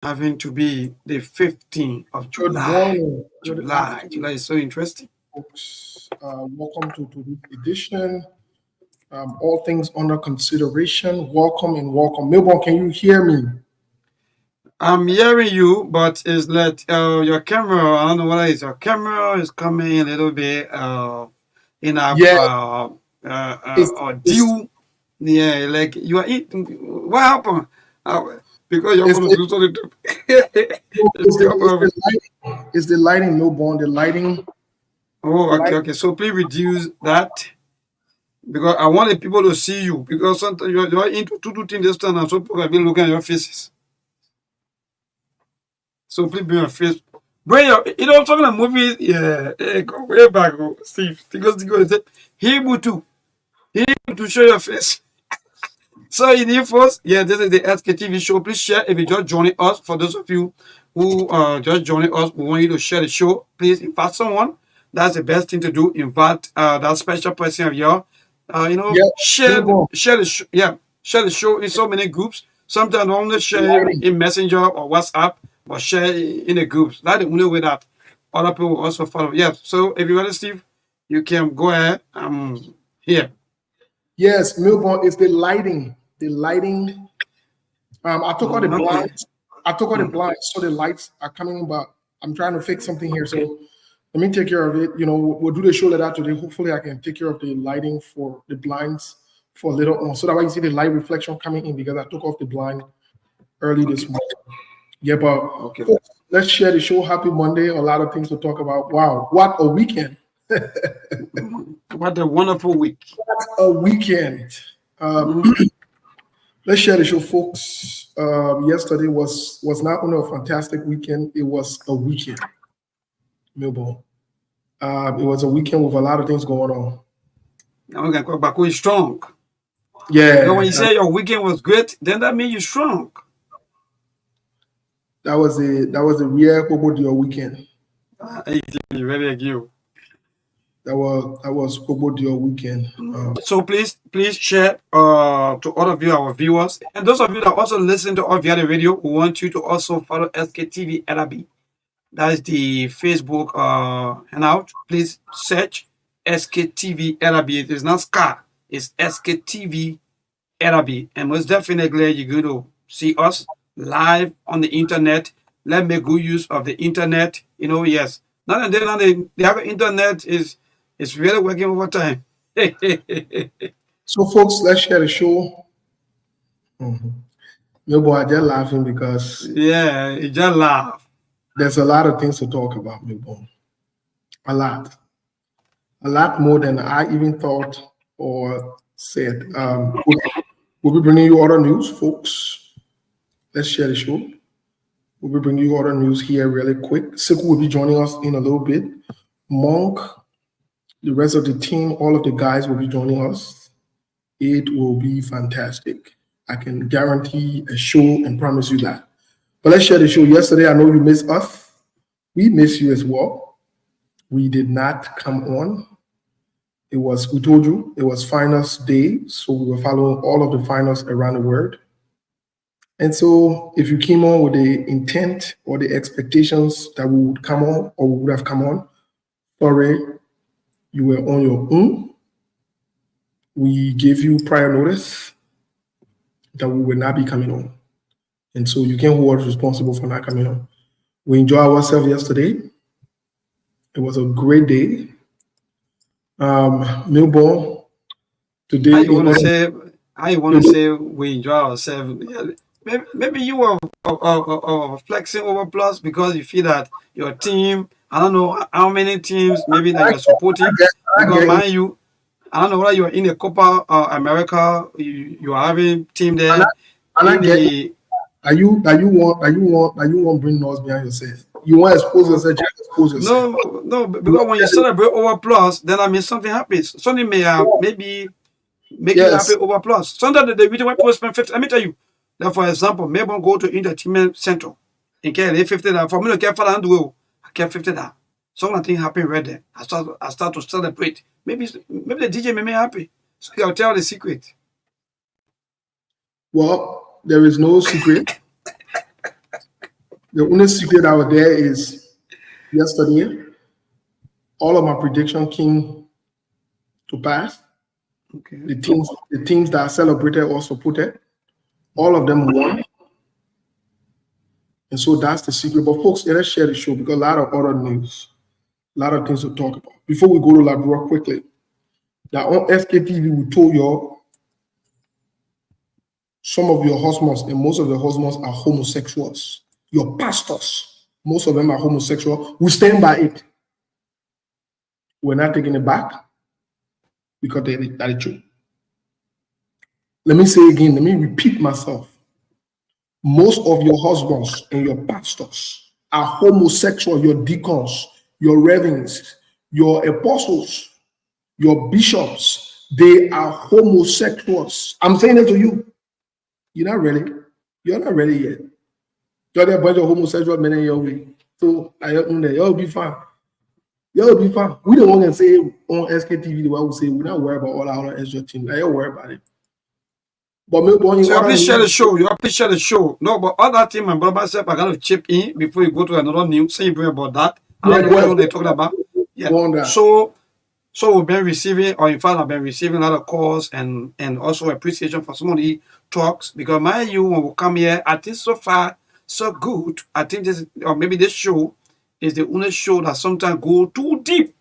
having to be the 15th of Good July. morning. Good afternoon, July is so interesting. folks. Welcome to this edition. All things under consideration. Welcome and welcome. Milborn, can you hear me? I'm hearing you, but it's like your camera. I don't know what it is. Your camera is coming a little bit in a Yeah, it's, it's, due. Yeah, like you are eating. What happened? Because you're it's, going to it's, do something to it's come over. it's the lighting, Milborn. The lighting, Oh, the okay, light. okay. So please reduce that because I want the people to see you because sometimes you're into two things this time, and so people have been looking at your faces. So please bring your face. Bring your, talking about movies, yeah, go way back, Steve. Because Hebrew too. Hebrew to show your face. So in here first, yeah, this is the SKTV show. Please share if you just joining us. For those of you who just joining us, we want you to share the show. Please invite someone. That's the best thing to do. Invite that special person of yours. Yeah, Milborn. Share the yeah, share the show in so many groups. Sometimes I only The share lighting. in Messenger or WhatsApp, but share in the groups. That's the only way that other people will also follow. Yeah. So if you want to, Steve, you can go ahead. Here. Yes, Milborn. It's the lighting. The lighting. I took all the Okay. blinds. I took all the Mm. blinds, so the lights are coming in. But I'm trying to fix something here. So let me take care of it. We'll do the show later today. Hopefully, I can take care of the lighting for the blinds for later on, so that way you see the light reflection coming in because I took off the blind early this Okay. morning. Yeah, but Okay. folks, let's share the show. Happy Monday. A lot of things to talk about. Wow, what a weekend! What a wonderful week. A weekend. Um, Mm. let's share the show, folks. Yesterday was not only a fantastic weekend; it was a weekend, Milbo. It was a weekend with a lot of things going on. Now we can go back. We're strong. Because when Yeah, you say your weekend was great, then that means you're strong. that was a real Bobo Dio weekend. It's very like you. That was Bobo Dio weekend. So please share to all of you, our viewers. And those of you that also listen to us via the radio, we want you to also follow SKTV LRB. That is the Facebook hangout. Please search SKTV LRB. It is not SCAR, it's SKTV LRB. And most definitely you're going to see us live on the internet. Let's make good use of the internet. Yes. Now and then the other internet is really working overtime. So, folks, let's share the show. No boy, they're laughing because Yeah, you just laugh. there's a lot of things to talk about, Milbo. A lot more than I even thought or said. We'll be bringing you other news, folks. Let's share the show. We'll be bringing you other news here really quick. Siku will be joining us in a little bit. Monk, the rest of the team, all of the guys will be joining us. It will be fantastic. I can guarantee a show and promise you that. But let's share the show. Yesterday, I know you missed us. We miss you as well. We did not come on. We told you, it was finals day. So we were following all of the finals around the world. And so if you came on with the intent or the expectations that we would come on or we would have come on, sorry, you were on your own. We gave you prior notice that we will not be coming on. And so you can hold us responsible for not coming on. We enjoyed ourselves yesterday. It was a great day. Milborn, How today you in want to order say? How you want to to say we enjoy ourselves? Yeah, maybe you are flexing over plus because you feel that your team. I don't know how many teams maybe that I you're supporting. I Because get mind you, I don't know whether you're in the Copa America. You are having team and I, there and I in get the. are you want bring noise behind yourself. You want to expose Oh, yourself, just expose yourself. no, You because want when you to get celebrate over plus, then I mean something happens. Something may maybe make you happy yes. over plus. Sometimes the reason why people spend 50, let me tell you. That for example, maybe I'll go to entertainment center and get $50. For me to get for the I get $50. Something happen right there. I start to celebrate. Maybe the DJ made me happy. So I'll tell the secret. Well, there is no secret. The only secret out there is yesterday, all of my prediction came to pass. Okay. The teams that celebrated or supported, all of them won. And so that's the secret. But folks, let's share the show because a lot of other news, a lot of things to talk about. Before we go to Liberia quickly, that on SKTV we told y'all some of your husbands and most of your husbands are homosexuals. Your pastors, most of them are homosexual. We stand by it. We're not taking it back because that is true. Let me say again, let me repeat myself. Most of your husbands and your pastors are homosexual, your deacons, your reverends, your apostles, your bishops, they are homosexuals. I'm saying it to you. You're not ready. You're not ready yet. You're a bunch of homosexual men in your way. So you'll be fine. You'll be fine. We don't want to say on SKTV the way we say we're not worried about all our extra team. Like, you're worried about it. But maybe when so you please share the show. You please share the show. No, but all that thing, my brother said, I gotta chip in before you go to another news. Say you bring about that. I don't know what they're talking about. Yeah. So we've been receiving, or in fact, I've been receiving a lot of calls and also appreciation for some of the talks. Because mind you, when we come here, I think so far so good. I think this, or maybe this show is the only show that sometimes go too deep,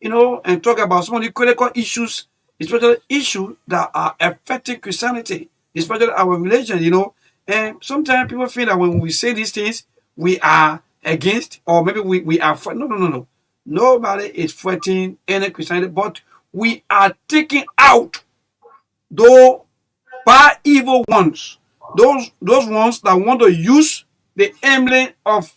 and talk about some of the critical issues, especially issues that are affecting Christianity, especially our religion, And sometimes people feel that when we say these things, we are against, or maybe we are for. No. Nobody is fighting any Christianity, but we are taking out those bad evil ones, those ones that want to use the emblem of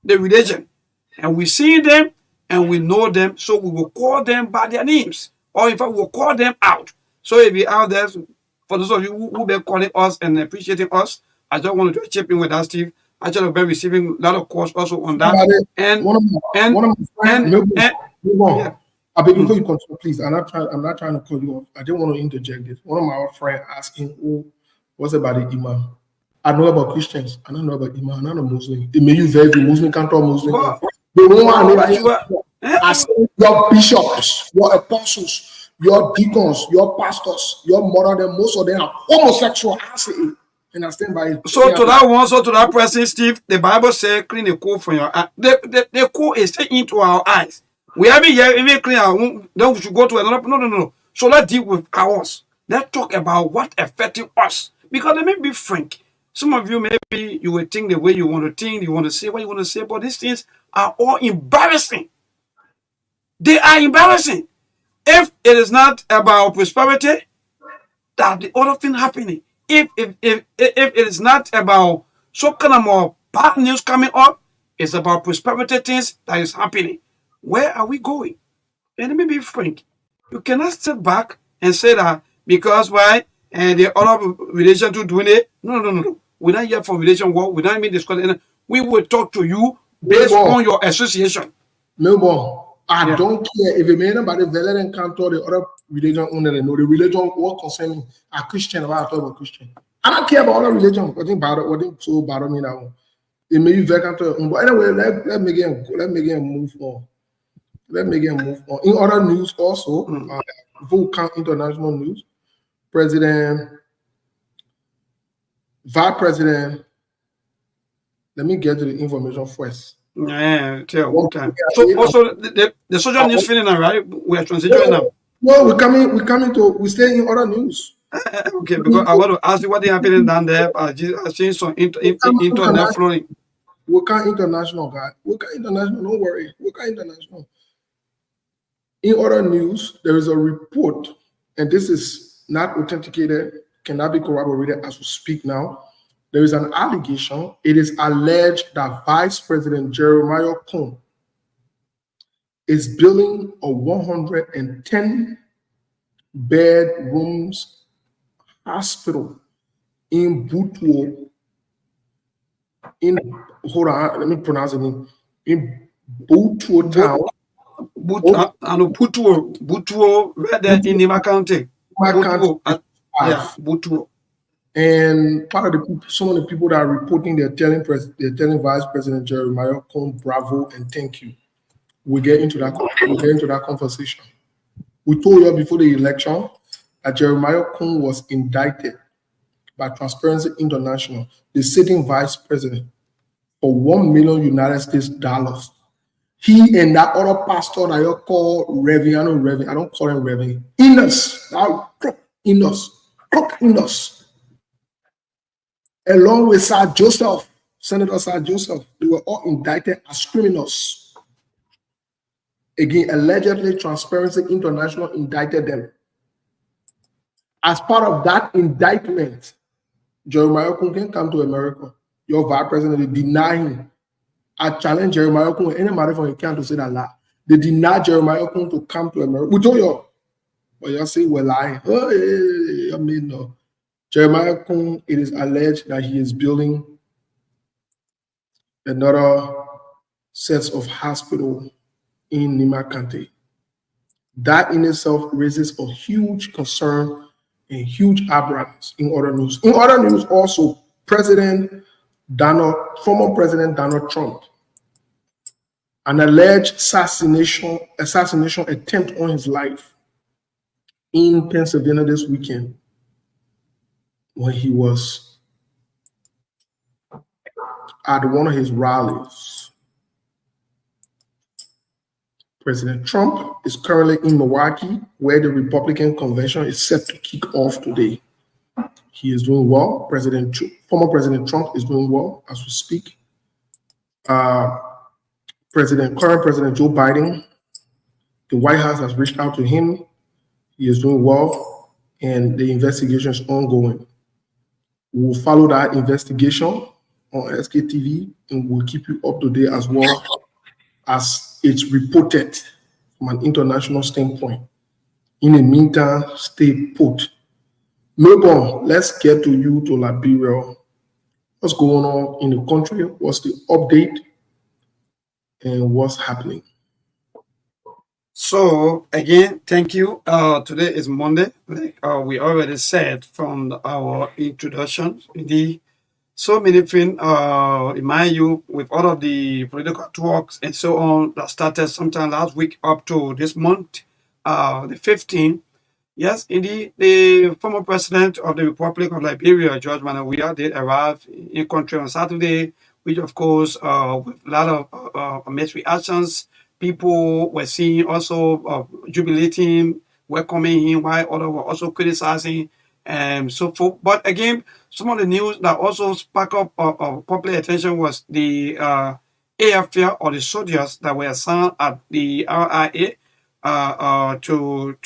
the religion. And we see them and we know them, so we will call them by their names. Or in fact, we'll call them out. So if you're out there, for those of you who been calling us and appreciating us, I just want to chip in with that, Steve. Actually, I've been receiving a lot of calls also on that. I beg before you continue, please. I'm not trying to call you off. I just want to interject this. One of my friends asking, what's about the Imam? I know about Christians. I don't know about Imam. I'm not a Muslim. It may you very Muslim, can't talk Muslim. I say your bishops, your apostles, your deacons, your pastors, your mother, most of them are homosexual. I say it. And I stand by it. So to that one, so to that person, Steve, the Bible says, clean the coal from your eye. The coal is staying into our eyes. We haven't yet even clean our own, then we should go to another. No. So let's deal with ours. Let's talk about what affecting us. Because let me be frank. Some of you, maybe you will think the way you want to think, you want to say what you want to say, but these things are all embarrassing. They are embarrassing. If it is not about prosperity, that the other thing happening. If it is not about some kind of more bad news coming up, it's about prosperity things that is happening. Where are we going? And let me be frank. You cannot step back and say that because why and the other relation to doing it. No. We're not here for relation work. We're not even discussing. We will talk to you based on your association. No, I don't care if it may not be the valid encounter the other religion owner. No, the religion what concerning a Christian. I talk about Christian. I don't care about other religion. What think so bother me now. It may be vacant. But anyway, let me get move on. In other news also, before we count international news, Vice President, let me get to the information first. Yeah, tell one time. So also the social news feeling now, right? We are transitioning now. No, we stay in other news. Okay, because I want to ask you what is happening down there. I've seen some internet flowing. We can't international, guy. We can't international, don't worry. We can't international. In other news, there is a report, and this is not authenticated, cannot be corroborated as we speak now. There is an allegation. It is alleged that Vice President Jeremiah Cohn is building a 110 bedrooms hospital in Butuo. Hold on, let me pronounce it in Butuo town. Butuo, right there in Nima County. Butuo. And part of the people, some of the people that are reporting, they're telling Vice President Jeremiah Cohn, bravo and thank you. We get into that conversation. We told you before the election that Jeremiah Cohn was indicted by Transparency International, the sitting vice president, for $1 million United States dollars. He and that other pastor that you call Reverend, I don't call him Reverend, Enos, Enos, along with Sir Joseph, Senator Sir Joseph, they were all indicted as criminals. Again, allegedly, Transparency International indicted them. As part of that indictment, Jeremiah Cohn can come to America. Your vice president, they deny him. I challenge Jeremiah Cohn, any matter from account to say that lie. They deny Jeremiah Cohn to come to America. We told you, but you say we're lying. Oh, I mean, no. Jeremiah Cohn, it is alleged that he is building another set of hospital in Nima County. That in itself raises a huge concern and huge apparatus in other news. In other news, also, former President Donald Trump, an alleged assassination attempt on his life in Pennsylvania this weekend when he was at one of his rallies. President Trump is currently in Milwaukee, where the Republican convention is set to kick off today. He is doing well. Former President Trump is doing well as we speak. Current President Joe Biden, the White House has reached out to him. He is doing well, and the investigation is ongoing. We will follow that investigation on SKTV, and we'll keep you up to date as well as it's reported from an international standpoint. In the meantime, stay put. Melbourne, let's get to you, to Liberia. What's going on in the country? What's the update? And what's happening? So again, thank you. Today is Monday. Like we already said from our introduction, so many things, in my view, with all of the political talks and so on that started sometime last week up to this month, the 15th. Yes, indeed, the former president of the Republic of Liberia, George Manawia, did arrive in country on Saturday, which of course, with a lot of mixed reactions. People were seeing also jubilating, welcoming him, while others were also criticizing and so forth. But again, some of the news that also sparked up popular attention was the airfare or the soldiers that were assigned at the RIA to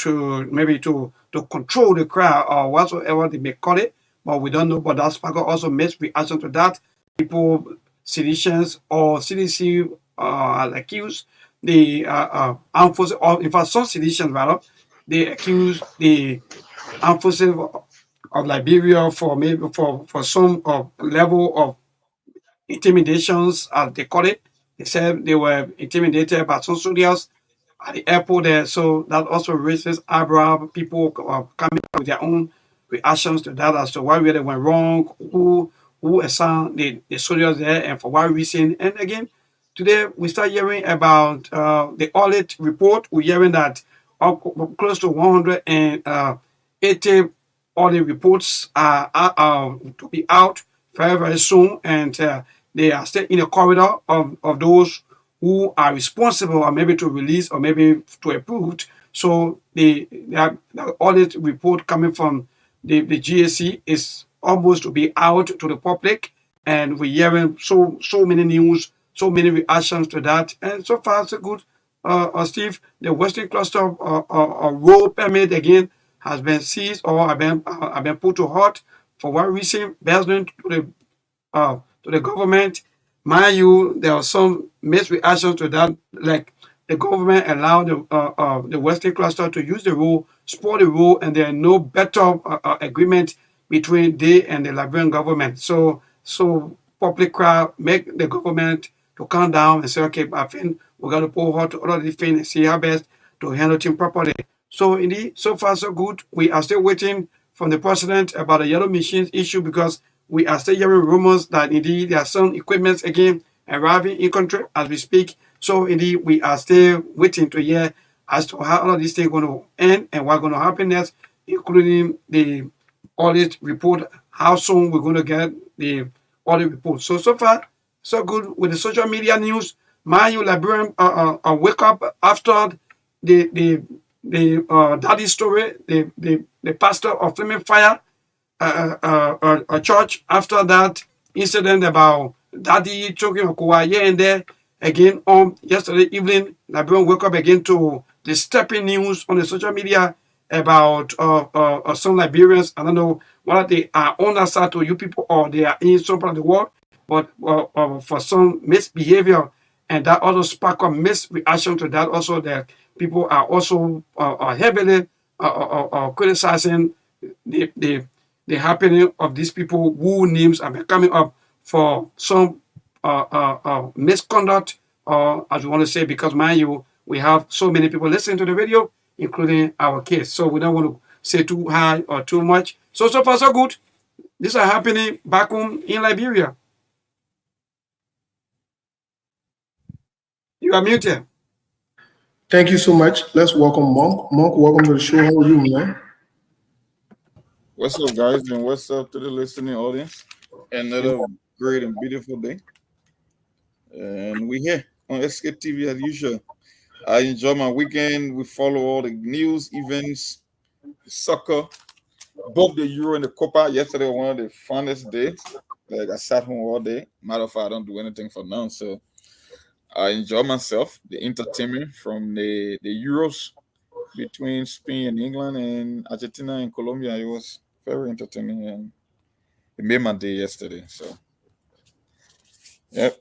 control the crowd or whatsoever they may call it, but we don't know. But that sparked also mixed reaction to that. People, citizens or CDC has accused the armed forces, or in fact some citizens rather, they accuse the armed forces of Liberia for maybe for some level of intimidations, as they call it. They said they were intimidated by some soldiers at the airport there. So that also raises eyebrow. People coming up with their own reactions to that as to why really went wrong, who assigned the soldiers there, and for what reason. And again, today we start hearing about the audit report. We're hearing that close to 180 audit reports are to be out very, very soon, and they are still in the corridor of those who are responsible, or maybe to release or maybe to approve. So the audit report coming from the GAC is almost to be out to the public, and we're hearing so many news, so many reactions to that, and so far so good. Steve, the Western Cluster road permit again has been seized or have been put to halt for what reason? Best known to the government. Mind you, there are some mixed reactions to that, like the government allowed the Western Cluster to use the road, spoil the road, and there are no better agreement between they and the Liberian government. So public crowd make the government to calm down and say, okay, I think we got to pull her to other things and see how best to handle things properly. So indeed, so far so good. We are still waiting from the president about the yellow machines issue, because we are still hearing rumors that indeed there are some equipments again arriving in country as we speak. So indeed we are still waiting to hear as to how all of these things are going to end and what's going to happen next, including the audit report, how soon we're going to get the audit report. So far, so good with the social media news. Mind you, Liberian wake up after the daddy story, the pastor of Flaming Fire a church after that incident about daddy choking Okowa here and there. Again, yesterday evening, Liberian woke up again to the stepping news on the social media about some Liberians. I don't know whether they are on that side to you people or they are in some part of the world, but for some misbehavior, and that also spark a misreaction to that. Also, that people are also heavily criticizing the happening of these people who names are coming up for some misconduct, or as we want to say, because mind you, we have so many people listening to the video, including our kids. So we don't want to say too high or too much. So far, so good. These are happening back home in Liberia. You are muted. Thank you so much. Let's welcome Monk. Monk, welcome to the show. How are you, man? What's up, guys, and what's up to the listening audience? Another great and beautiful day. And we're here on SK TV as usual. I enjoy my weekend. We follow all the news, events, soccer, both the Euro and the Copa. Yesterday was one of the funnest days. Like I sat home all day. Matter of fact, I don't do anything for now. So I enjoy myself, the entertainment from the Euros between Spain and England and Argentina and Colombia. It was very entertaining and it made my day yesterday. So, yep.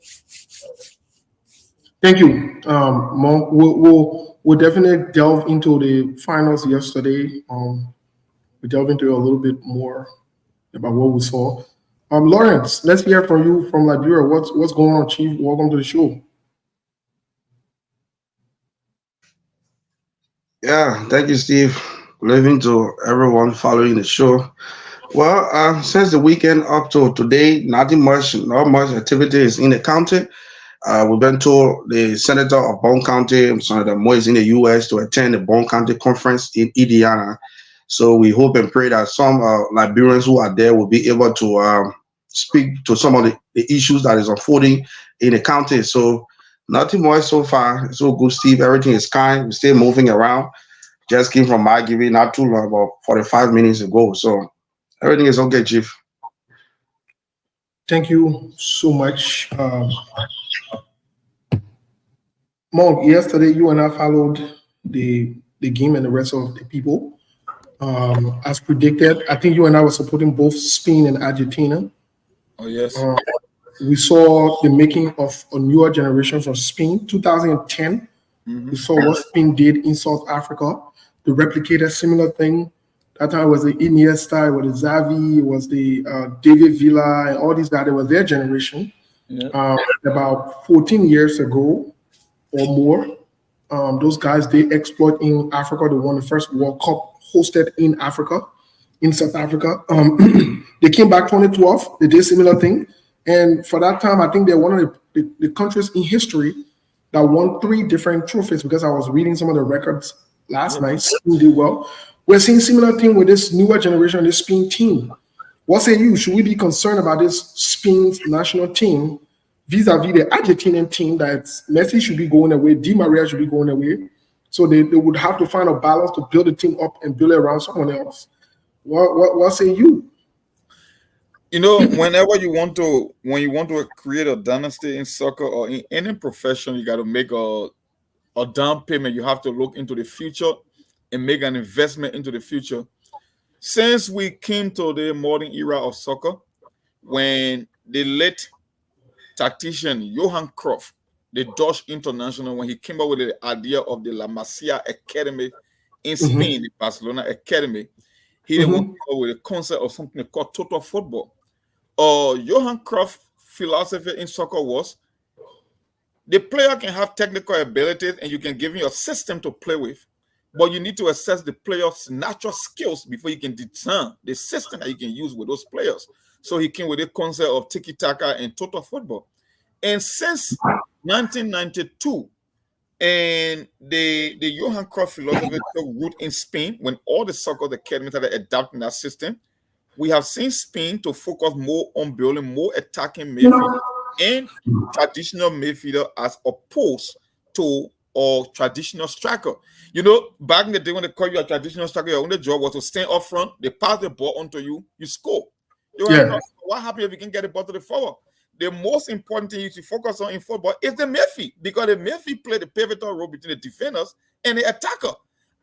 Thank you, Monk. We'll definitely delve into the finals yesterday. We delve into a little bit more about what we saw. Lawrence, let's hear from you from Liberia. What's going on, Chief? Welcome to the show. Yeah, thank you, Steve. Good evening to everyone following the show. Well, since the weekend up to today, not much activity is in the county. We've been told the senator of Bone County, Senator Moore, is in the U.S. to attend the Bone County conference in Indiana. So we hope and pray that some Liberians who are there will be able to speak to some of the issues that is unfolding in the county. So nothing more so far. So good, Steve. Everything is kind. We're still moving around. Just came from my giving not too long, about 45 minutes ago. So everything is okay, Chief. Thank you so much. Monk, yesterday you and I followed the game and the rest of the people. As predicted, I think you and I were supporting both Spain and Argentina. Oh, yes. We saw the making of a newer generation from Spain, 2010. We saw what Spain did in South Africa. They replicated similar thing. That time it was the Iniesta, it was the Xavi, it was the David Villa, and all these guys. It was their generation. Yeah. About 14 years ago or more, those guys, they exploit in Africa. They won the first World Cup hosted in Africa, in South Africa. They came back 2012. They did similar thing. And for that time, I think they're one of the countries in history that won 3 different trophies, because I was reading some of the records last night. Spain did well. We're seeing similar thing with this newer generation, this Spain team. What say you? Should we be concerned about this Spain's national team vis-a-vis the Argentinian team that Messi should be going away, Di Maria should be going away? So they would have to find a balance to build the team up and build it around someone else. What say you? You know, whenever when you want to create a dynasty in soccer or in any profession, you got to make a down payment. You have to look into the future and make an investment into the future. Since we came to the modern era of soccer, when the late tactician Johan Cruyff, the Dutch international, when he came up with the idea of the La Masia Academy in Spain, the Barcelona Academy, he then went up with a concept of something called total football. Johan Cruyff's philosophy in soccer was the player can have technical abilities and you can give him a system to play with. but you need to assess the player's natural skills before you can determine the system that you can use with those players. So he came with the concept of tiki-taka and total football. And since 1992, and the Johan Cruyff philosophy took root in Spain when all the soccer academies started adopting that system. We have seen Spain to focus more on building more attacking midfield and traditional midfielder as opposed to a traditional striker. You know, back in the day when they call you a traditional striker, your only job was to stand up front, they pass the ball onto you, you score. What happens if you can get the ball to the forward? The most important thing you should focus on in football is the midfield, because the midfield play the pivotal role between the defenders and the attacker.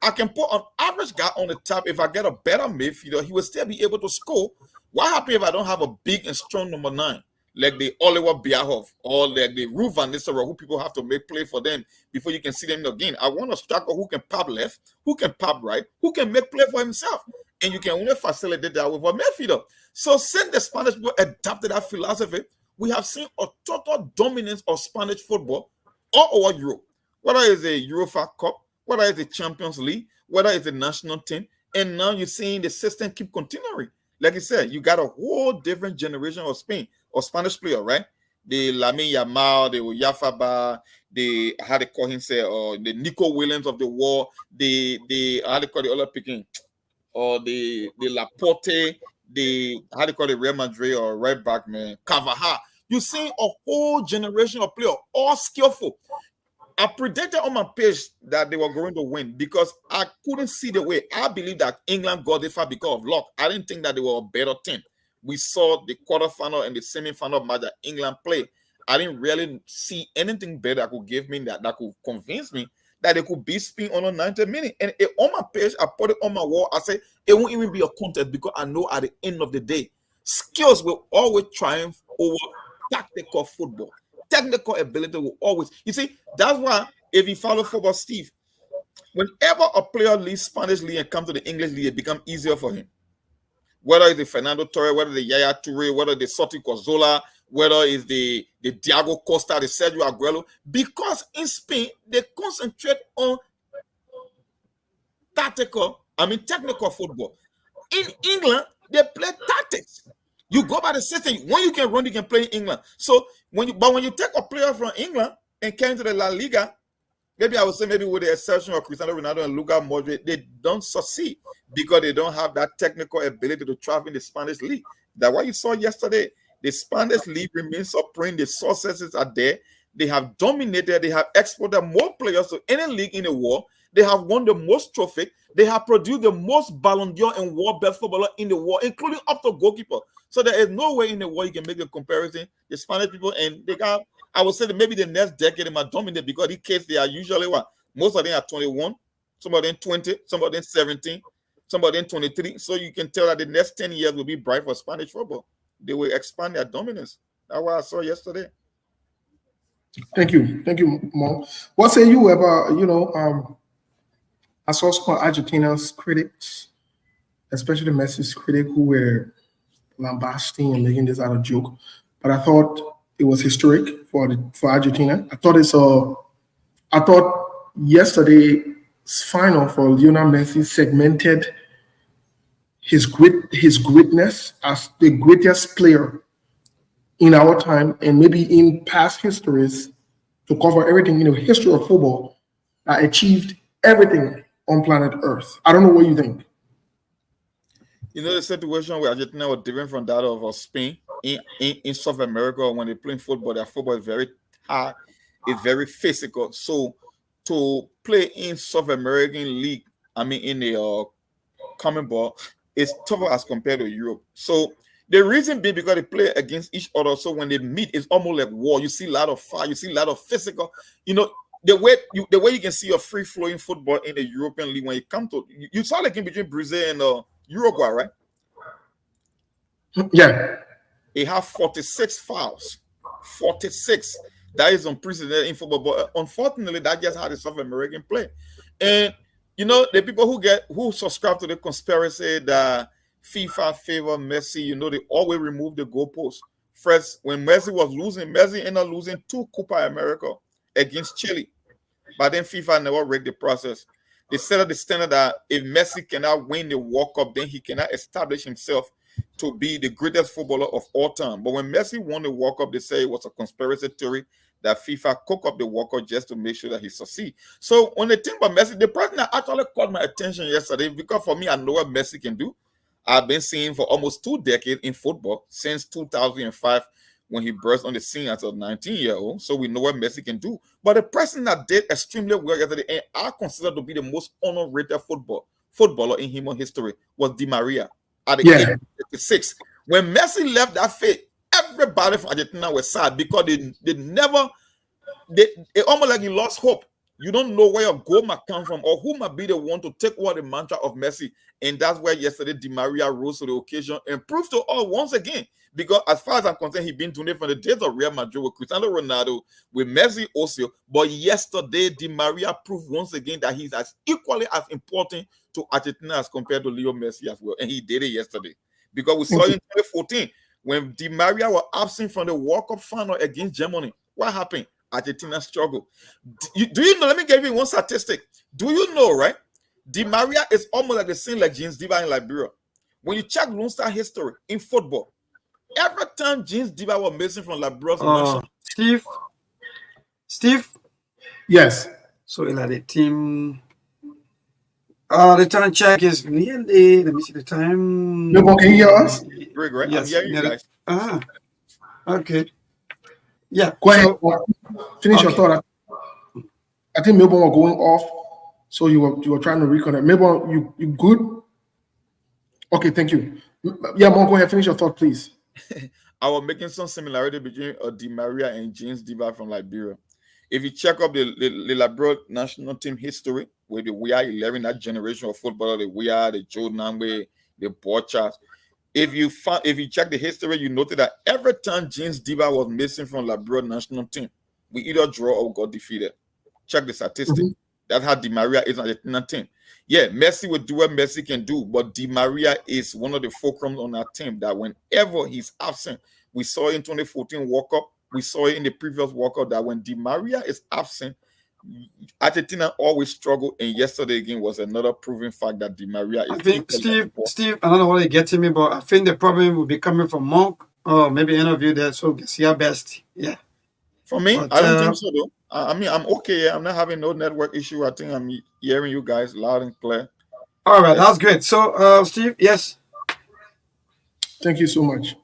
I can put an average guy on the top. If I get a better midfielder, he will still be able to score. What happens if I don't have a big and strong number 9, like the Oliver Bierhoff or like the Ruud van Nistelrooy, who people have to make play for them before you can see them again? I want a striker who can pop left, who can pop right, who can make play for himself. And you can only facilitate that with a midfielder. So since the Spanish people adopted that philosophy, we have seen a total dominance of Spanish football all over Europe, whether it's the UEFA Cup, whether it's the Champions League, whether it's the national team. And now you're seeing the system keep continuing. Like you said, you got a whole different generation of Spain or Spanish player, right? The Lamine Yamal, the Oyafaba, the how they call him, say, or the Nico Williams of the war, the how they call the other picking, or the Laporte, the how they call it, Real Madrid or right back, man, Carvajal. You're seeing a whole generation of players, all skillful. I predicted on my page that they were going to win because I couldn't see the way. I believe that England got it far because of luck. I didn't think that they were a better team. We saw the quarterfinal and the semi-final match that England played. I didn't really see anything better that could give me that could convince me that they could beat Spain on a 90 minute. And on my page, I put it on my wall. I said it won't even be a contest because I know at the end of the day, skills will always triumph over tactical football. Technical ability will always, you see, that's why if you follow football, Steve, whenever a player leaves Spanish league and comes to the English league, it becomes easier for him. Whether it's the Fernando Torres, whether the Yaya Toure, whether the Soti Cazorla, whether it's the Diego Costa, the Sergio Aguero, because in Spain, they concentrate on technical football. In England, they play tactics. You go by the system. When you can run, you can play in England. So when you take a player from England and came to the La Liga, maybe I would say maybe with the exception of Cristiano Ronaldo and Luka Modric, they don't succeed because they don't have that technical ability to thrive in the Spanish league. That's what you saw yesterday. The Spanish league remains supreme. The successes are there. They have dominated. They have exported more players to any league in the world. They have won the most trophies. They have produced the most Ballon d'Or and world best footballer in the world, including up to goalkeeper. So there is no way in the world you can make a comparison. The Spanish people, and they got, I would say that maybe the next decade they might dominate because in case they are usually what? Most of them are 21, some of them 20, some of them 17, some of them 23. So you can tell that the next 10 years will be bright for Spanish football. They will expand their dominance. That's what I saw yesterday. Thank you, Mo. What say you about, I saw some of Argentina's critics, especially Messi's critics, who were lambasting and making this out of joke. But I thought it was historic for Argentina. I thought yesterday's final for Lionel Messi segmented his greatness as the greatest player in our time and maybe in past histories to cover everything in the history of football that achieved everything on planet Earth. I don't know what you think. You know, the situation where Argentina was different from that of Spain in South America. When they play football, their football is very hard, it's very physical. So to play in South American league, in the common ball, is tougher as compared to Europe. So the reason being because they play against each other. So when they meet, it's almost like war. You see a lot of fire, you see a lot of physical. The way you can see a free flowing football in the European league when you come to you saw like in between Brazil and Uruguay, right? Yeah. They have 46 fouls. 46. That is unprecedented in football. But unfortunately, that just how the South American play. And the people who subscribe to the conspiracy that FIFA favor Messi, they always remove the goalposts. First, when Messi was losing, Messi ended up losing 2 Copa America against Chile. But then FIFA never rigged the process. They set up the standard that if Messi cannot win the World Cup, then he cannot establish himself to be the greatest footballer of all time. But when Messi won the World Cup, they say it was a conspiracy theory that FIFA cooked up the World Cup just to make sure that he succeed. So when they think about Messi, the person that actually caught my attention yesterday, because for me, I know what Messi can do. I've been seeing for almost 2 decades in football, since 2005, when he burst on the scene as a 19-year-old. So we know what Messi can do. But the person that did extremely well yesterday, and I consider to be the most honor-rated footballer in human history, was Di Maria at the age of 56. When Messi left that field, everybody from Argentina was sad because they almost like he lost hope. You don't know where your goal might come from or who might be the one to take over the mantra of Messi. And that's where yesterday Di Maria rose to the occasion and proved to all once again. Because as far as I'm concerned, he's been doing it from the days of Real Madrid with Cristiano Ronaldo, with Messi also. But yesterday, Di Maria proved once again that he's as equally as important to Argentina as compared to Leo Messi as well. And he did it yesterday. Because we saw in 2014, when Di Maria was absent from the World Cup final against Germany, what happened? Argentina struggled. Do you know? Let me give you one statistic. Do you know, right? Di Maria is almost like the same like James Diba in Liberia. When you check Lone Star history in football, every time James Diba was missing from Liberia's national. Steve? Yes. So like the team. The time check is nearly. Let me see the time. Nobody can hear us? Greg, right? Yes. I'm hearing you guys. Okay. Yeah. Go ahead. Finish your thought. I think Melbourne were going off, so you were trying to reconnect. Melbourne, you good? Okay, thank you. Yeah, Mom, go ahead. Finish your thought, please. I was making some similarity between Di Maria and James Diba from Liberia. If you check up the Liberia national team history, where the We Are 11, that generation of footballers, the We Are, the Joe Namwe, the Borchas. If you check the history, you noted that every time James Diba was missing from Liberia national team, we either draw or got defeated. Check the statistic. Mm-hmm. That's how Di Maria is on the national team. Yeah, Messi will do what Messi can do, but Di Maria is one of the fulcrums on our team that whenever he's absent, we saw it in 2014 World Cup, we saw it in the previous World Cup that when Di Maria is absent, Argentina always struggle, and yesterday again was another proven fact that Di Maria is. I think Steve, I don't know what you get to me, but I think the problem will be coming from Monk or maybe interview there. So see your best. Yeah. For me, I don't think so though. I mean, I'm okay. I'm not having no network issue. I think I'm hearing you guys loud and clear. All right, that's great. So, Steve, yes. Thank you so much.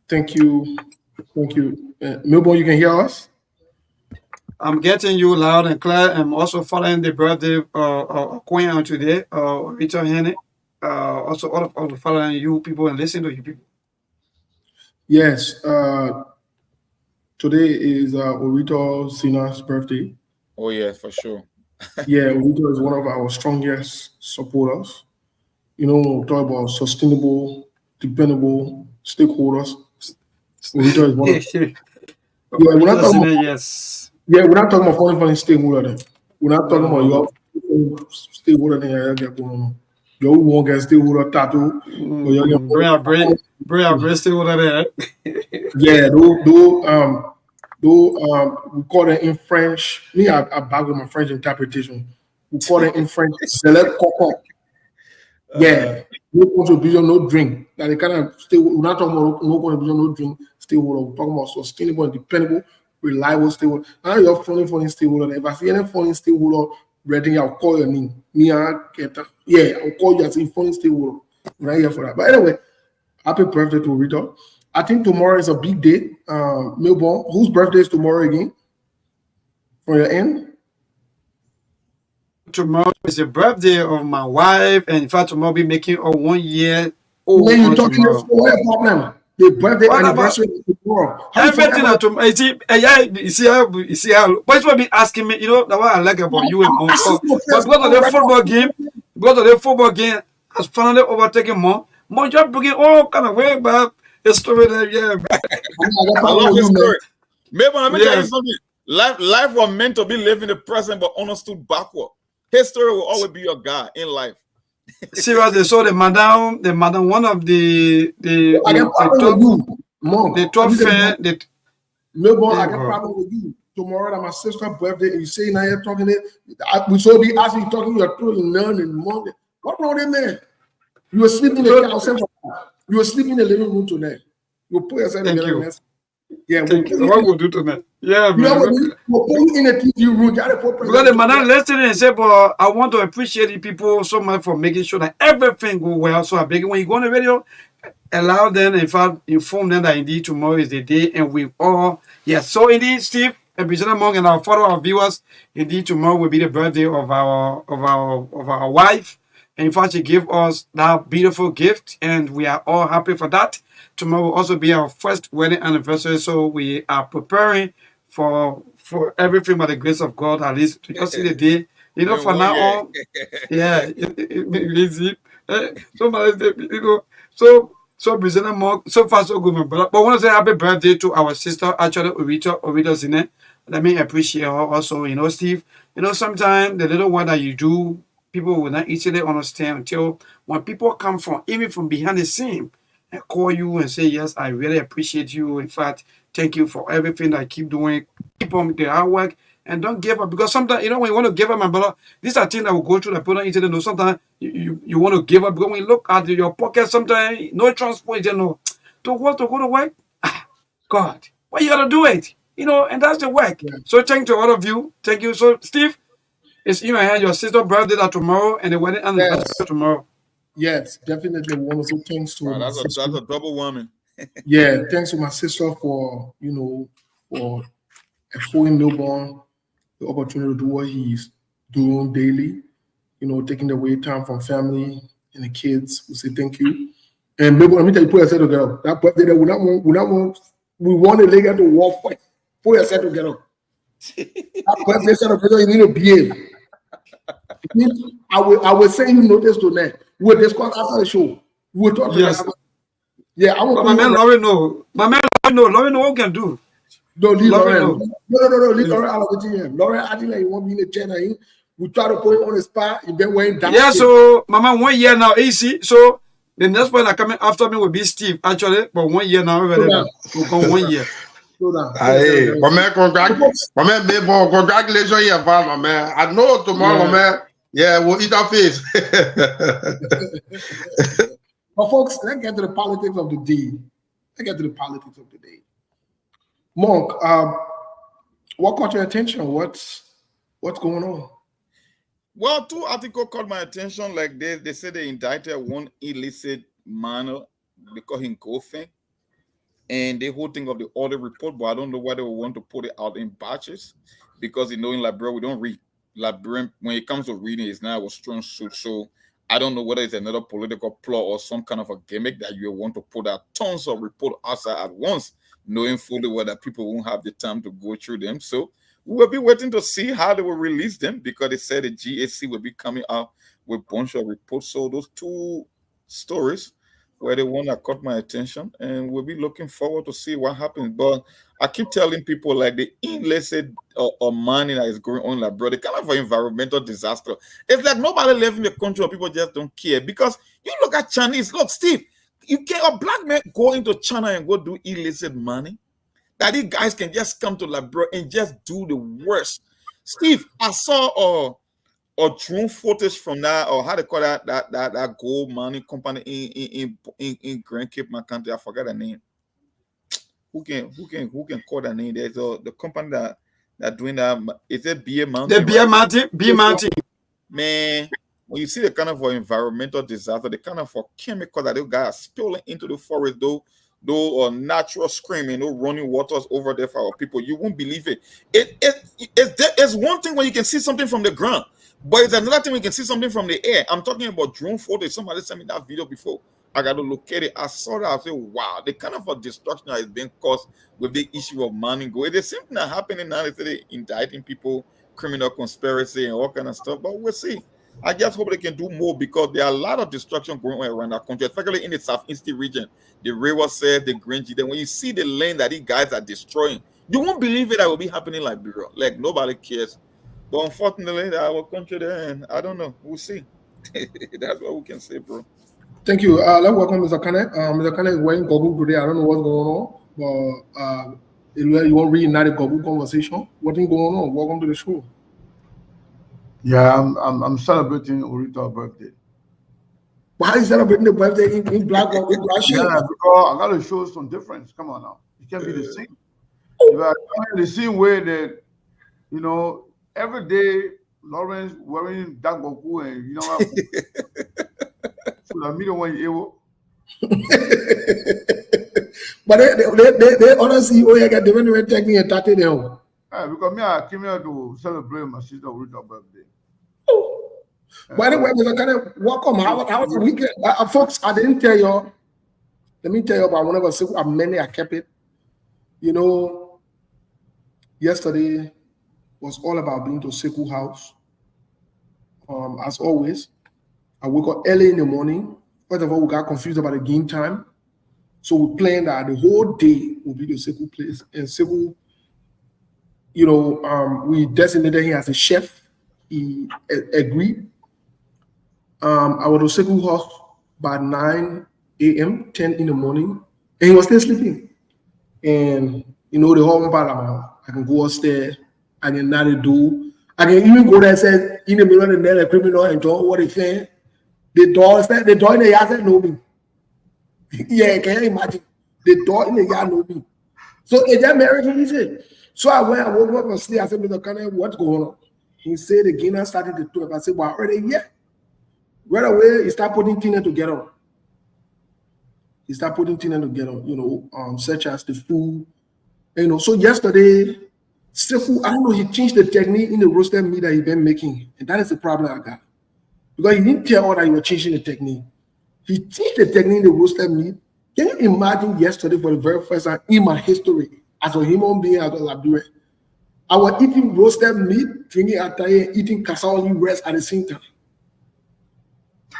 Thank you. Melbourne, you can hear us? I'm getting you loud and clear. I'm also following the birthday Queen on today, Rita Henny. Also all of following you people and listening to you people. Yes. Today is Orito Sina's birthday. Oh yeah, for sure. Yeah, Orito is one of our strongest supporters. You know, when we talk about sustainable, dependable stakeholders, Orito is one of we're not talking about, yes. Yeah, we're not talking about foreign stakeholder then. We're not talking about your stakeholder then. You won't get stakeholder tattoo. Bring stakeholder there. Yeah, we call it in French. Me, I back with my French interpretation. We call it in French select coco. Yeah, no contribution, no drink. That they kind of stay. We're not talking about no contribution, no drink. Stakeholder. We're talking about sustainable and dependable, reliable stakeholder. Now you're foreign stakeholder. If I see any foreign stakeholder ready, I'll call your name. Me, I'll call you as a foreign stakeholder. We're not here for that. But anyway, happy birthday to Rita. I think tomorrow is a big day. Melbourne, whose birthday is tomorrow again? For your end? Tomorrow is the birthday of my wife, and in fact, tomorrow will be making a 1 year old. When you're talking about what problem? The birthday anniversary is tomorrow. Everything at tomorrow. You see how. But you will be asking me. You know that what I like about you and Mom. But because of the football game, has finally overtaken Mom. Mom just bringing all kind of way back. History there, yeah. I love this story. Maybe let me tell you something. Life was meant to be lived in the present, but understood backward. History will always be your guide in life. Seriously, so the madam, one of the top fan, Melbourne, I got a problem with you. tomorrow that my sister's birthday, and you say now you're talking it, we so be asking you talking your throat in none in the morning. What wrong with man? You were sleeping in the couch. You were sleeping in the living room tonight. You put yourself together. Man. Yeah, what we'll do tonight. Yeah, man. We'll put you in a TV room. Because the man listening and say, but I want to appreciate you people so much for making sure that everything go well. So I beg you, when you go on the radio, allow them, in fact, inform them that indeed tomorrow is the day, and we all, yes. So indeed, Steve, and President Monk, and our viewers, indeed tomorrow will be the birthday of our wife, and in fact, she gave us that beautiful gift, and we are all happy for that. Tomorrow will also be our first wedding anniversary, so we are preparing for everything by the grace of God, at least to just see the day. You know, for now on, yeah, so President Monk, so far so good, my brother. But I want to say happy birthday to our sister, actually, Orita Zine. Let me appreciate her also. You know, Steve, you know, sometimes the little work that you do, people will not easily understand until when people come from, even from behind the scene, and call you and say, yes, I really appreciate you. In fact, thank you for everything that I keep doing. Keep on the hard work and don't give up. Because sometimes, you know, when you want to give up, my brother, these are things that will go through the people don't easily know. Sometimes you want to give up because when you look at your pocket, sometimes no transport, you know, to go to work. God, why you gotta do it? You know, and that's the work. Yeah. So thank you to all of you. Thank you. So Steve, it's in your hand. Your sister's birthday that tomorrow and the wedding anniversary tomorrow. Yes, definitely. Want to say thanks to my sister. That's a double woman. Yeah, thanks to my sister for for a full newborn, the opportunity to do what he's doing daily. You know, taking away time from family and the kids. We say thank you. And maybe let me tell you, put yourself together. That birthday, we want the lady to walk for. Put yourself together. That birthday celebration, you need to behave. I will send you notice tonight. We'll discuss after the show. We'll talk to yes. them. Yeah, I will. My man Lauren know. My man Lauren know what we can do. No, leave Lauren. No. Leave Lauren out of the team. Lauren, I think you won't be in the chair. We try to put him on the spot. You've been wearing down. Yeah, so my man 1 year now, AC. So the next one that coming after me will be Steve, actually. But 1 year now, we'll come 1 year. Hey, my man, congratulations, here, my man. I know tomorrow, my man. Yeah, we'll eat our face. But folks, let's get to the politics of the day. Monk, what caught your attention? What's going on? Well, 2 articles caught my attention. Like they said they indicted one illicit man because he golfing. And the whole thing of the audit report, but I don't know why they would want to put it out in batches, because in Liberia we don't read. Liberian, when it comes to reading, it's not a strong suit. So I don't know whether it's another political plot or some kind of a gimmick that you want to put out tons of report outside at once, knowing fully well that people won't have the time to go through them. So we'll be waiting to see how they will release them, because they said the GAC will be coming out with a bunch of reports. So those 2 stories were the one that caught my attention, and we'll be looking forward to see what happens. But I keep telling people, like, the illicit or money that is going on, like, bro, the kind of an environmental disaster. It's like nobody lives in the country, or people just don't care. Because you look at Chinese, look, Steve, you can't, a black man go into China and go do illicit money. That these guys can just come to Liberia and just do the worst. Steve, I saw or drone footage from that, or how they call that gold mining company in Grand Cape, my country. I forgot the name. Who can call that name? There's the company that doing that. Is it BA Mountain? The BA Mountain. Man, when you see the kind of environmental disaster, the kind of chemical that those guys are spilling into the forest, though natural screaming, no running waters over there for our people, you won't believe it. It's one thing when you can see something from the ground. But it's another thing we can see something from the air. I'm talking about drone footage. Somebody sent me that video before. I got to look at it. I saw that. I said, wow, the kind of a destruction that is being caused with the issue of mining gold. It's the same thing that happening now. They're indicting people, criminal conspiracy and all kind of stuff. But we'll see. I just hope they can do more, because there are a lot of destruction going on around our country, especially in the southeast region. The river said, the Grange. Then when you see the land that these guys are destroying, you won't believe it that will be happening like Liberia. Like nobody cares. But unfortunately, our country there, and I don't know. We'll see. That's what we can say, bro. Thank you. Let's welcome Mr. Kane. Mr. Kane is wearing goggles today. I don't know what's going on, but You want to reunite a couple conversation? What's going on? Welcome to the show. Yeah, I'm celebrating Orita's birthday. Why are you celebrating the birthday in black or with black shit? Yeah, because I got to show some difference. Come on now, it can't be the same. If I the same way that every day Lawrence wearing dark Goku and so I mean when you But they honestly, oh yeah, they went to take me and tatted them. because me I came here to celebrate my sister Orita's birthday. By the way, Mr. Kenneth, welcome. How was the weekend? Folks, I didn't tell you. Let me tell you about one of us. Many I kept it. Yesterday was all about being to Seku house. As always, I woke up early in the morning. First of all, we got confused about the game time. So we planned that the whole day will be the Seku place. And Seku, we designated him as a chef. He agreed. I was to Seku house by 9 a.m., 10 in the morning, and he was still sleeping. And the whole parliament, I can go upstairs, I can not do. I can even go there and say, in the middle of the night, a criminal and don't what they say. The door in the yard said, know me. Yeah, can you imagine? The door in the yard know me. So it just married me, easy. So I woke up and sleep. I said, Mr. Connor, what's going on? He said again, I started to talk. I said, well, already, yeah. Right away, he started putting things together. Such as the food. So yesterday, Sefu, I don't know, he changed the technique in the roasted meat that he's been making. And that is the problem I got. Because he didn't tell all that he was changing the technique. He changed the technique in the roasted meat. Can you imagine yesterday for the very first time in my history, as a human being, as a Liberia, I was eating roasted meat, drinking ataya, eating cassava rice at the same time.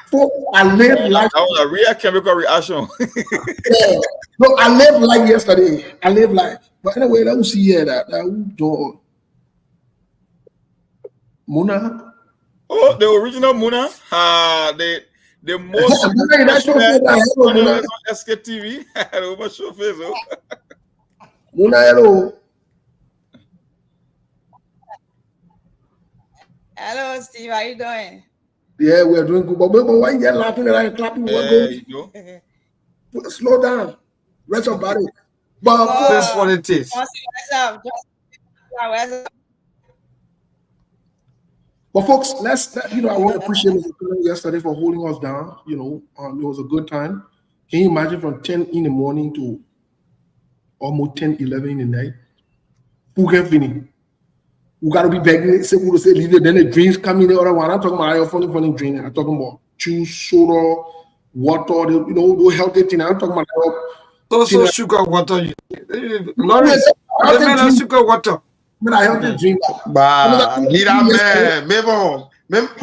So I lived life. That was a real chemical reaction. Yeah. No, I lived life yesterday. I lived life. But anyway, let me see here that door. Muna. Oh, the original Muna. The most Muna. SKTV. Muna, hello. Hello, Steve. How you doing? Yeah, we're doing good. But why you get laughing and clapping? Slow down. Rest your body. But That's what it is. But folks, I want to appreciate Mr. yesterday for holding us down. It was a good time. Can you imagine from 10 in the morning to almost 10, 11 in the night? Who can finish? We got to be begging people to say, leave it. Then the drinks come in the other one. I'm talking about funny drink. I'm talking about juice, soda, water, those healthy things. I'm talking about also sugar water. Lawrence, the man sugar water. I healthy drink. Leader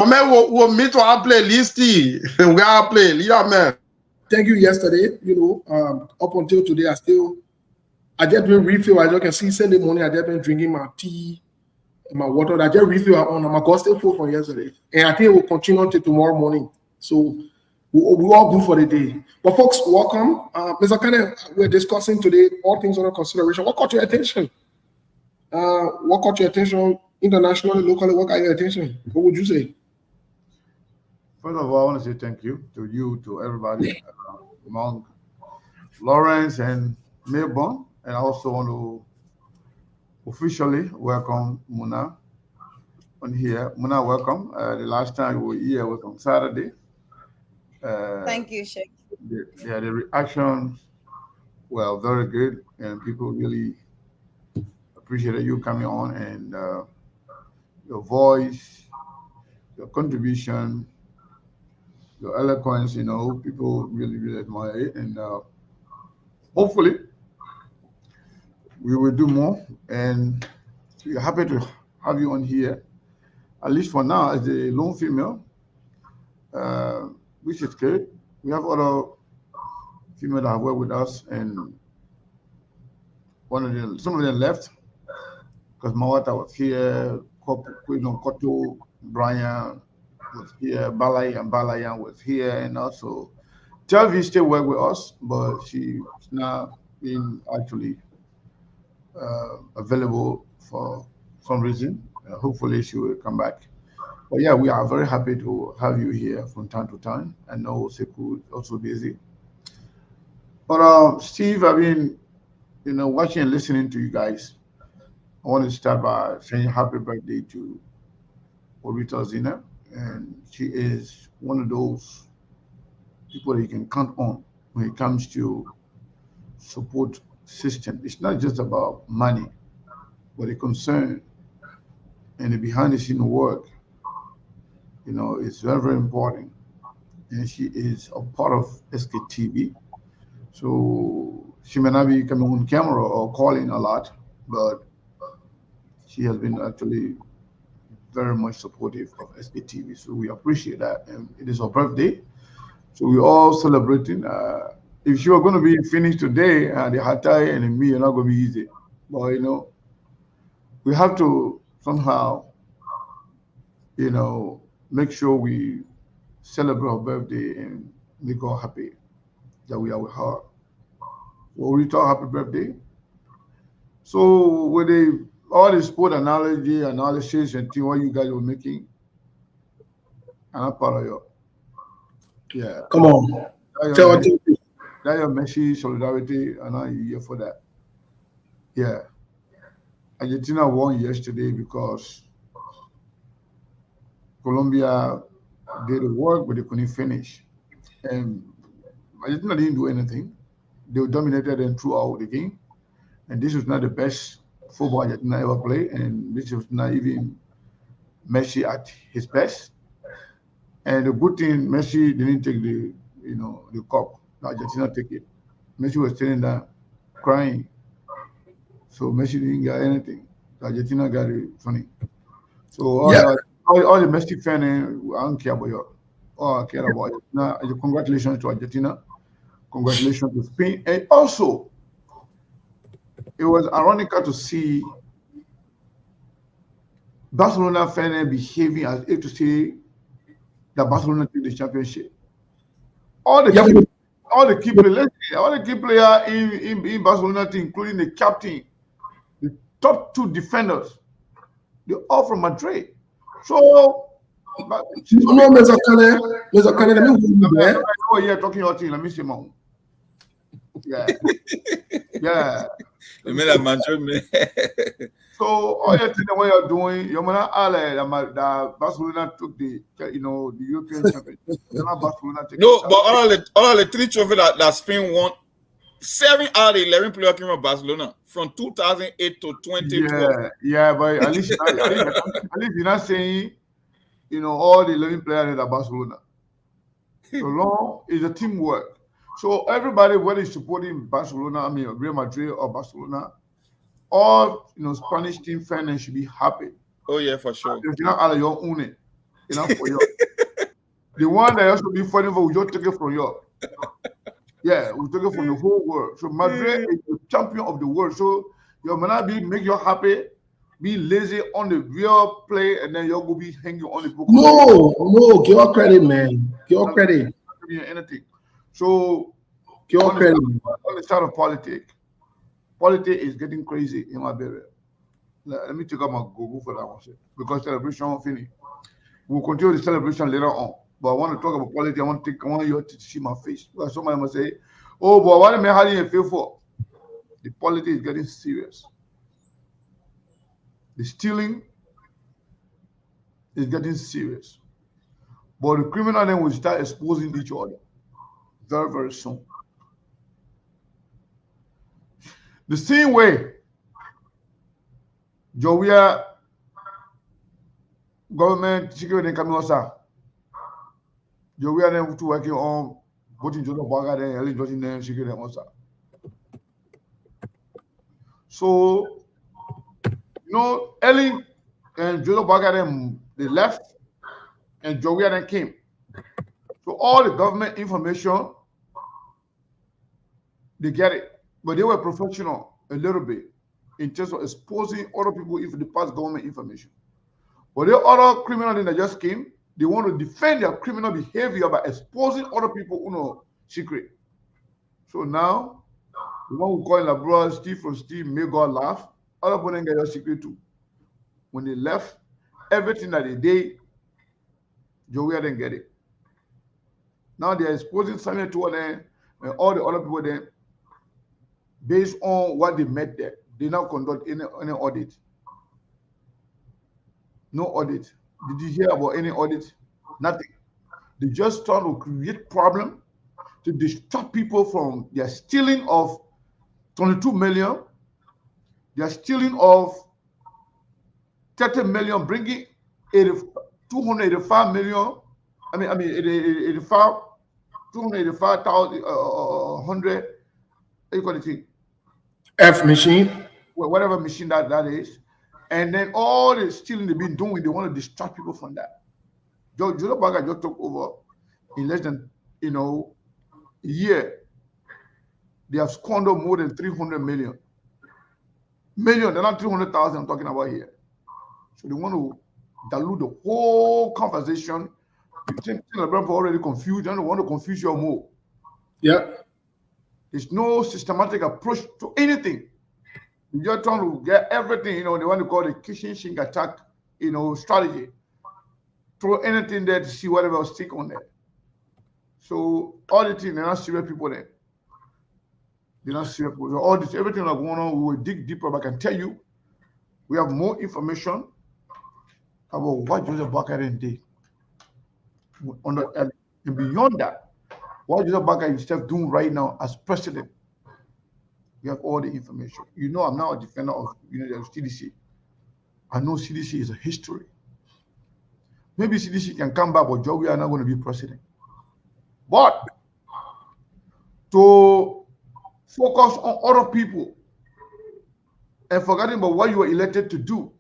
man, we'll meet to play listy. We are play leader man. Thank you yesterday. Up until today, I just been refill. As you can see, Sunday morning, I just been drinking my tea. My water that just refill on my God still full from yesterday, and I think it will continue until tomorrow morning. So we all good for the day. But folks, welcome, Mr. Kenneth. We're discussing today all things under consideration. What caught your attention? What caught your attention internationally, locally? What got your attention? What would you say? First of all, I want to say thank you, to everybody, among Lawrence and Melbourne, and I also want to officially welcome Muna on here. Muna, welcome. The last time you were here was on Saturday. Thank you, Sheikh. The reactions were very good, and people really appreciated you coming on, and your voice, your contribution, your eloquence. People really, really admire it, and hopefully we will do more, and we're happy to have you on here, at least for now, as a lone female, which is good. We have other females that have worked with us, and some of them left, because Mawata was here, Koto, Brian was here, Balayan was here, and also Telvi still work with us, but she's not been actually available for some reason. Hopefully, she will come back. But yeah, we are very happy to have you here from time to time. I know Seku is also busy. But Steve, I've been, watching and listening to you guys. I want to start by saying happy birthday to Orita Zina. And she is one of those people that you can count on when it comes to support system. It's not just about money, but the concern and the behind the scene work, it's very, very important. And she is a part of SKTV. So she may not be coming on camera or calling a lot, but she has been actually very much supportive of SKTV. So we appreciate that. And it is her birthday. So we're all celebrating. If she were going to be finished today, the Hatay and me are not going to be easy. But, we have to somehow, make sure we celebrate her birthday and make her happy that we are with her. Well, we talk happy birthday. So with all the sport analogy, analysis, and thing what you guys were making, I'm not part of you. Yeah. Come on. That your Messi solidarity, and I'm here for that. Yeah. Argentina won yesterday because Colombia did the work, but they couldn't finish. And Argentina didn't do anything. They dominated them throughout the game. And this was not the best football Argentina ever played. And this was not even Messi at his best. And the good thing, Messi didn't take the cup. Argentina take it. Messi was standing there crying. So Messi didn't get anything. Argentina got it funny. So all the Messi fans, I don't care about you. All I care about Argentina. Congratulations to Argentina. Congratulations to Spain. And also, it was ironical to see Barcelona fans behaving as if to say that Barcelona took the championship. All the key players in Barcelona team, including the captain, the top two defenders, they're all from Madrid. So, no, Mr. Kane, let me there. Oh, yeah, talking your thing. Let me see, mom. Yeah. Yeah. So all your thing what you're doing, you're gonna that Barcelona took the European championship. Barcelona no, but all the three trophies that Spain won, 7 out of 11 players came from Barcelona from 2008 to 2012. Yeah, but at least you're not saying all the 11 players at Barcelona. So long is a teamwork. So everybody, whether is supporting Barcelona, Real Madrid or Barcelona, all Spanish team fans should be happy. Oh yeah, for sure. If you're not out of your own it, for you. The one that also be fighting for, we just take it from you. Yeah, we take it from the whole world. So Madrid is the champion of the world. So you may not make you happy, be lazy on the real play, and then you're gonna be hanging on the book. No, give your credit, man. Give your credit. Anything. So give your credit. On the side of politics is getting crazy in Liberia. Let me take out my Google for that one, because celebration won't finish. We'll continue the celebration later on. But I want to talk about politics. I want you to see my face. Because somebody must say, oh, but what am I having a feel for? The politics is getting serious. The stealing is getting serious. But the criminal then will start exposing each other very, very soon. The same way Jovia government security coming outside. Jovia then to working on putting Joseph Baga and Ellen Johnson and security outside. So Ellen and Joseph Baga they left and Jovia then came. So all the government information, they get it. But they were professional a little bit in terms of exposing other people if the past government information. But the other criminals that just came, they want to defend their criminal behavior by exposing other people secret. So now The one who called Liberia, Steve from Steve, made God laugh. Other people didn't get your secret too. When they left, everything that they did, Joey didn't get it. Now they're exposing Samuel to them and all the other people there based on what they met there. They now conduct any audit. No audit. Did you hear about any audit? Nothing. They just try to create problem to distract people from their stealing of 22 million. They are stealing of 30 million, bringing 285 million. I mean, 85, 285,000, 100. You call it F machine. Whatever machine that is. And then all the stealing they've been doing, they want to distract people from that. Joseph Baga just took over in less than a year. They have squandered more than 300 million. They're not 300,000 I'm talking about here. So they want to dilute the whole conversation. You think Liberia already confused, and they want to confuse you more. Yeah. There's no systematic approach to anything. You're trying to get everything, they want to call the kitchen sink attack, strategy. Throw anything there to see whatever will stick on there. So auditing, they're not serious people there. They're not serious people. So audit, everything that's going on, we will dig deeper, but I can tell you, we have more information about what Joseph Bakari did. And beyond that, what Joseph Bakari himself doing right now as president, we have all the information. I'm now a defender of CDC. I know CDC is a history. Maybe CDC can come back, but we are not going to be president. But to focus on other people and forgetting about what you were elected to do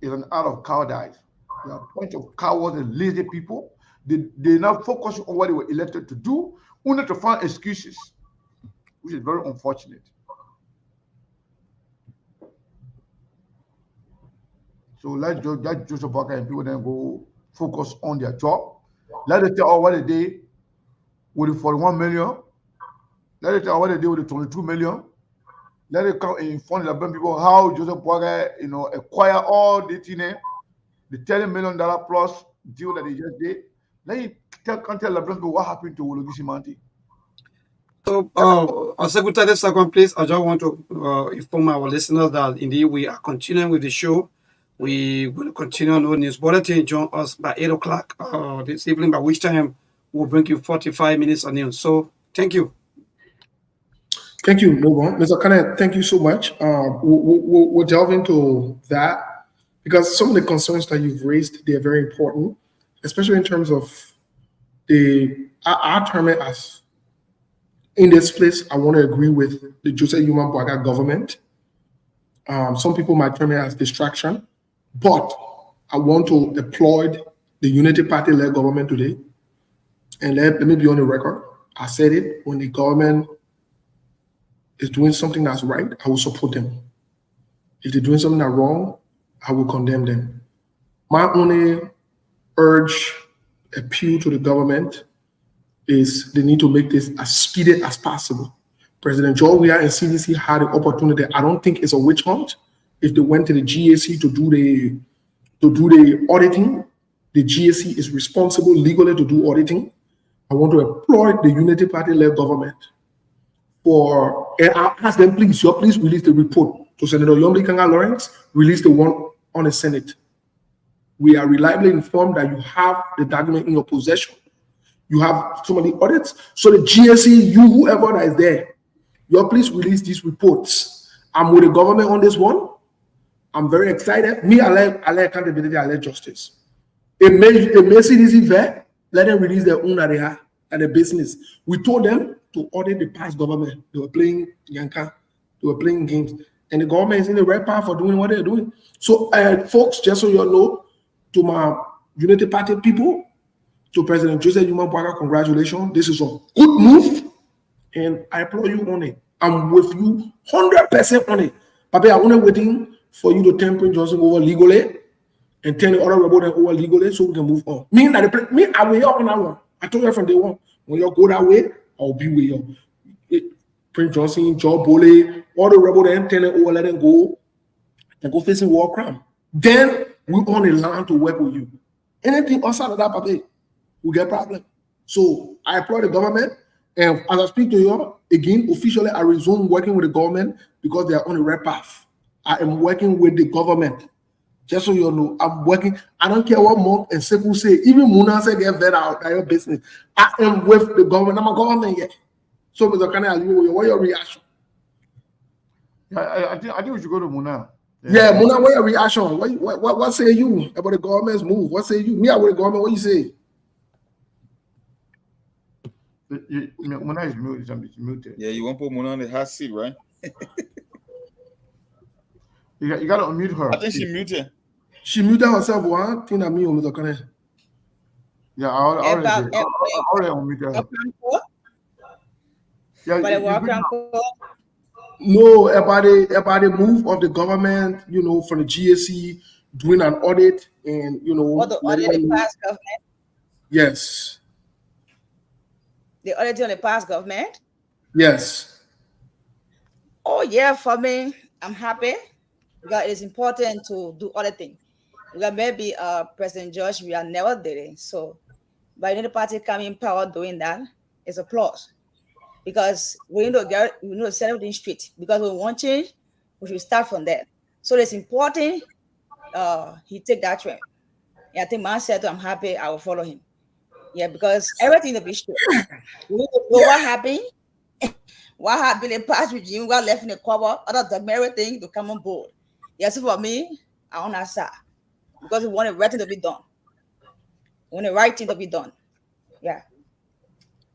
is an act of cowardice. There are a bunch of cowards and lazy people. They now focus on what they were elected to do, only to find excuses, which is very unfortunate. So let Joseph Parker and people then go focus on their job. Let it tell what they did with the 41 million. Let it tell what they did with the 22 million. Let it come and inform the people how Joseph Parker, acquire all the $30 million plus deal that they just did. Let it tell people what happened to Ologisi Manti. So, Secretary, second, please, I just want to inform our listeners that indeed we are continuing with the show. We will continue on the news bulletin. Join us by 8 o'clock this evening, by which time we'll bring you 45 minutes of news. So, thank you. Thank you, Noble. Mr. Kenneth, thank you so much. We'll delve into that because some of the concerns that you've raised, they're very important, especially in terms of our term it as, in this place, I want to agree with the Joseph Yuma Bwaga government. Some people might term it as distraction, but I want to applaud the Unity Party-led government today. And let me be on the record. I said it, when the government is doing something that's right, I will support them. If they're doing something that's wrong, I will condemn them. My only appeal to the government is they need to make this as speedy as possible. President Joe Weah and CDC had the opportunity. I don't think it's a witch hunt. If they went to the GAC to do the auditing, the GAC is responsible legally to do auditing. I want to applaud the Unity Party-led government and I'll ask them, please release the report to Senator Yomli Kanga Lawrence, release the one on the Senate. We are reliably informed that you have the document in your possession. You have so many audits. So the GSC, whoever that is there, please release these reports. I'm with the government on this one. I'm very excited. I like accountability, I like justice. It may CDC vet, let them release their own that they have at the business. We told them to audit the past government. They were playing Yanka, they were playing games. And the government is in the right path for doing what they're doing. So folks, just so you know, to my Unity Party people, to President Joseph Yuma Bwaga, congratulations. This is a good move, and I applaud you on it. I'm with you 100% on it. Papa, I'm only waiting for you to turn Prince Johnson over legally and turn the other rebel over legally so we can move on. I will on that one. I told you from day one, when you go that way, I'll be with you. Prince Johnson, Joe Bole, all the rebel then tell them, oh, let them go and go facing war crime. Then we on the line to work with you. Anything outside of that, papi, we get problem. So I applaud the government. And as I speak to you again, officially, I resume working with the government because they are on the right path. I am working with the government. Just so you know, I'm working. I don't care what Monk and Sekou say. Even Muna say get vet out of your business. I am with the government. I'm a government yet. So, Mr. Kane, what your reaction? Yeah, I think we should go to Muna. Yeah, Muna, what your reaction? What say you about the government's move? What say you? Me, I with the government. What you say? Muna is muted. Yeah, you won't put Mona on the hot seat, right? You got to unmute her. I think she muted. She muted herself. One thing that me, Mr. Kane. Yeah, I already unmuted her. Yeah, No, about the move of the government, from the GSC doing an audit and What the audit on the past government? Yes. The audit on the past government? Yes. Oh yeah, for me, I'm happy because it's important to do auditing. Because maybe President George, we are never did it. So by the party coming in power doing that, it's a plus. Because we need to set everything straight. Because we want change, we should start from there. So it's important he take that trend. Yeah, I think man said I'm happy, I will follow him. Yeah, because everything will be straight. We need to know what happened. What happened in the past regime, what left in the cover, other than everything to come on board. Yeah, so for me, I want that side. Because we want the right thing to be done. We want the right thing to be done. Yeah.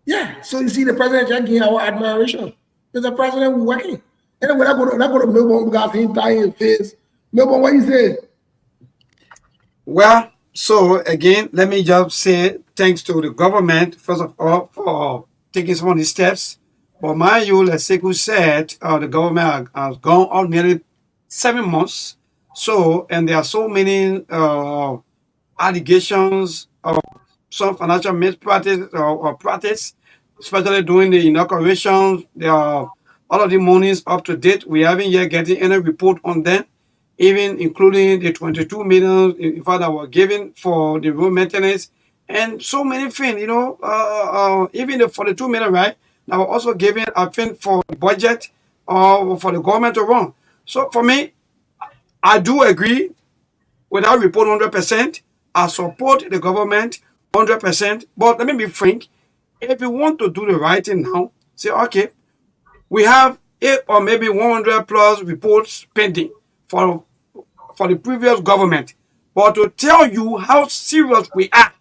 Yeah. So you see the president getting our admiration. Because the president was working. And when I go to Melbourne because he's dying in face. Melbourne, what you say? Well, so again, let me just say thanks to the government, first of all, for taking some of these steps. But mind you, like Sekou said, the government has gone on nearly 7 months. So, and there are so many allegations of some financial mispractice or practice, especially during the inaugurations. There are all of the monies up to date. We haven't yet getting any report on them, even including the 22 million in fact that were given for the road maintenance and so many things, even the 42 million, right? That were also given, I think, for the budget or for the government to run. So for me, I do agree with that report 100%. I support the government 100%. But let me be frank, if you want to do the right thing now, say, okay, we have 8 or maybe 100 plus reports pending for the previous government. But to tell you how serious we are,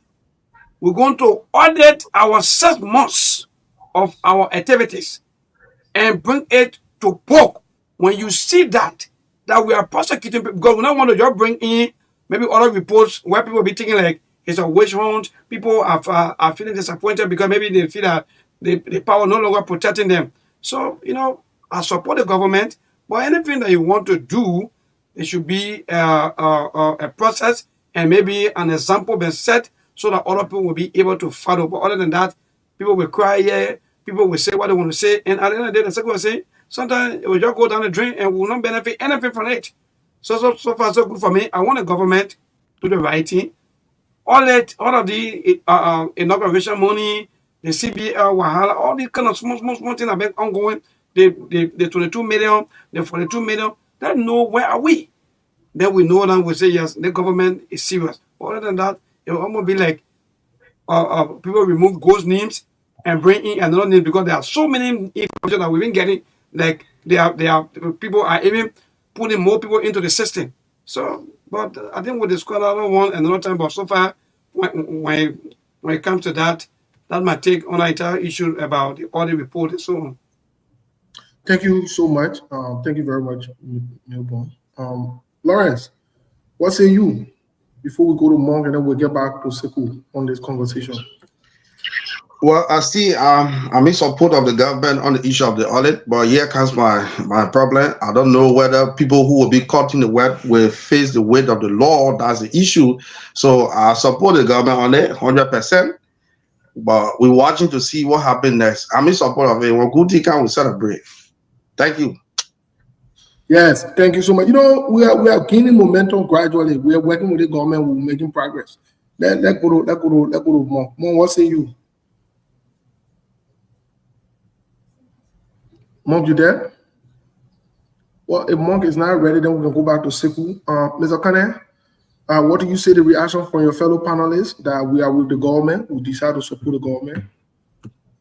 we're going to audit our 6 months of our activities and bring it to book. When you see that we are prosecuting people, because we don't want to just bring in maybe other reports where people will be thinking like it's a witch hunt. People are feeling disappointed because maybe they feel that the power no longer protecting them. So, I support the government, but anything that you want to do, it should be a process and maybe an example being set so that other people will be able to follow. But other than that, people will cry here, people will say what they want to say, and at the end of the day, the second will say, sometimes it will just go down the drain and will not benefit anything from it. So far, so good for me. I want the government to do the right thing. All of the inauguration money, the CBL, Wahala, all these kind of small things have been ongoing. The 22 million, the 42 million, they know where are we. Then we know that we say, yes, the government is serious. But other than that, it will almost be like people remove ghost names and bring in another name because there are so many information that we've been getting. Like people are even putting more people into the system. So, but I think we'll discuss another one another time. But so far, when it comes to that might take on the entire issue about the audit report and so on. Thank you so much. Thank you very much, Melbourne. Lawrence, what say you before we go to Monk and then we'll get back to Sekou on this conversation? Well, I see. I'm in support of the government on the issue of the audit, but here comes my problem. I don't know whether people who will be caught in the web will face the weight of the law. That's the issue. So I support the government on it 100%. but we're watching to see what happens next. I'm in support of it. When good thing can we celebrate. Thank you. Yes, thank you so much. You know, we are gaining momentum gradually. We are working with the government. We're making progress. Let go to Monk. Monk, what say you? Monk, you there? Well, if Monk is not ready, then we can go back to Siku. Mr. Kane, what do you say the reaction from your fellow panelists that we are with the government, we decide to support the government?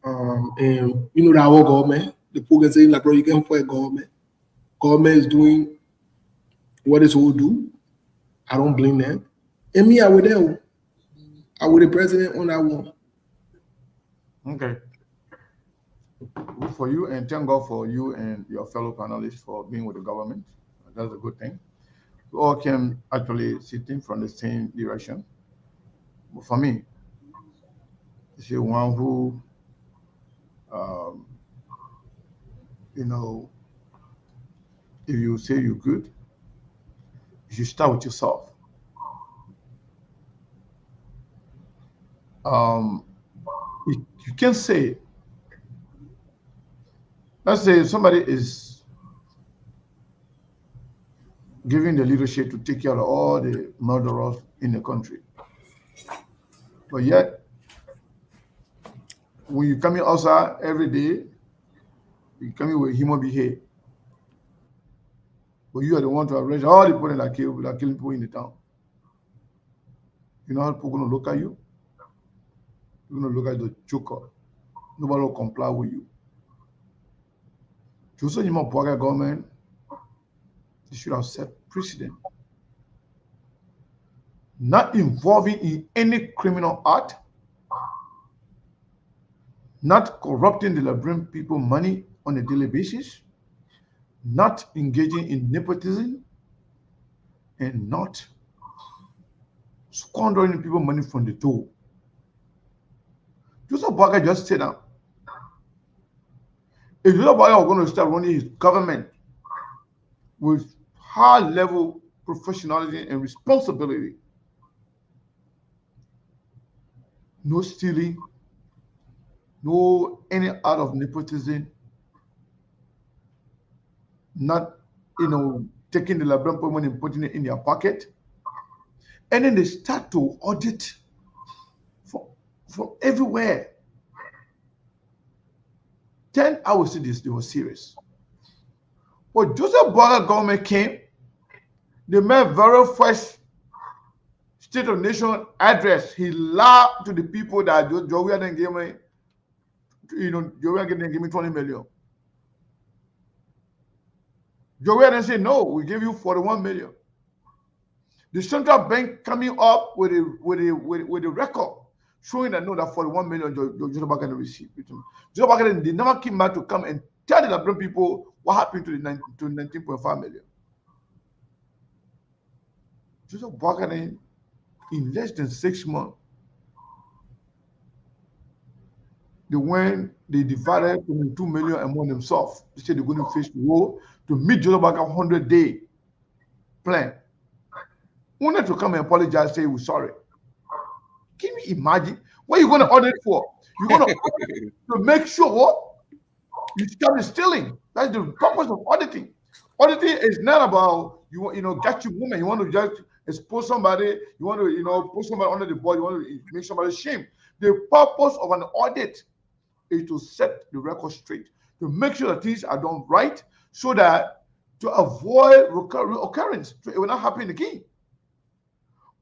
And you know that our government, the people can say, like, bro, you can fight government. Government is doing what it's all do. I don't blame them. And me, I would there. I would the president on that one. Okay. Good for you, and thank God for you and your fellow panelists for being with the government. That's a good thing. We all came actually sitting from the same direction. But for me, it's one who, um, you know, if you say you're good, you should start with yourself. You can say, let's say somebody is giving the leadership to take care of all the murderers in the country. But yet, when you come in outside every day, you come in with human behavior. But you are the one to arrest all the people that are killing people in the town. You know how people are going to look at you? You're going to look at the joker. Nobody will comply with you. Just so you know, government, they should have set precedent. Not involving in any criminal act, not corrupting the Liberian people money on a daily basis, not engaging in nepotism, and not squandering people money from the door. Joseph Boakai just said that if Joseph Boakai was going to start running his government with high level professionalism and responsibility, no stealing, no any out of nepotism, not taking the Liberian money and putting it in their pocket, and then they start to audit from everywhere. Then I would say this, they were serious. But Joseph Boakai government came, they made very first State of Nation address. He lied to the people that Joey didn't give me, Joey didn't give me 20 million. Joey didn't say, no, we give you 41 million. The central bank coming up with a record showing that no, that 41 million Joseph Boakai received. Joseph Boakai did never came back to come and tell the Liberian people what happened to the 19.5 million. Joseph Boakai in less than 6 months, they divided 22 million among themselves. They said they're going to face the war to meet Joseph Boakai 100-day plan. Wanted to come and apologize, say we're sorry. Can you imagine what you're going to audit for? You're going to audit to make sure you stop stealing. That's the purpose of auditing. Auditing is not about get you woman. You want to just expose somebody. You want to put somebody under the board. You want to make somebody shame. The purpose of an audit is to set the record straight, to make sure that things are done right, so that to avoid occurrence, it will not happen again.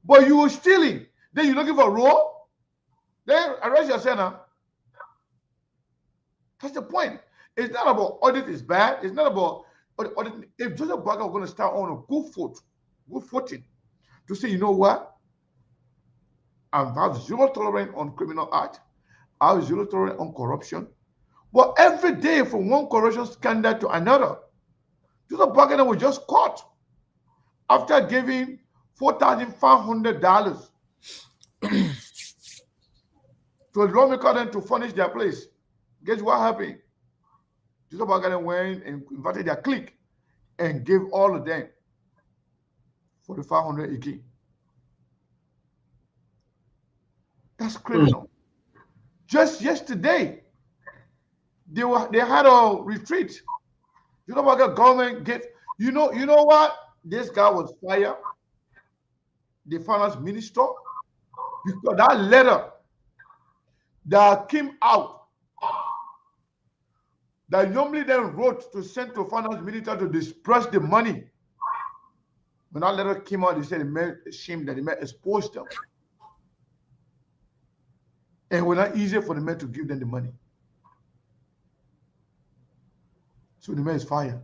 But you were stealing, then you're looking for a role, then arrest yourself now. That's the point. It's not about audit is bad. It's not about audit. If Joseph Boakai was going to start on a good footing, to say, you know what? I have zero tolerance on criminal act. I have zero tolerance on corruption. But every day from one corruption scandal to another, Joseph Boakai was just caught after giving $4,500 to a lawmaker then to furnish their place. Guess what happened? Joseph Boakai went and invited their clique and gave all of them $4,500 again. That's criminal. Just yesterday, they had a retreat. You know what the government gave? You know what? This guy was fired, the finance minister, because that letter that came out that normally then wrote to send to finance minister to disperse the money. When that letter came out, they said it meant shame that it meant expose them. And it was not easy for the men to give them the money. So the man is fired.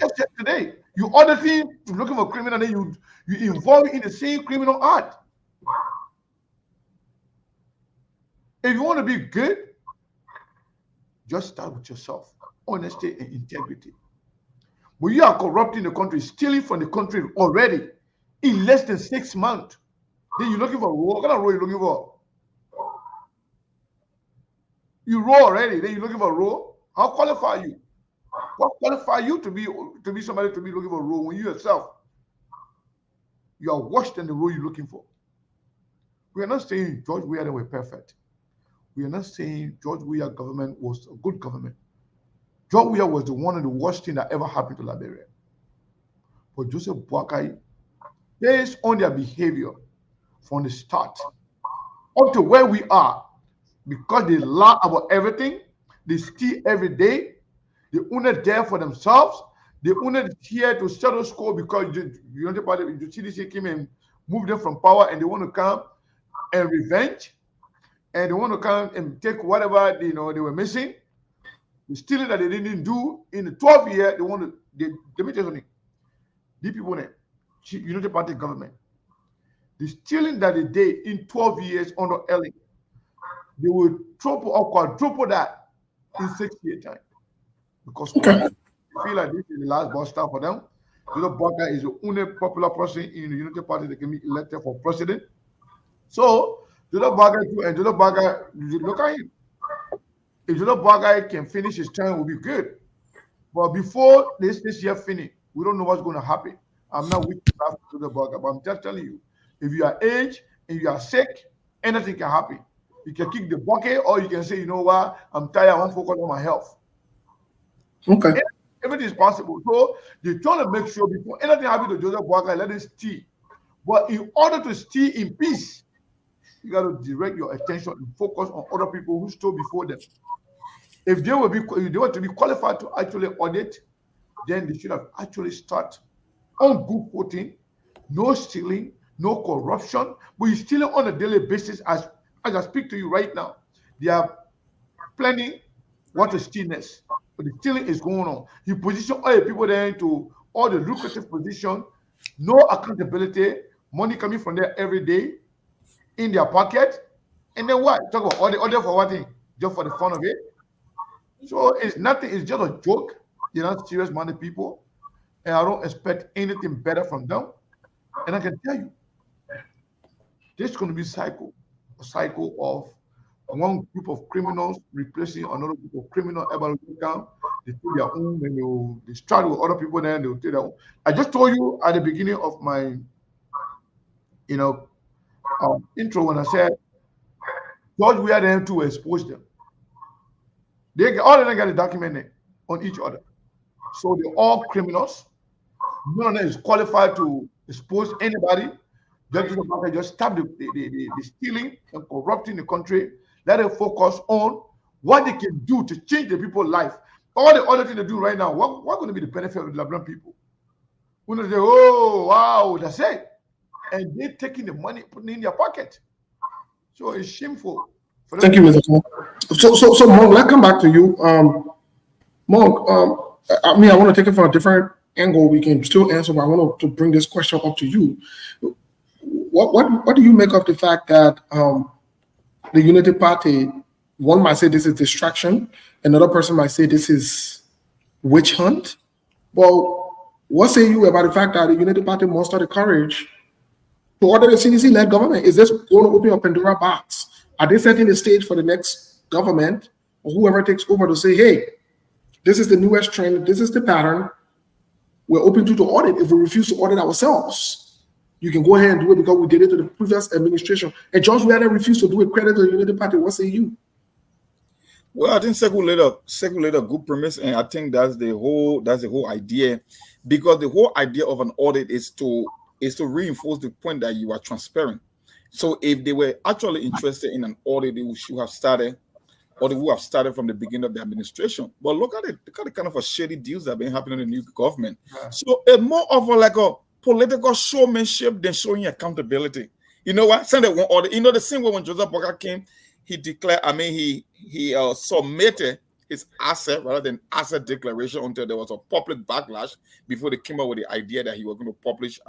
Just yesterday, you auditing, looking for criminal, then you involve in the same criminal act. If you want to be good, just start with yourself, honesty and integrity. When you are corrupting the country, stealing from the country already in less than 6 months, then you're looking for a role. What kind of role are you looking for? You roll already, then you're looking for a role. How qualify you? What qualify you to be somebody to be looking for a role when you yourself, you are worse than the role you're looking for? We are not saying George Weah were perfect. We are not saying George Weah government was a good government. George Weah was one of the worst things that ever happened to Liberia. But Joseph Boakai, based on their behavior from the start up to where we are, because they lie about everything, they steal every day, they only there for themselves, they only here to settle score because the CDC came and moved them from power and they want to come and revenge, and they want to come and take whatever they were missing. The stealing that they didn't do in the 12 years, they want to, let me tell you something. These people, United Party government, the stealing that they did in 12 years under Elling, they will triple or quadruple that in 6 years' time. Because they feel like this is the last bus stop for them. Joseph Boakai is the only popular person in the United Party that can be elected for president. So, Joseph Boakai too, and Joseph Boakai, look at him. If Joseph Boakai can finish his term, it will be good. But before this year finish, we don't know what's going to happen. I'm not with Joseph Boakai, but I'm just telling you, if you are aged and you are sick, anything can happen. You can kick the bucket, or you can say, you know what, I'm tired, I want to focus on my health. Okay. Everything is possible. So they're trying to make sure before anything happens to Joseph Boakai, let it steal. But in order to steal in peace, you got to direct your attention and focus on other people who stole before them. If they were to be qualified to actually audit, then they should have actually started on good footing, no stealing, no corruption, but you're stealing on a daily basis. As I speak to you right now, they are planning what is stealness, but the stealing is going on. You position all the people there into all the lucrative position, no accountability, money coming from there every day in their pocket, and then what? Talk about order for what thing? Just for the fun of it. So it's nothing, it's just a joke. They're not serious-minded people, and I don't expect anything better from them. And I can tell you, this is going to be a cycle of one group of criminals replacing another group of criminals. Everybody will come, they do their own, and they start with other people, then they'll take their own. I just told you at the beginning of my, intro when I said George Weah them to expose them. All of them got a document on each other. So they're all criminals. None of them is qualified to expose anybody. Just stop the stealing and corrupting the country. Let them focus on what they can do to change the people's life. All the other things they do right now, what's going to be the benefit of the Liberian people? When they say, oh, wow, that's it. And they're taking the money, putting it in their pocket. So it's shameful. Thank you, Mr. Monk. So Monk, let's come back to you. Monk, I want to take it from a different angle. We can still answer, but I want to bring this question up to you. What do you make of the fact that the Unity Party, one might say this is distraction, another person might say this is witch hunt? Well, what say you about the fact that the Unity Party mustered the courage to order the CDC-led government? Is this going to open up Pandora box? Are they setting the stage for the next government or whoever takes over to say, hey, this is the newest trend, this is the pattern, we're open to audit if we refuse to audit ourselves? You can go ahead and do it because we did it to the previous administration. And George Weah refused to do it. Credit to the Unity Party. What say you? Well, I think circulate a good premise, and I think that's the whole idea, because the whole idea of an audit is to reinforce the point that you are transparent. So if they were actually interested in an audit, they should have started, or they would have started from the beginning of the administration. But look at it, the kind of a shady deals that have been happening in the new government. Yeah. So it's more of a political showmanship than showing accountability. You know what? Sunday one audit. You know the same way when Joseph Boakai came, he declared. I mean, he submitted his asset rather than asset declaration until there was a public backlash before they came up with the idea that he was going to publish.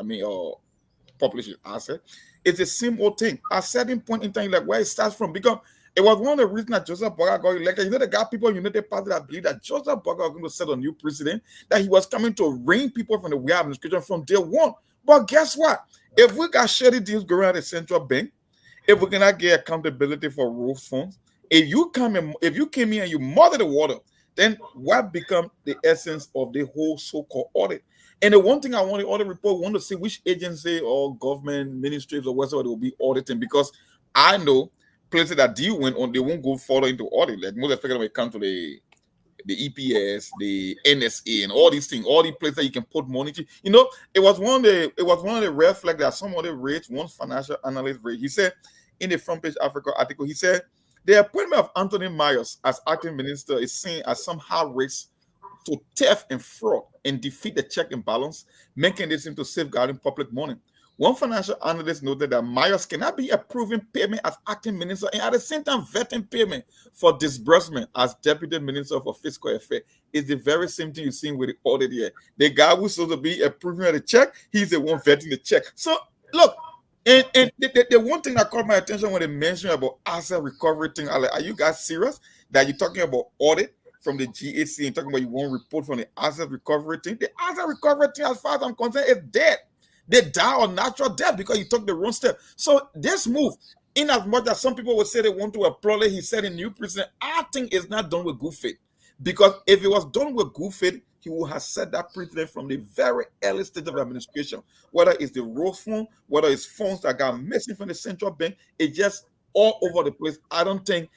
Publish his asset. It's the same old thing. At a certain point in time, like where it starts from, because it was one of the reasons that Joseph Boakai got elected. You know, the guy people in United Party that believe that Joseph Boakai was going to set a new precedent, that he was coming to rein people from the Weah administration from day one. But guess what? If we got shady deals going at the central bank, if we cannot get accountability for rule funds, if you came in and you muddy the water, then what becomes the essence of the whole so-called audit? And the one thing I want the audit report, want to see which agency or government ministries or whatever they will be auditing, because I know places that deal went on, they won't go further into audit. Like most especially when it comes to the EPS, the NSA, and all these things, all the places that you can put money to. You know, it was one of the red flags that somebody raised, one financial analyst raised. He said in the Front Page Africa article, he said the appointment of Anthony Myers as acting minister is seen as somehow risk to theft and fraud and defeat the check and balance, making this into safeguarding public money. One financial analyst noted that Myers cannot be approving payment as acting minister and at the same time vetting payment for disbursement as deputy minister for fiscal affairs. It's the very same thing you're seeing with the audit here. The guy who's supposed to be approving of the check, he's the one vetting the check. So look, and the one thing that caught my attention when they mentioned about asset recovery thing, I'm like, are you guys serious that you're talking about audit from the GAC and talking about you want report from the asset recovery thing? The asset recovery thing, as far as I'm concerned, is dead. They die on natural death because you took the wrong step. So this move, in as much as some people would say they want to applaud it, he said in new president, I think it's not done with good faith. Because if it was done with good faith, he would have set that precedent from the very early stage of administration. Whether it's the rose fund, whether it's funds that got missing from the central bank, it's just all over the place. I don't think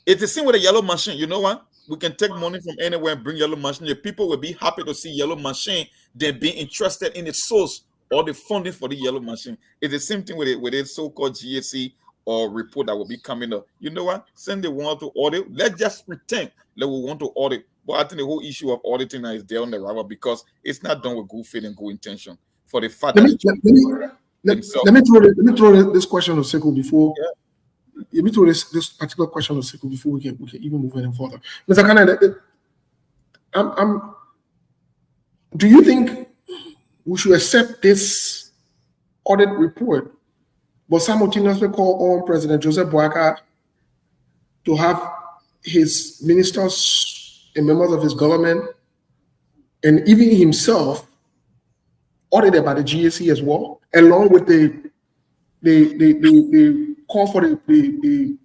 it's the same with the yellow machine. You know what? We can take money from anywhere and bring yellow machine. The people will be happy to see yellow machine than being interested in the source or the funding for the yellow machine. It's the same thing with a so-called GAC or report that will be coming up. You know what? Since they want to audit, let's just pretend that we want to audit. But I think the whole issue of auditing is there on the rival because it's not done with good faith and good intention. For the fact let me throw this question to Sekou before. Yeah. Let me throw this particular question to Sekou before we can even move any further. Mr. Kana, do you think we should accept this audit report, but simultaneously call on President Joseph Boakai to have his ministers and members of his government and even himself audited by the GAC as well, along with the call for the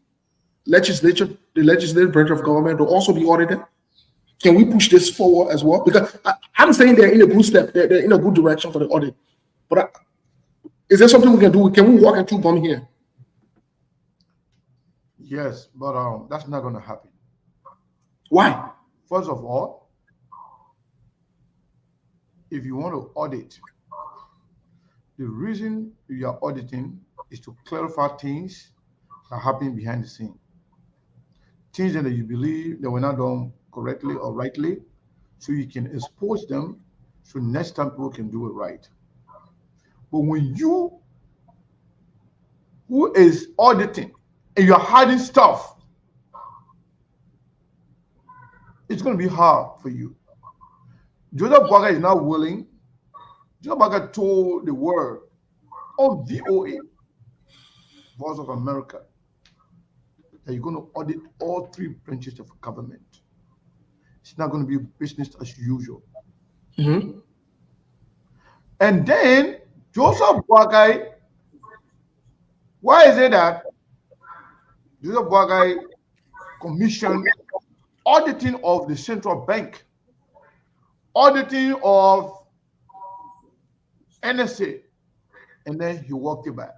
legislative branch of government to also be audited? Can we push this forward as well? Because I'm saying they're in a good step, they're in a good direction for the audit. But is there something we can do? Can we walk and chew gum here? Yes, but that's not going to happen. Why? First of all, if you want to audit, the reason you are auditing is to clarify things that are happening behind the scene. Things that you believe that were not done correctly or rightly, so you can expose them so next time people can do it right. But when you, who is auditing, and you're hiding stuff, it's going to be hard for you. Joseph Boakai is not willing. Joseph Boakai told the world on VOA, Voice of America, that you're going to audit all three branches of government. It's not going to be business as usual. Mm-hmm. And then Joseph Boakai, why is it that Joseph Boakai commissioned auditing of the central bank, auditing of NSA, and then he walked it back.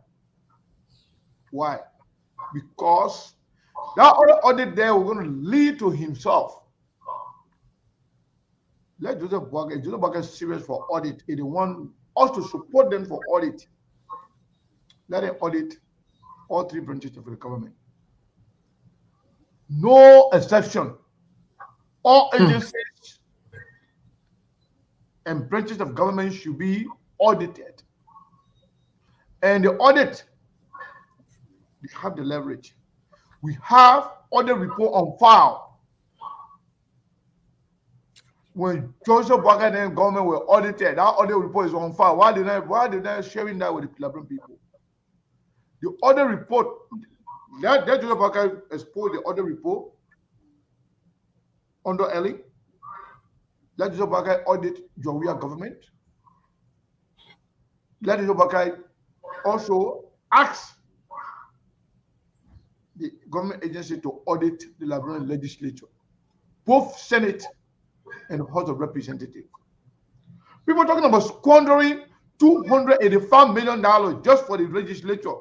Why? Because that other audit there was going to lead to himself. Let Joseph Boakai is serious for audit. He want us to support them for audit. Let them audit all 3 branches of the government. No exception. All agencies and branches of government should be audited. And the audit, we have the leverage. We have audit report on file. When Joseph Boakai and government were audited, that audit report is on file. Why did they sharing that with the Liberian people? The audit report, that Joseph Boakai exposed the audit report under Ellie. Let Joseph Boakai audit Joria government. Let Joseph Boakai also ask the government agency to audit the Liberian legislature, both Senate and House of Representatives. People are talking about squandering $285 million just for the legislature.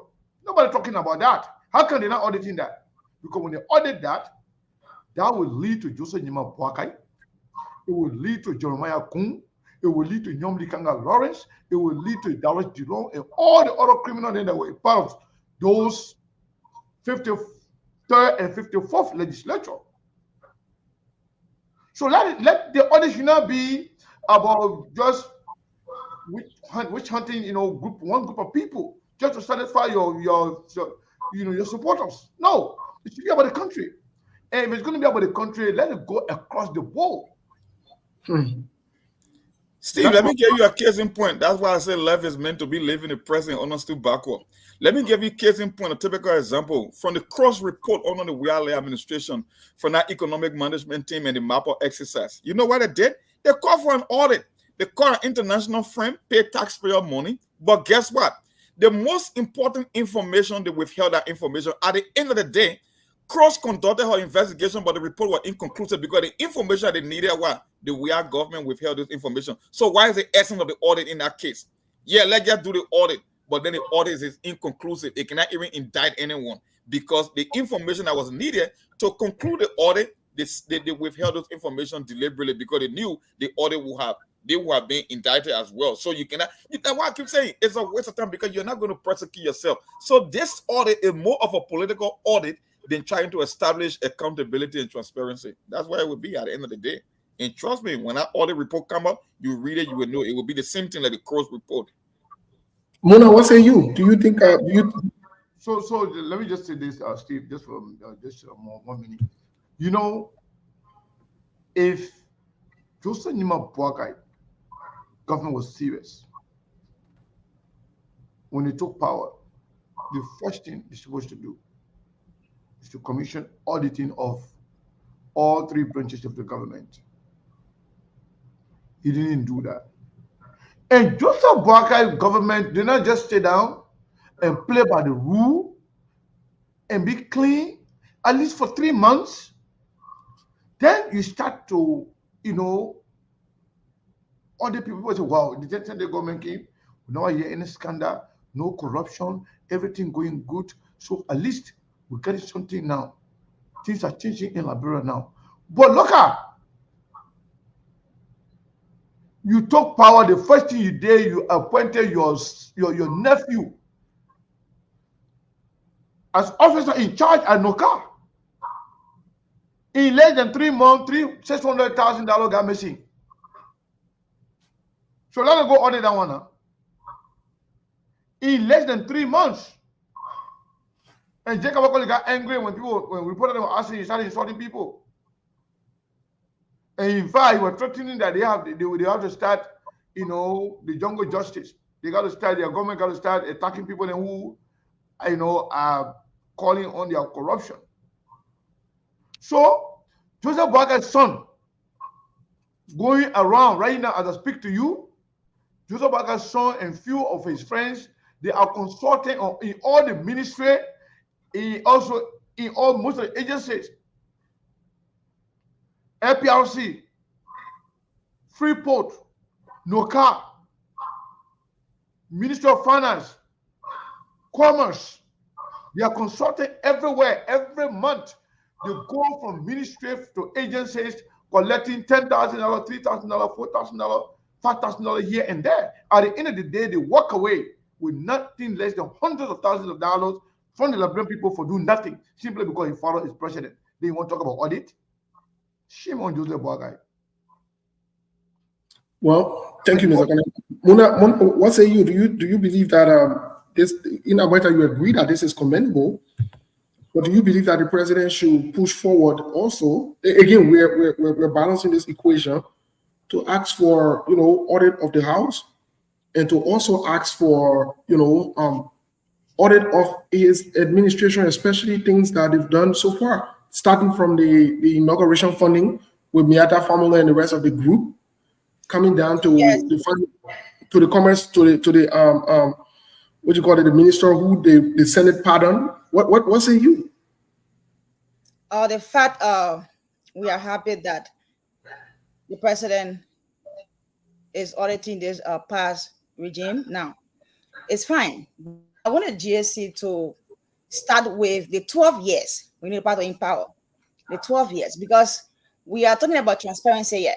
Nobody talking about that. How can they not auditing that? Because when they audit that, that will lead to Joseph Nyima Boakai. It will lead to Jeremiah Kun. It will lead to Nyomdi Kanga Lawrence. It will lead to Dallas Dillon and all the other criminals that were part of those 53rd and 54th legislature. So let the audit should not be about just witch hunting, one group of people just to satisfy your supporters. No, it should be about the country. And if it's going to be about the country, let it go across the board. Steve, let me give you a case in point. That's why I say life is meant to be living the present, honest to backward. Let me give you a case in point, a typical example from the cross report under the Wiale administration from that economic management team and the MAPA exercise. You know what they did? They called for an audit. They called an international firm, paid taxpayer money. But guess what? The most important information, they withheld that information. At the end of the day, Cross conducted her investigation, but the report was inconclusive because the information they needed was the Wiale government withheld this information. So why is the essence of the audit in that case? Yeah, let's just do the audit, but then the audit is inconclusive. It cannot even indict anyone because the information that was needed to conclude the audit, they withheld those information deliberately because they knew the audit they would have been indicted as well. So that's why I keep saying it's a waste of time because you're not going to prosecute yourself. So this audit is more of a political audit than trying to establish accountability and transparency. That's where it would be at the end of the day. And trust me, when that audit report come up, you read it, you will know it will be the same thing like the Cross report. Mona, what say you? Do you think So let me just say this, Steve, just for 1 minute. If Joseph Nyima Boakai government was serious when they took power, the first thing they're supposed to do is to commission auditing of all 3 branches of the government. He didn't do that. And Joseph Boakai government did not just stay down and play by the rule and be clean, at least for 3 months. Then you start to, other people say, wow, the government came, we don't hear any scandal, no corruption, everything going good. So at least we're getting something now. Things are changing in Liberia now. But look at, you took power, the first thing you did, you appointed your nephew as officer in charge at Noka. In less than 3 months, $600,000 got missing. So let us go audit that one. In less than 3 months. And Jacob Okoli got angry when reported were asking, he started insulting people. And in fact, he was threatening that they have to start, the jungle justice. They got to start, their government got to start attacking people who, are calling on their corruption. So, Joseph Boakai's son, going around right now as I speak to you, Joseph Boakai's son and few of his friends, they are consulting in all the ministry, most of the agencies, LPRC, Freeport, NOCA, Ministry of Finance, Commerce. They are consulting everywhere, every month. They go from ministry to agencies, collecting $10,000, $3,000, $4,000, $5,000 here and there. At the end of the day, they walk away with nothing less than hundreds of thousands of dollars from the Liberian people for doing nothing, simply because his father is president. They want to talk about audit? Shame on Joseph Boagai. Well, thank you, Mr. Kane. Muna, what say you? Do you believe that this, in Alberta, you agree that this is commendable, but do you believe that the president should push forward also? Again, we're balancing this equation to ask for audit of the House, and to also ask for audit of his administration, especially things that they've done so far, starting from the inauguration funding with Miata Formula and the rest of the group, coming down to the funding, to the commerce, to the what you call it, the minister who the Senate pardon. What say you? The fact we are happy that the president is auditing this past regime now. It's fine. I want the GSC to start with the 12 years. We need part of empower the 12 years, because we are talking about transparency here.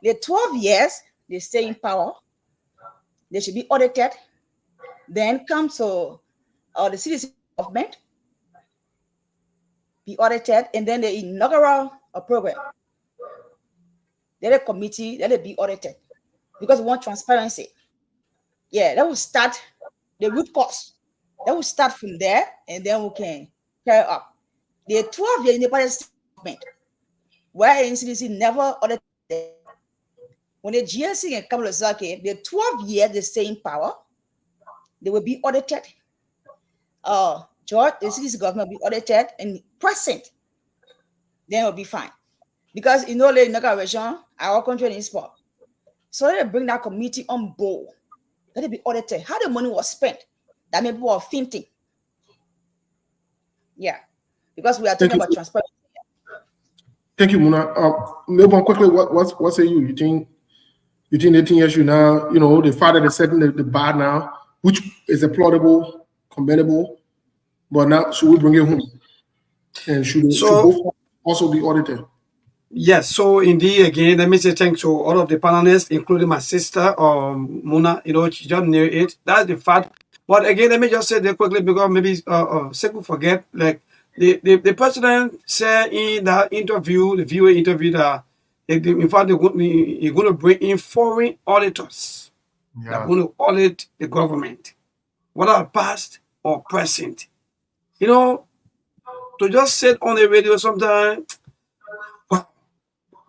The 12 years they stay in power, they should be audited, then come to the citizen government, be audited, and then the inaugural program. Then a committee, let it be audited, because we want transparency. Yeah, that will start the root cause. That will start from there, and then we can carry up. The 12 years independent government, where NCDC never audited. When the GSC can come to say, okay, the 12 years they stay in power, they will be audited. George, the CDC government will be audited and present, then it will be fine. Because the inauguration, our country is sport. So they bring that committee on board. Let it be audited. How the money was spent. That made people are thinking. Yeah. Because we are talking about transparency. Thank you, Muna. Melbourne, quickly, what say you? You think 18 years you now, the fact that they're setting the bar now, which is applaudable, commendable, but now should we bring it home? And should both also be audited? Yes, so indeed, again, let me say thanks to all of the panelists, including my sister, Muna, she just knew it. That's the fact. But again, let me just say that quickly, because maybe Sekou forget, like, the president said in that interview, the viewer interview, that in fact, he's going to bring in foreign auditors that are going to audit the government, whether past or present. To just sit on the radio sometimes.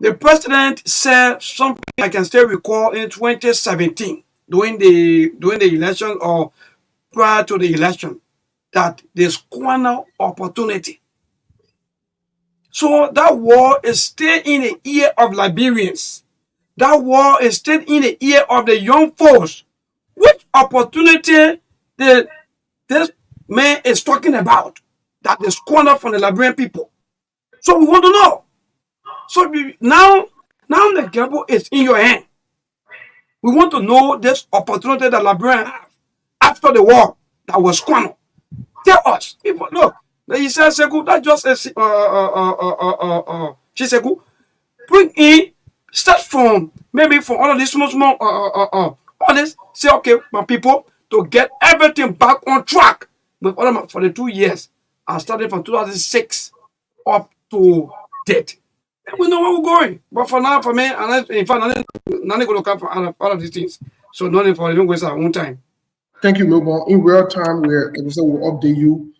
The president said something I can still recall in 2017 during the election or prior to the election, that they squander opportunity. So that war is still in the ear of Liberians. That war is still in the ear of the young folks. Which opportunity this man is talking about that they squander from the Liberian people? So we want to know. So now the gamble is in your hand. We want to know this opportunity that Liberians have after the war that was squandered. Tell us. Look, he says, Sekou, that just Chisekou, bring in, start from maybe from all of these small all this, say, okay, my people, to get everything back on track with all of my, for the 2 years. I started from 2006 up to date. We know where we're going. But for now, for me, in fact, nothing going to come from all of these things. So nothing for even waste our own time. Thank you, Melbourne. In real time, we'll update you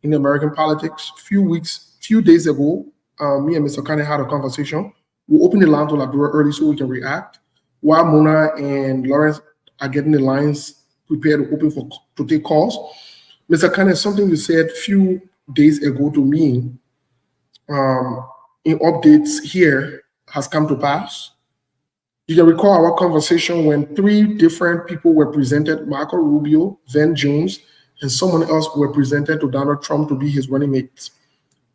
in American politics. Few days ago, me and Mr. Kane had a conversation. We opened the line to Labrador early so we can react. While Mona and Lawrence are getting the lines prepared to open to take calls, Mr. Kane, something you said a few days ago to me, in updates here has come to pass. You can recall our conversation when 3 different people were presented, Marco Rubio, Van Jones, and someone else were presented to Donald Trump to be his running mates.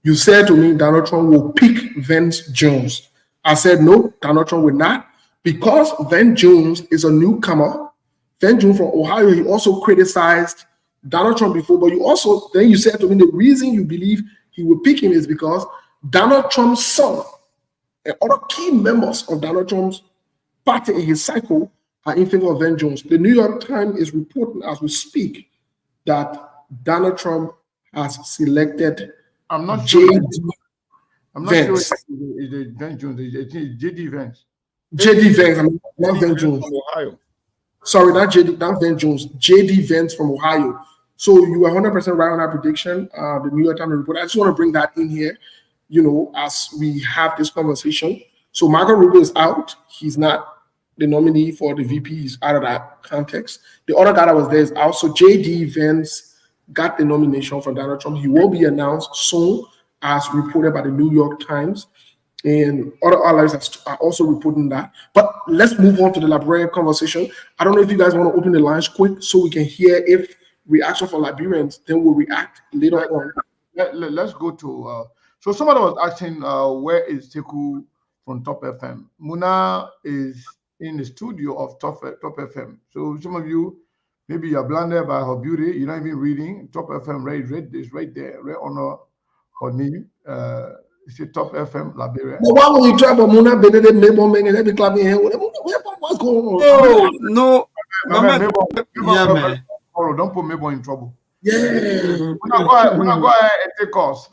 You said to me, Donald Trump will pick Vance Jones. I said, no, Donald Trump will not, because Van Jones is a newcomer Van Jones from Ohio, he also criticized Donald Trump before, but you said to me the reason you believe he would pick him is because Donald Trump's son and other key members of Donald Trump's party in his cycle are in favor of Van Jones. The New York Times is reporting as we speak that Donald Trump has selected I'm not J.D. sure. I'm not sure Vance. it's the Van Jones. It's J.D. Vance. J.D. Vance, not Van Jones. From Ohio. Sorry, not Van Jones. J.D. Vance from Ohio. So you are 100% right on that prediction. The New York Times report. I just want to bring that in here, as we have this conversation. So Marco Rubio is out. He's not the nominee for the VP. He's out of that context. The other guy that was there is out. So J.D. Vance got the nomination from Donald Trump. He will be announced soon, as reported by the New York Times. And other allies are also reporting that. But let's move on to the Liberian conversation. I don't know if you guys want to open the lines quick so we can hear if reaction from Liberians, then we'll react later on. Let's go to, so somebody was asking, where is Teku from Top FM? Muna is in the studio of Top FM. So some of you, maybe you're blinded by her beauty. You're not even reading. Top FM, right there, right on her name. It's a Top FM Liberia. But why would you try about Muna Benedict Mabel and every club in here? What's going on? Oh, no. Yeah, man. Don't put Mabel in trouble. Yeah. We're not go ahead and take calls.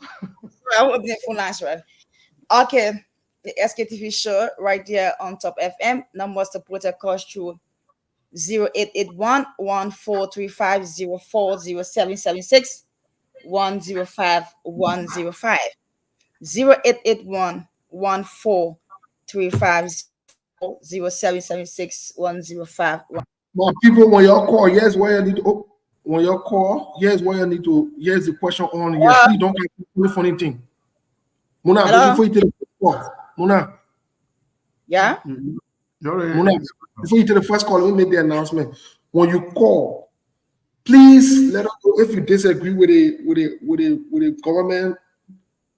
I will open the phone lines, right? Okay. The SKTV show right there on Top FM. Numbers to put a call through 0881-1435-040776 105 0881-1435-0776 105. But people, when you call, here's where you need to. When you call, here's where you need to. Here's the question on here. Please don't get the funny thing. Muna, before you take the first call, Muna. Yeah. Muna, before you take the first call, let me make the announcement. When you call, please let us know if you disagree with the government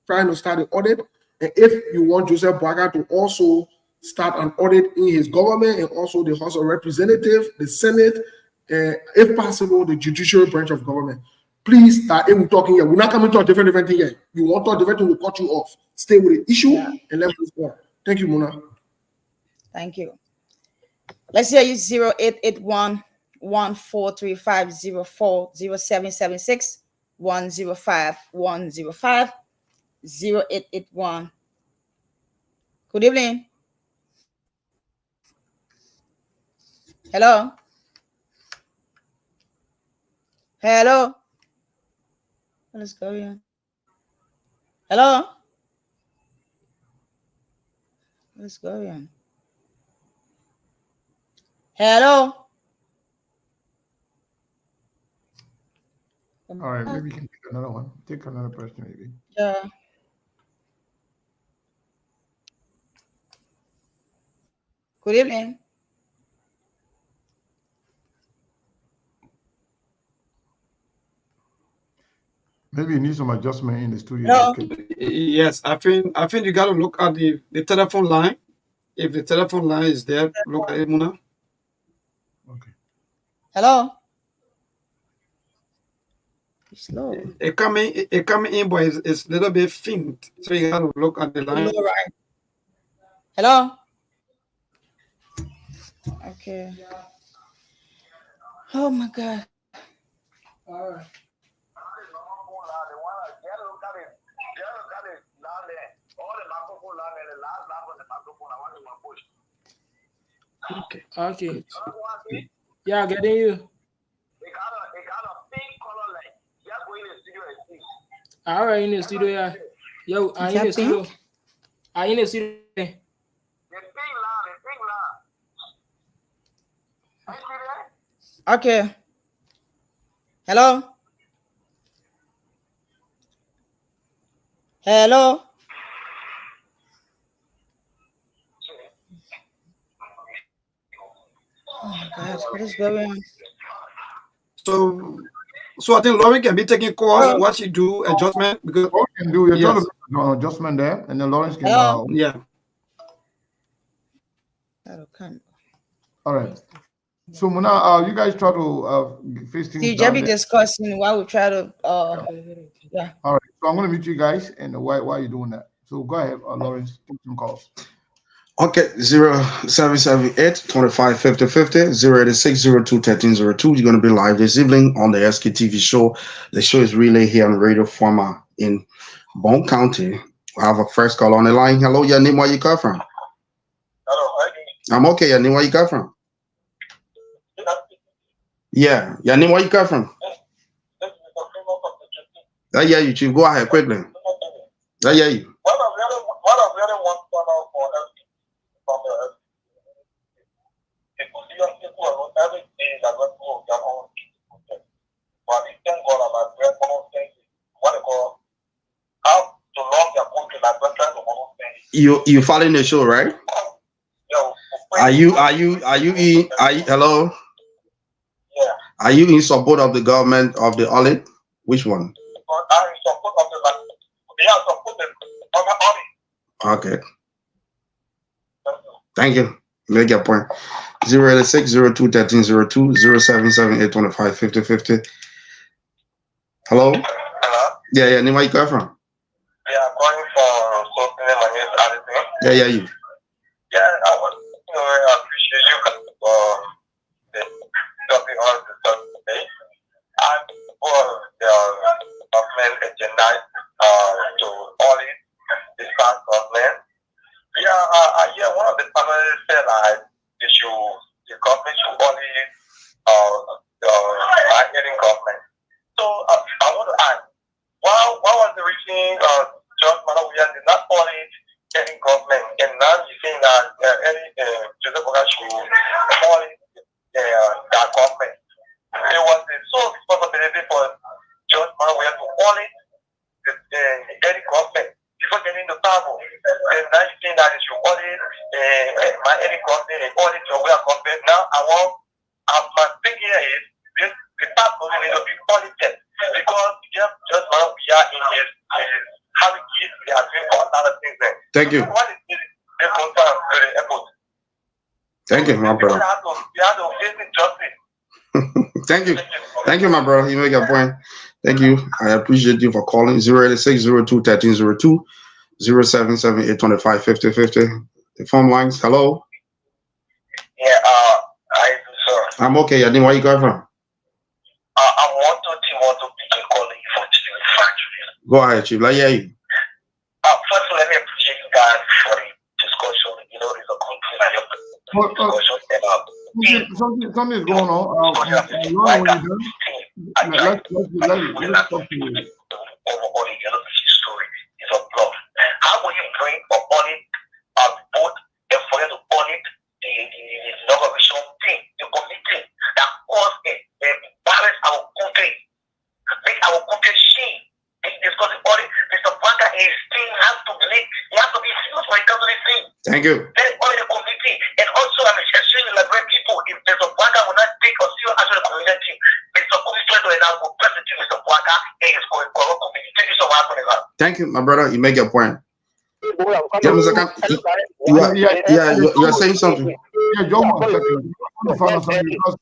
trying to start an audit, and if you want Joseph Braga to also start an audit in his government, and also the House of Representatives, the Senate, if possible, the judicial branch of government. Please start. We're talking here. We're not coming to a different thing here. You want to talk different thing, we'll cut you off. Stay with the issue and let's move on. Thank you, Muna. Thank you. Let's hear you 0881-1435-040776 105 0881. Good evening. Hello. What is going on? Hello. What is going on? Hello. All right, maybe you can take another one. Take another person, maybe. Yeah. Good evening. Maybe you need some adjustment in the studio. Hello? Okay. Yes, I think you got to look at the telephone line. If the telephone line is there, look at it, Muna. Okay. Hello. It's slow. It coming in, but it's a little bit faint. So you got to look at the line. Hello, right. Hello. Okay. Oh my God. All right. Okay. Okay. Yeah, getting you. It got a pink color light. Just go in the studio and see. All right, in the studio, yeah. Yo, I'm in the studio. I'm in the studio. The pink line. Are you see there? Okay. Hello. Hello. Oh my God, what is going on? So I think Lauren can be taking calls. What she do adjustment because What we can do, you're Yes. trying to do an adjustment there, and then Lawrence can. Hello? yeah. That'll come. All right. So Muna, you guys try to face things You just down be there. discussing while we try to yeah. All right. So I'm going to meet you guys, and why are you doing that? So go ahead, Lawrence, take some calls. Okay, 0778 25 50 50, 08602 1302. You're going to be live this evening on the SKTV show. The show is really here on Radio Forma in Bone County. I have a first call on the line. Hello, your name, where you come from? Hello, hi. I'm okay, your name, where you come from? Yeah, your name, where you come from? I hear you, Chief. Go ahead quickly. I hear you. What I really want to know for from the people alone every day that went through their own but we thank God about their own things. What they call how to love their country like we're trying to own things. You following the show, right? Yo, Are you hello? Yeah. Are you in support of the government of the audit? Which one? I support of the yeah, support the army. Okay. Thank you. Make your point. 086 02 1302 0778 25 50 50. Hello? Hello? Yeah, name where you come from? Yeah, I'm calling for something. My name is Auditing. Yeah, you. Yeah, I was, I appreciate you for the topic on the stuff today. And for the government agenda to audit the past government. Yeah, I hear one of the panelists said the government should audit the getting government. So I want to ask, what was the reason John Manawiya did not audit any government, and now you're saying that any Joseph Oga should audit that government? It was the sole responsibility for John Manawiya to audit any government before getting the power. And now you're saying that it should audit any government and audit your way of government. Now my thing here is this department needs to be audited because just Manawiya in his how it is, they are doing a lot of things there. Thank you. What is this concern to the airport? Thank you, my brother. We have to face injustice. Thank you. Thank you, my brother. You make a point. Thank you. I appreciate you for calling. 086 02 1302 0778 25 50 50. The phone lines. Hello. Yeah, I do, sir. I'm okay. I think where you come from? I'm want to begin calling you for the factory. Go ahead, Chief. I hear you. First, let me appreciate you guys for the discussion. It's a complete discussion. Something is going on. Lauren, when you're done, let's talk to you. Story is a bluff. How will you bring or audit both and for you to audit the inauguration team, the committee that caused embarrass our country, make our country shame? Because the audit, Mr. Baka and his team have to be serious when it comes to this thing. Thank you. Then audit the committee, and also I'm extremely liberate people. If Mr. Baka will not take a serious action on the community, Mr. Commissioner will now go present Mr. Baka and his corrupt committee. Thank you so much for that. Thank you, my brother. You make your point. Yeah, Mr. You're saying something. Yeah, John, I want to find out something because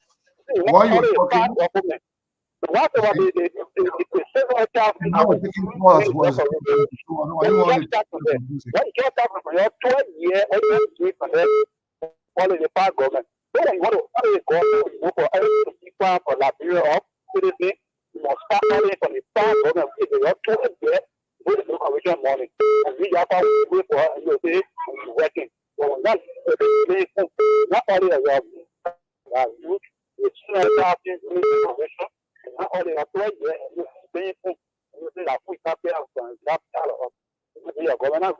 while you were talking, What about the several thousand I was thinking was when you get that from your 12 year or 3 following the power government, when you want to follow the government, you go for every people for Liberia of citizen, you must start money from the power government. If you have 12 year, go to the commission money, and we have to wait for and you say you're working. So that's not only a youth, it's not starting to commission. Not only a 12 year, and you're saying that we can't pay out that of the government.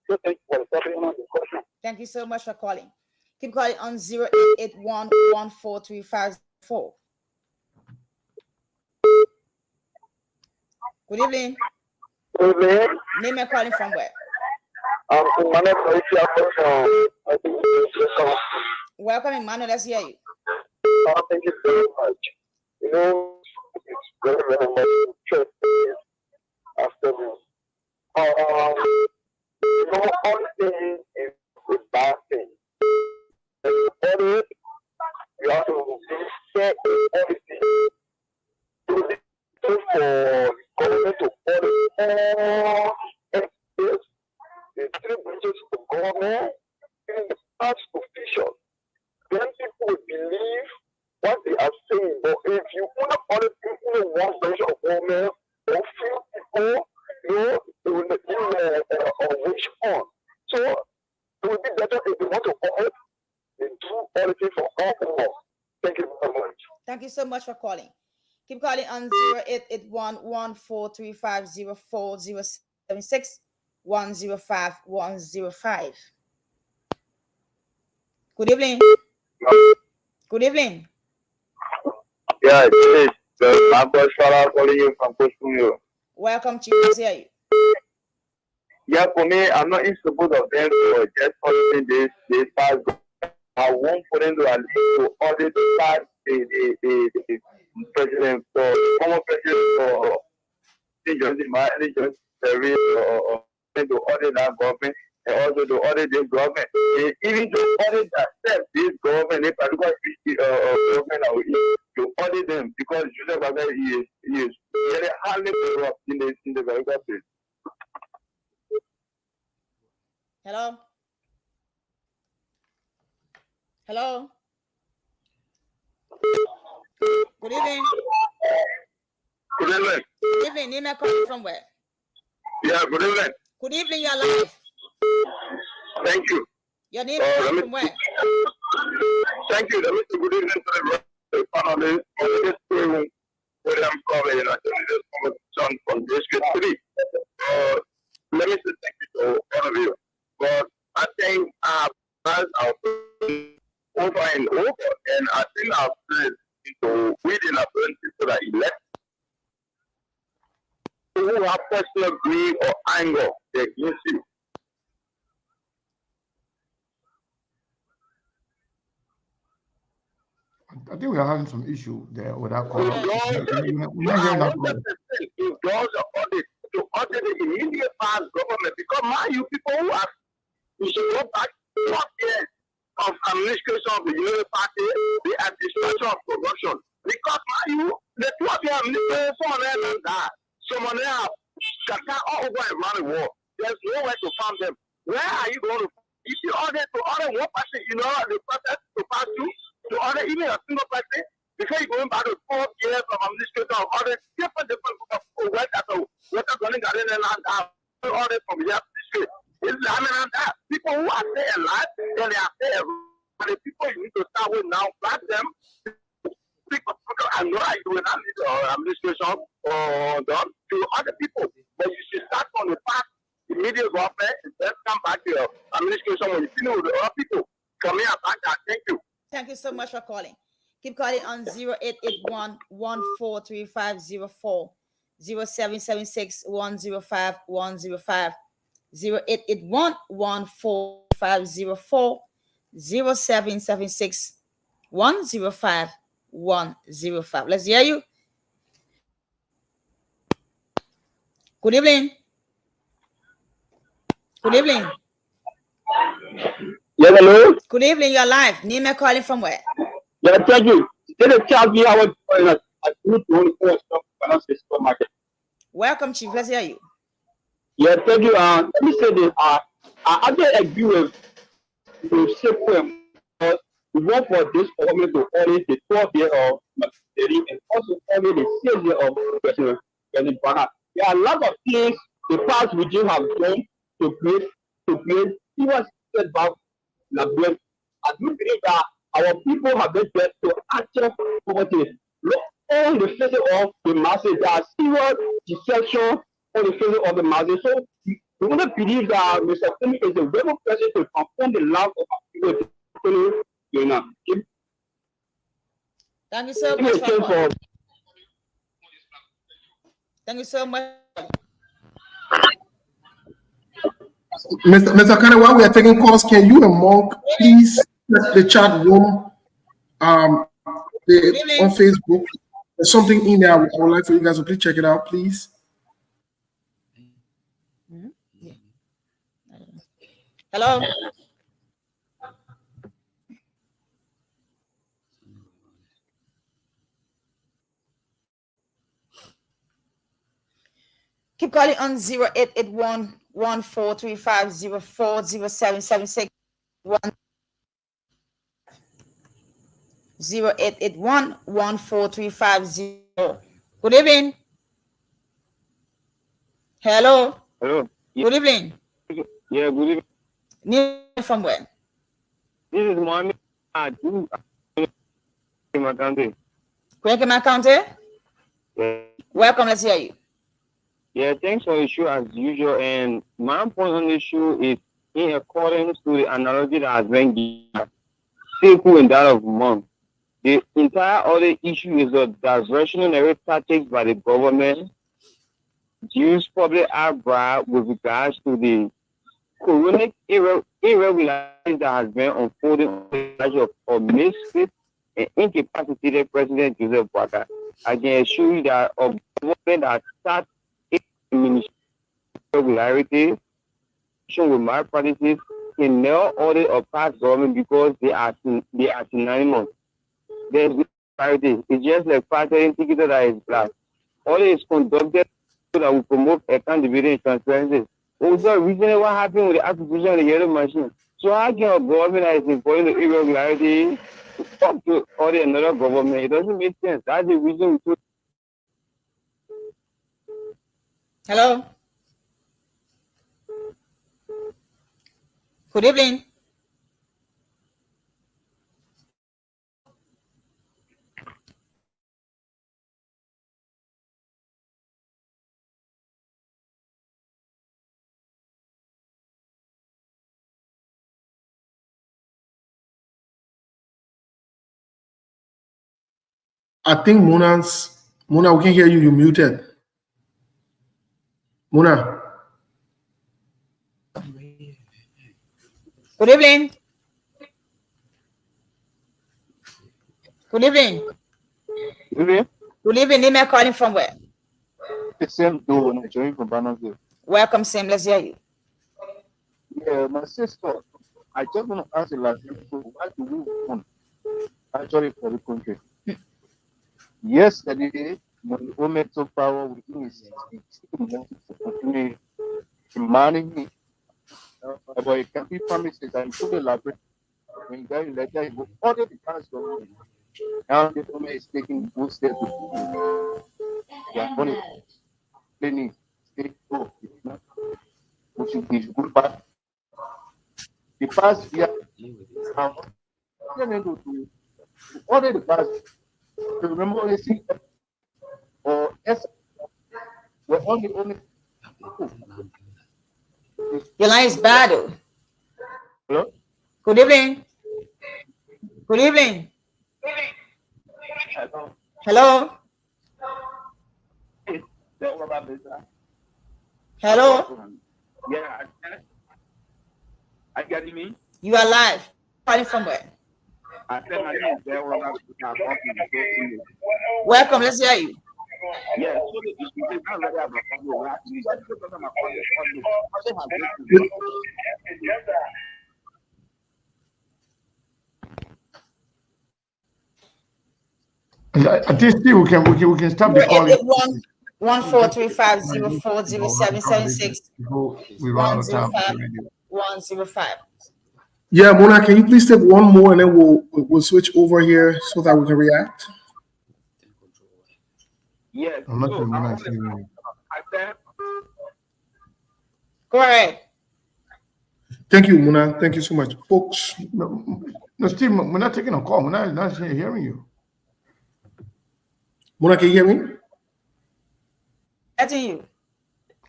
So thank you for the topic on the question. Thank you so much for calling. Keep calling on 0881 14354. Good evening. Good evening. Name and calling from where? Welcome, Emmanuel. Let's hear you. Thank you very much. You know, it's very, very much interesting afternoon. You know, all things is a bad thing. You have to care in auditing. To for government to audit all entities, the three branches of government, and the past officials. Then people will believe what they are saying. But if you want to audit people one branch of government or few people, they will not which one. So it would be better if they want to audit, they do auditing for all of us. Thank you very much. Thank you so much for calling. Keep calling on 0881-143504076-105-105. Good evening. Good evening. Yeah, this is my boy Shara calling you from Costa. Welcome to you. Hear you. Yeah, for me, I'm not in support of them for just auditing this past. I want for them to at least to audit the president for former president for the service or to audit that government and also to audit this government. And even to audit accept this government, a particular government to audit them because Joseph Babel is very highly corrupt in the very place. Hello. Hello. Good evening. Good evening. Good evening. Nina calling from where? Yeah, good evening. Good evening. You're live. Thank you. Your name is calling from where? Thank you. Good evening to the panelists. Where I'm calling, from District 3. Let me say thank you to all of you. But I think as our over and over, and I think our friends into within our friends people that elect who have personal greed or anger against you. I think we are having some issue there with that call. If those are audit to audit the immediate past government, because mind you, people who are we should go back 12 years of administration of the Union Party, the administration of corruption. Because mind you, the 12 year administration, someone else has died. Someone else scattered all over around the world. There's nowhere to find them. Where are you going to? If you order to order one person, you know the process to pass through to order even a single person before you going back to 12 years of administration of order different group of people work at the water running garden and order from the street. That people who are still alive and they are still the people you need to start with now, black them. People I know I do an administration or done to other people, but you should start from the past. Immediate government and then come back to your administration when you finish with the other people. Come here back that. Thank you. Thank you so much for calling. Keep calling on 0881-1435040 0776-105-105 0881-1435040 0776-105-105. Let's hear you. Good evening. Good evening. Yeah, hello. Good evening. You're live. Nima calling from where? Yeah, thank you. Did it tell me I was going at supermarket? Welcome, Chief. Let's hear you. Yeah, thank you. Let me say this. I don't agree with Sequem. We work for this government to audit the 12 year of Ministry and also audit the 6 year of President Bernard. There are a lot of things the past regime have done to create even setback. I do believe that our people have been best to actual poverty. Look on the face of the masses, there are serious deception on the face of the masses. So we want to believe that Mr. Femi is a very person to confirm the love of our people. Thank you so much. Thank you so much. Mr. Kane, while we are taking calls, can you and Monk please check the chat room on Facebook? There's something in there I would like for you guys to please check it out, please. Hello. Keep calling on 0881-1435-040776. 0881-1435. Good evening. Hello. Hello. Good evening. Yeah, good evening. New from where? This is Mohammed. I do in my country. Kwekema County. Yeah. Welcome. Let's hear you. Yeah, thanks for the show as usual. And my point on the show is in accordance to the analogy that has been given, Seku and that of Mom. The entire other issue is a diversionary tactics by the government use public outcry with regards to the chronic irregularities that has been unfolding on the issue of misfit and incapacitated President Joseph Boakai. I can assure you that a government that starts irregularity with malpractices can never audit or pass government because they are synonymous. There's no clarity. It's just like passing ticket that is black. Audit is conducted so that we promote accountability and transparency. Also, recently what happened with the acquisition of the yellow machine. So how can a government that is employing the irregularity talk to audit another government? It doesn't make sense. That's the reason we put. Hello. Good evening. I think Mona, we can hear you. You muted. Mona. Good evening. Good evening. Good evening. Good evening. Email calling from where? The same door and joining from Panelist. Welcome, Sam. Let's hear you. Yeah, my sister. I just want to ask you, like, why do we want actually for the country? Yesterday, when the woman took power within his continue demanding me about a country promises and put the library when you got in letter, you go order the past government. Now the woman is taking good steps to they are going to planning state go, which is good part. The past year, to order the past. To remember only see or S were only Your line is bad. hello? Good evening. Good evening. Hello. Hello. Yeah, I get me. You are live. Calling from where? I said my name is there. Welcome. Let's hear you. Yeah, so the issue is not really about we actually got to talk about I think still we can stop the call. 1-435-040776. We run out of time. 105. Yeah, Mona, can you please take one more and then we'll switch over here so that we can react? Yes. I'm not sure Mona is hearing hearing you. Go ahead. Thank you, Mona. Thank you so much. Folks. No, Steve, we're not taking a call. We're not hearing you. Mona, can you hear me? Getting you.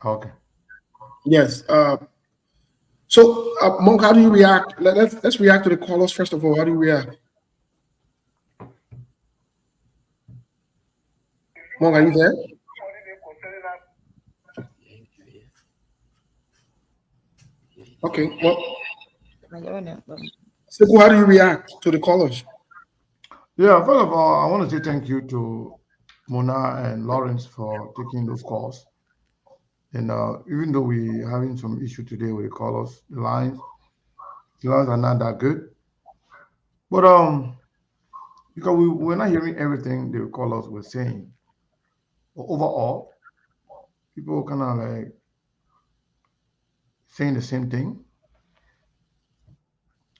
Okay. Yes. So, Monk, how do you react? Let's react to the callers first of all. How do you react? Monk, are you there? Okay. Well, Sekou, how do you react to the callers? Yeah, first of all, I want to say thank you to Mona and Lawrence for taking those calls. And even though we're having some issue today with the callers, the lines are not that good. But because we're not hearing everything the callers were saying. But overall, people kind of like saying the same thing.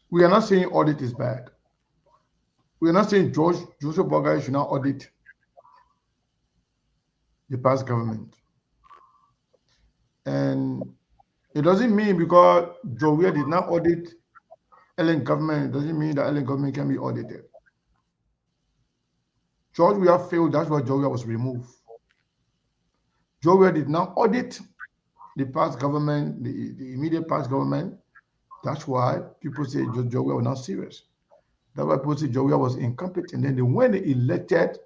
We are not saying audit is bad. We are not saying Joseph Bogai should not audit the past government. And it doesn't mean because Joe did not audit Ellen government, it doesn't mean that Ellen government can be audited. George Weah failed, that's why Joe was removed. Joe Weah did not audit the past government, the immediate past government. That's why people say Joe Weah was not serious. That's why people say Joe Weah was incompetent. Then when they elected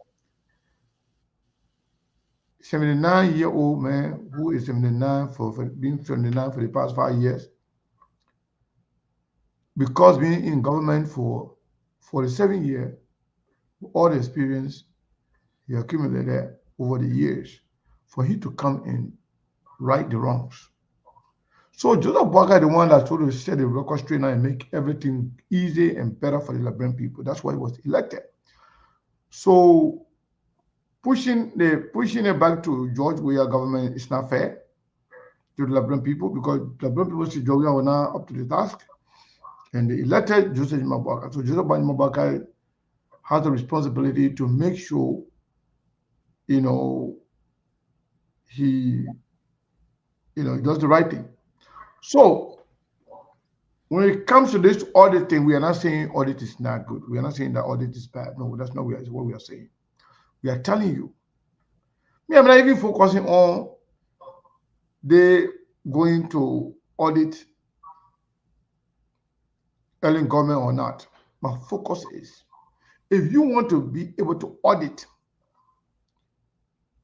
79-year-old man who is 79 for being 79 for the past 5 years, because being in government for 47 years, all the experience he accumulated over the years, for him to come and right the wrongs. So Joseph Boakai, the one that told to set the record straight now and make everything easy and better for the Liberian people. That's why he was elected. So pushing it back to George Weah government is not fair to the Liberian people, because the Liberian people see George Weah were not up to the task, and they elected Joseph Boakai. So Joseph Boakai has the responsibility to make sure, he does the right thing. So when it comes to this audit thing, we are not saying audit is not good. We are not saying that audit is bad. No, that's not what we are saying. We are telling you. I'm not even focusing on they going to audit Ellen government or not. My focus is, if you want to be able to audit,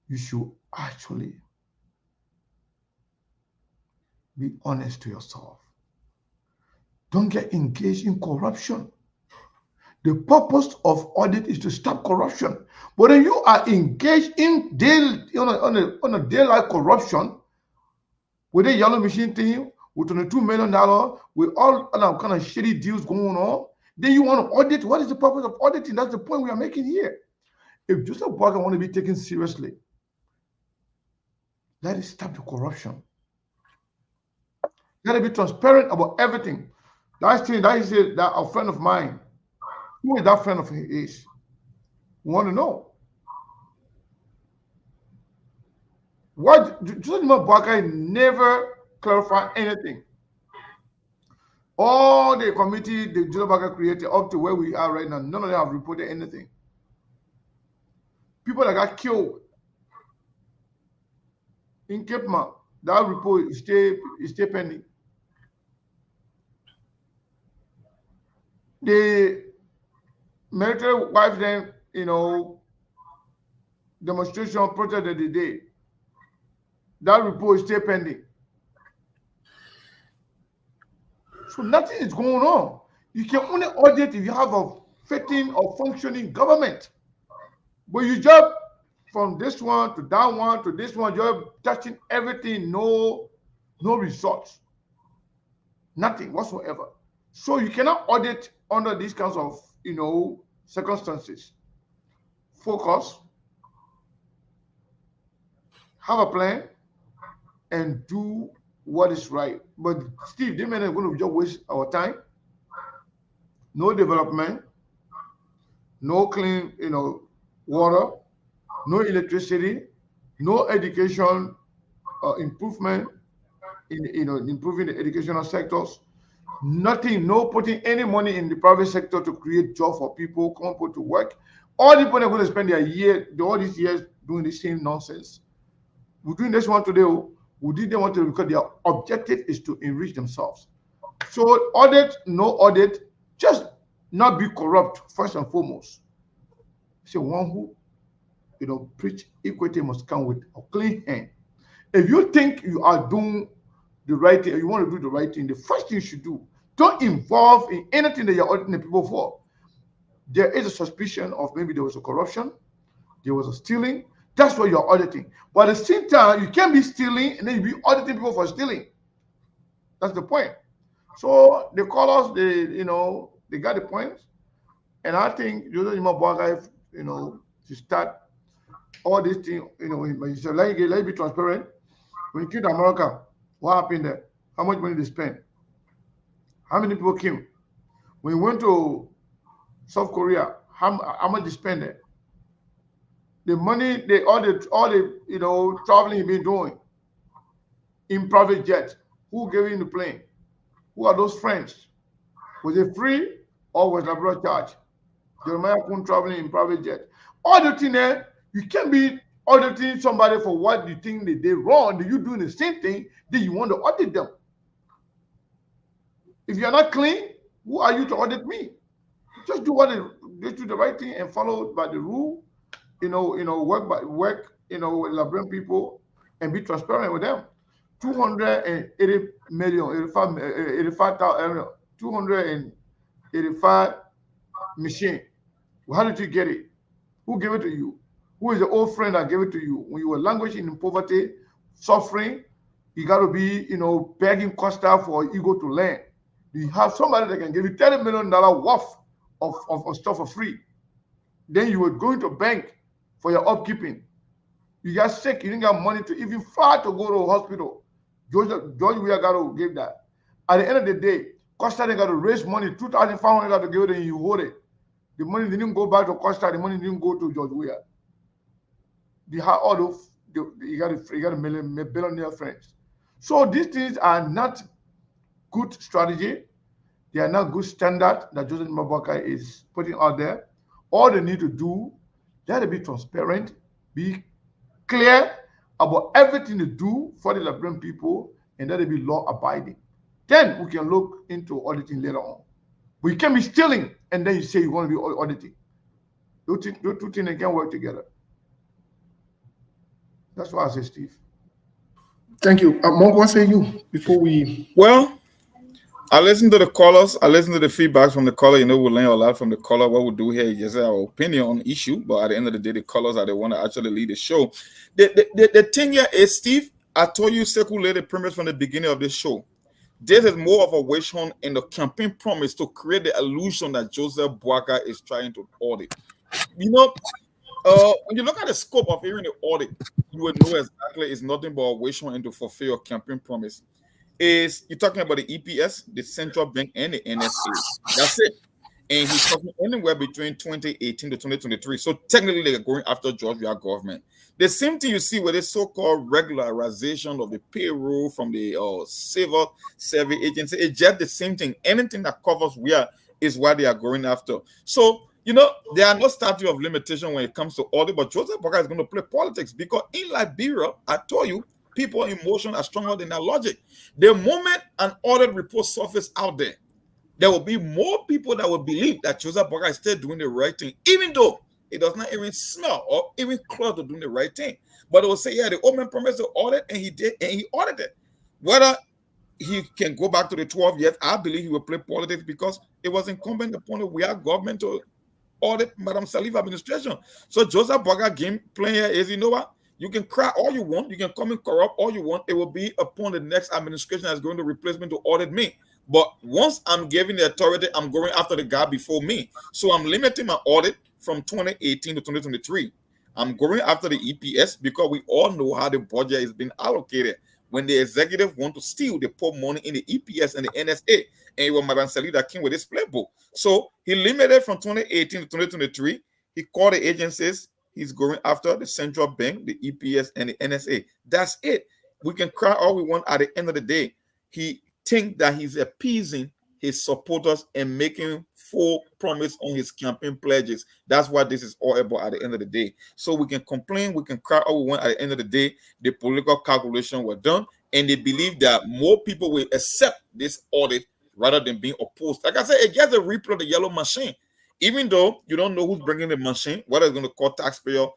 you should actually be honest to yourself. Don't get engaged in corruption. The purpose of audit is to stop corruption. But when you are engaged in on a daylight corruption, with a yellow machine thing, with $22 million, with all other kind of shitty deals going on, then you want to audit. What is the purpose of auditing? That's the point we are making here. If Joseph Boakai want to be taken seriously, let it stop the corruption. Let it be transparent about everything. That is that a friend of mine. Who is that friend of his? We want to know. What Joseph Boakai never clarified anything. All the committee the Joseph Boakai created up to where we are right now, none of them have reported anything. People that got killed in Cape Town, that report is still pending. The military wife then, demonstration protest of the day, that report is still pending. So nothing is going on. You can only audit if you have a fitting or functioning government. But you jump from this one to that one to this one, you're touching everything, no results. Nothing whatsoever. So you cannot audit under these kinds of, circumstances. Focus, have a plan, and do what is right. But Steve, they may not going to just waste our time. No development, no clean, water, no electricity, no education improvement in, improving the educational sectors. Nothing, no putting any money in the private sector to create jobs for people, come put to work. All the people are going to spend all these years doing the same nonsense. We're doing this one today. We didn't want to, because their objective is to enrich themselves. So audit, no audit, just not be corrupt first and foremost. So one who, preach equity must come with a clean hand. If you think you are doing the right thing, or you want to do the right thing, the first thing you should do, don't involve in anything that you're auditing people for. There is a suspicion of maybe there was a corruption, there was a stealing. That's what you're auditing. But at the same time, you can't be stealing and then you be auditing people for stealing. That's the point. So they call us, they got the points. And I think Joseph Boakai, to start all these things, let it be transparent. When you came to America, what happened there? How much money they spent? How many people came? When you went to South Korea, how much they spend there? The money, all the traveling you've been doing in private jet. Who gave you the plane? Who are those friends? Was it free or was Labrador charge? Jeremiah couldn't traveling in private jet. Auditing there, you can't be auditing somebody for what you think they did wrong. You doing the same thing, then you want to audit them. If you're not clean, who are you to audit me? Just do do the right thing and follow by the rule. Work with Liberian people and be transparent with them. 280 million, 85,000, 285 machine. How did you get it? Who gave it to you? Who is the old friend that gave it to you? When you were languishing in poverty, suffering, you got to be, begging Costa for ego to learn. You have somebody that can give you $30 million worth of stuff for free. Then you were going to bank for your upkeeping. You got sick, you didn't have money to even fly to go to a hospital. George Weah got to give that. At the end of the day, Costa got to raise money, $2,500 to give it, and you hold it. The money didn't go back to Costa, the money didn't go to George Weah. You got a billionaire friends. So these things are not good strategy. They are not good standard that Joseph Mabaka is putting out there. All they need to do, let it be transparent, be clear about everything they do for the Liberian people, and let it be law abiding. Then we can look into auditing later on. But you can't be stealing and then you say you want to be auditing. Those two things can work together. That's why I say, Steve. Thank you. Monk, what say you before we? Well, I listen to the callers. I listen to the feedbacks from the caller. We learn a lot from the caller. What we do here is just our opinion on the issue. But at the end of the day, the callers are the one that actually lead the show. The thing here is, Steve, I told you circulated premise from the beginning of this show. This is more of a wish hunt in the campaign promise to create the illusion that Joseph Boakai is trying to audit. When you look at the scope of even the audit, you would know exactly it's nothing but a wish hunt to fulfill your campaign promise. You're talking about the EPS, the central bank, and the NSA. That's it. And he's talking anywhere between 2018 to 2023. So technically, they're going after Georgia government. The same thing you see with the so-called regularization of the payroll from the civil service agency. It's just the same thing. Anything that covers where is what they are going after. So, there are no statute of limitation when it comes to audit, but Joseph Boakai is going to play politics because in Liberia, I told you, people emotion are stronger than their logic. The moment an audit report surfaces out there will be more people that will believe that Joseph Boakai is still doing the right thing, even though it does not even smell or even close to doing the right thing. But it will say, yeah, the old man promised to audit, and he did, and he audited. Whether he can go back to the 12 years, I believe he will play politics because it was incumbent upon the government to audit Madam Salif administration. So Joseph Boakai game playing here is, what? You can cry all you want. You can come and corrupt all you want. It will be upon the next administration that's going to replace me to audit me. But once I'm giving the authority, I'm going after the guy before me. So I'm limiting my audit from 2018 to 2023. I'm going after the EPS because we all know how the budget is being allocated. When the executive want to steal, they put money in the EPS and the NSA. And it was Madam Salih that came with this playbook. So he limited from 2018 to 2023. He called the agencies. He's going after the central bank, the EPS, and the NSA. That's it. We can cry all we want. At the end of the day, he think that he's appeasing his supporters and making full promise on his campaign pledges. That's what this is all about at the end of the day. So we can complain, we can cry all we want. At the end of the day, the political calculation were done, and they believe that more people will accept this audit rather than being opposed. Like I said, it gets a replay of the yellow machine. Even though you don't know who's bringing the machine, whether it's going to cost taxpayer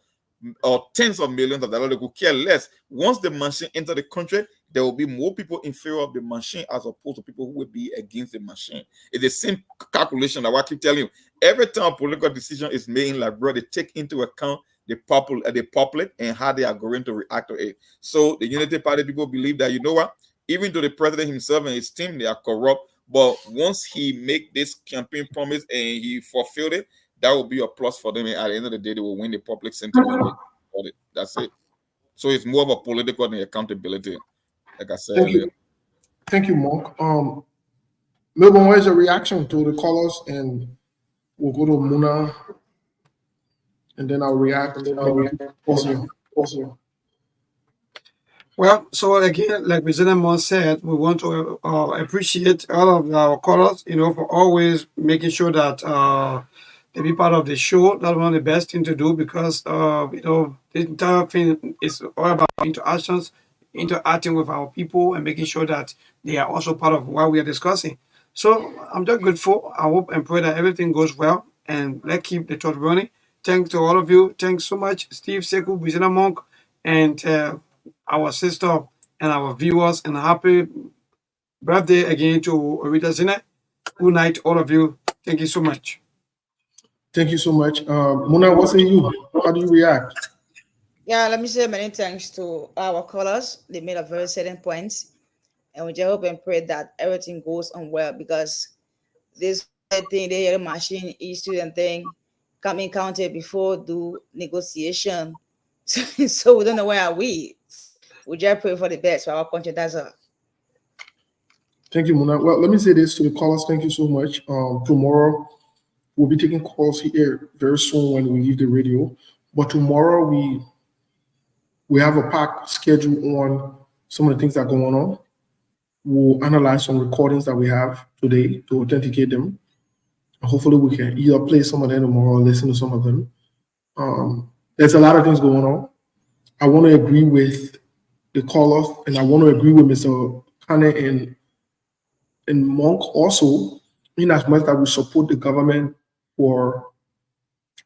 or tens of millions of dollars, they could care less. Once the machine enters the country, there will be more people in favor of the machine as opposed to people who will be against the machine. It's the same calculation that I keep telling you. Every time a political decision is made in Liberia, they take into account the public and how they are going to react to it. So the Unity Party people believe that, even though the president himself and his team, they are corrupt, but once he make this campaign promise and he fulfilled it, that will be a plus for them. And at the end of the day, they will win the public sentiment with audit. That's it. So it's more of a political than accountability, like I said Thank earlier. you. Thank you, Mark. Melbourne, what is your reaction to the callers? And we'll go to Muna, and then I'll react. Also. Well, so again, like President Mon said, we want to appreciate all of our callers, for always making sure that they be part of the show. That's one of the best thing to do because, the entire thing is all about interacting with our people and making sure that they are also part of what we are discussing. So I'm just grateful. I hope and pray that everything goes well and let's keep the thought running. Thanks to all of you. Thanks so much, Steve Sekou, President Monk, and our sister and our viewers, and happy birthday again to Orita Zine. Good night, all of you. Thank you so much. Thank you so much. Muna, what say you? How do you react? Yeah, let me say many thanks to our callers. They made a very certain points, and we just hope and pray that everything goes on well because this thing, the machine issue and thing, coming counted before do negotiation. So we don't know where are we. We just pray for the best for our country. That's all. Thank you, Muna. Well, let me say this to the callers. Thank you so much. Tomorrow we'll be taking calls here very soon when we leave the radio. But tomorrow we have a packed schedule on some of the things that are going on. We'll analyze some recordings that we have today to authenticate them. Hopefully, we can either play some of them tomorrow or listen to some of them. There's a lot of things going on. I want to agree with the callers, and I want to agree with Mr. Kane and Monk also, in as much that we support the government for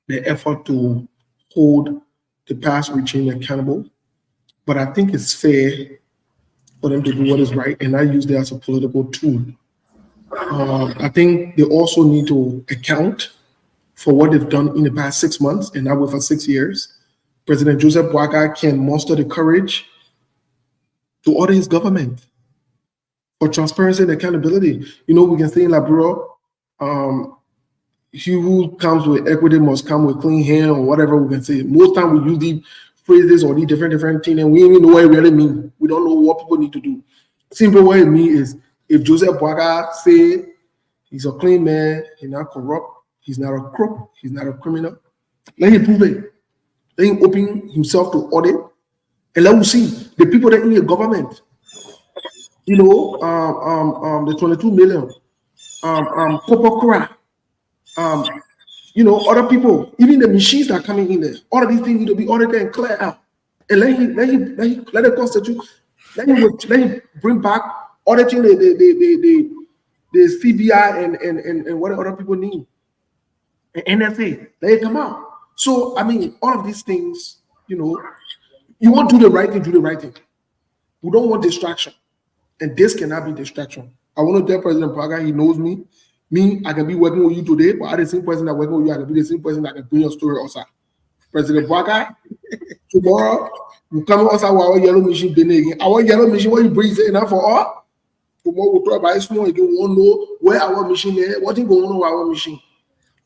the effort to hold the past regime accountable. But I think it's fair for them to do what is right and not use that as a political tool. I think they also need to account for what they've done in the past 6 months and now for 6 years. President Joseph Boakai can muster the courage to order his government for transparency and accountability. We can say in Liberia, he who comes with equity must come with clean hand or whatever we can say. Most time we use these phrases or these different things and we don't even know what it really means. We don't know what people need to do. Simple what it means is if Joseph Boakai say he's a clean man, he's not corrupt, he's not a crook, he's not a criminal, let him prove it. Let him open himself to audit and let us see the people that in the government. The 22 million, Popokura, other people, even the machines that are coming in there, all of these things need to be audited and clear out. And let the constitute, let him bring back auditing the CBI and what other people need. And NFA, let it come out. So, all of these things, you want to do the right thing, do the right thing. We don't want distraction. And this cannot be distraction. I want to tell President Boakai, he knows me. Me, I can be working with you today, but I'm the same person that working with you. I can be the same person that can bring your story outside. President Boakai, tomorrow, we come outside with our yellow machine. Our yellow machine, what you bring is enough for all. Tomorrow, we'll talk about it small again. We won't know where our machine is, what's going on with our machine.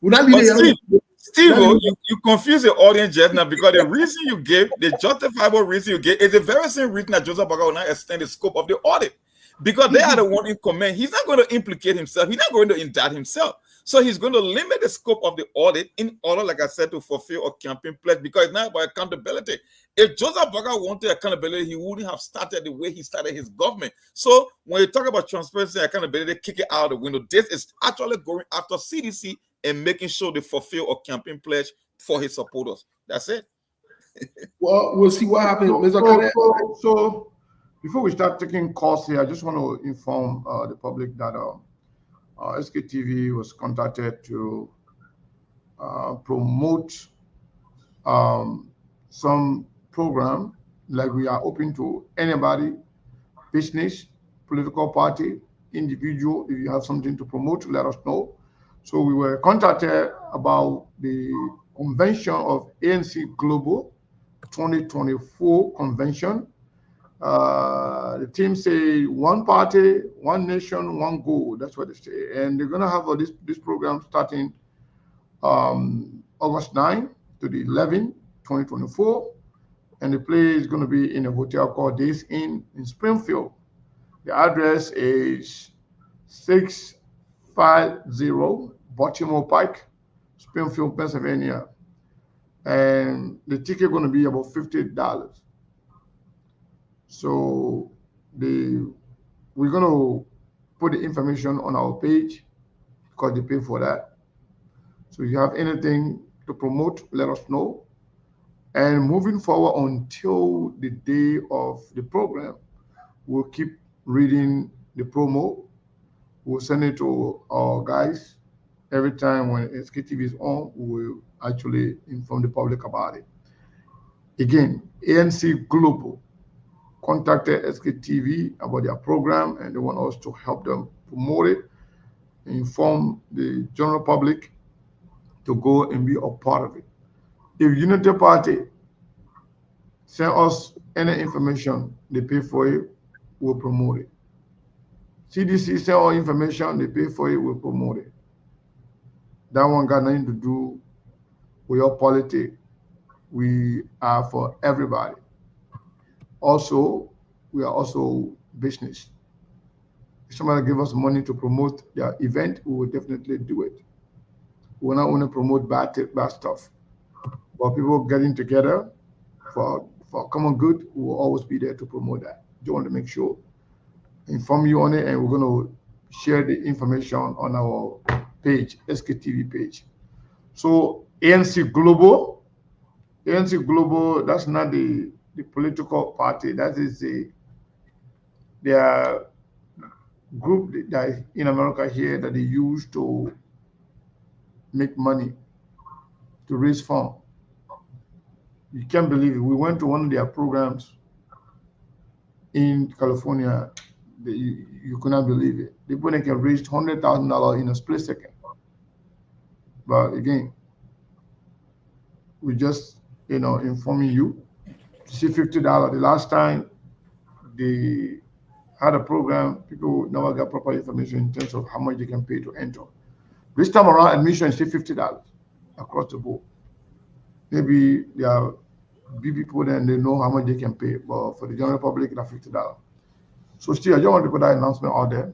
We're not leaving Steve, you confuse the audience just now because the reason you gave, the justifiable reason you gave, is the very same reason that Joseph Boakai will not extend the scope of the audit. Because they are the one in command. He's not going to implicate himself. He's not going to indict himself. So he's going to limit the scope of the audit in order, like I said, to fulfill a campaign pledge because it's not about accountability. If Joseph Boakai wanted accountability, he wouldn't have started the way he started his government. So when you talk about transparency and accountability, kick it out of the window. This is actually going after CDC and making sure they fulfill a campaign pledge for his supporters. That's it. Well, we'll see what happens. So before we start taking calls here, I just want to inform the public that SKTV was contacted to promote some program, like we are open to anybody, business, political party, individual. If you have something to promote, let us know. So we were contacted about the convention of ANC Global 2024 convention. The team say one party, one nation, one goal. That's what they say. And they're going to have this program starting August 9 to the 11, 2024. and the play is going to be in a hotel called Days Inn in Springfield. The address is 650 Baltimore Pike, Springfield, Pennsylvania. And the ticket going to be about $50. So we're going to put the information on our page because they pay for that. So if you have anything to promote, let us know. And moving forward until the day of the program, we'll keep reading the promo. We'll send it to our guys. Every time when SKTV is on, we'll actually inform the public about it. Again, ANC Global contacted SKTV about their program, and they want us to help them promote it, inform the general public to go and be a part of it. If Unity Party send us any information, they pay for it, we'll promote it. CDC send all information, they pay for it, we'll promote it. That one got nothing to do with your politics. We are for everybody. Also, we are also business. If somebody give us money to promote their event, we will definitely do it. We're not going to promote bad stuff. But people getting together for common good, we will always be there to promote that. Just want to make sure, inform you on it, and we're going to share the information on our page, SKTV page. So ANC Global, that's not the political party. That is their group that in America here that they use to make money, to raise funds. You can't believe it. We went to one of their programs in California. You could not believe it. The people can raise $100,000 in a split second. But again, we just informing you. See $50. The last time they had a program, people never got proper information in terms of how much they can pay to enter. This time around, admission is $50 across the board. Maybe there are big people and they know how much they can pay, but for the general public, that's $50. So still, I just want to put that announcement out there.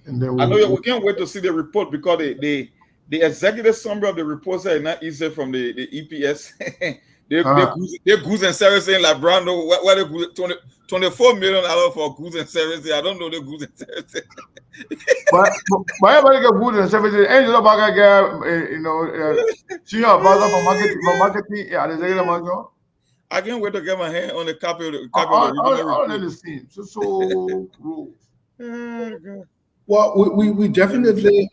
And then I know we can't wait to see the report because the executive summary of the report is not easy from the EPS. They're goods and services like Brown. What they $24 million for goods and services. I don't know the goods and services. but everybody get goods and services. Angela Baga get senior advisor for marketing. Yeah, the executive manager. I can't wait to get my hand on the copy of the all the same. So rules. Well, we definitely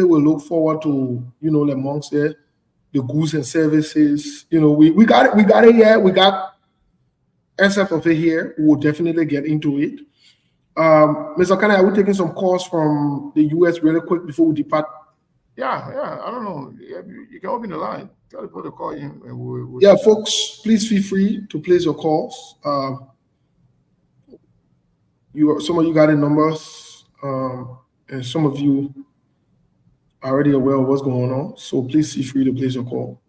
will look forward to amongst the goods and services. We got it here. We got SF of it here. We'll definitely get into it. Mr. Kane, are we taking some calls from the US really quick before we depart? Yeah. I don't know. You can open the line. Try to put a call in. And we'll yeah, folks, please feel free to place your calls. Some of you got the numbers, and some of you are already aware of what's going on. So please feel free to place your call.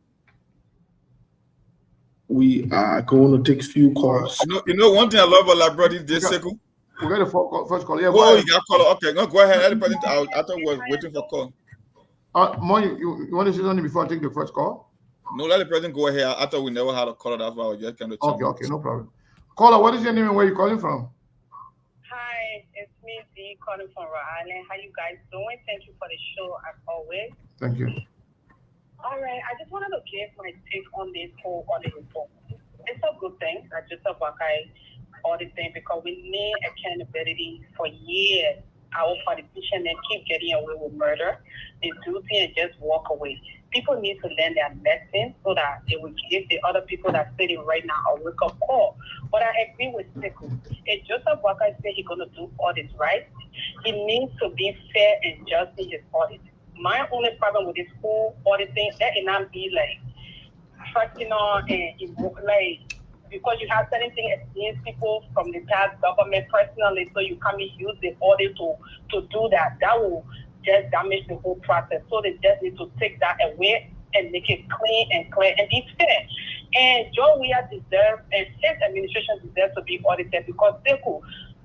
We are going to take a few calls. You know one thing I love about Labrador this second. We got a first call. Yeah, you got a call. Okay, no, go ahead. I thought we were waiting for a call. Mo, you want to say something before I take the first call? No, let the president go ahead. I thought we never had a caller. That's why I was just kind of Okay, no problem. Caller, what is your name and where are you calling from? Hi, it's me, D, calling from Rhode Island. How you guys doing? Thank you for the show as always. Thank you. All right, I just wanted to give my take on this whole audit report. It's a good thing that just about auditing because we need accountability for years. Our politicians keep getting away with murder. They do things and just walk away. People need to learn their lessons so that they will give the other people that are sitting right now a wake-up call. But I agree with Sickle. If Joseph Walker said he's going to do audits, right? He needs to be fair and just in his audit. My only problem with this whole auditing, that it not be like personal and like because you have certain things against people from the past government personally, so you come and use the audit to do that. That will just damage the whole process. So they just need to take that away and make it clean and clear and be fair. And John Weir deserves, and his administration deserves to be audited because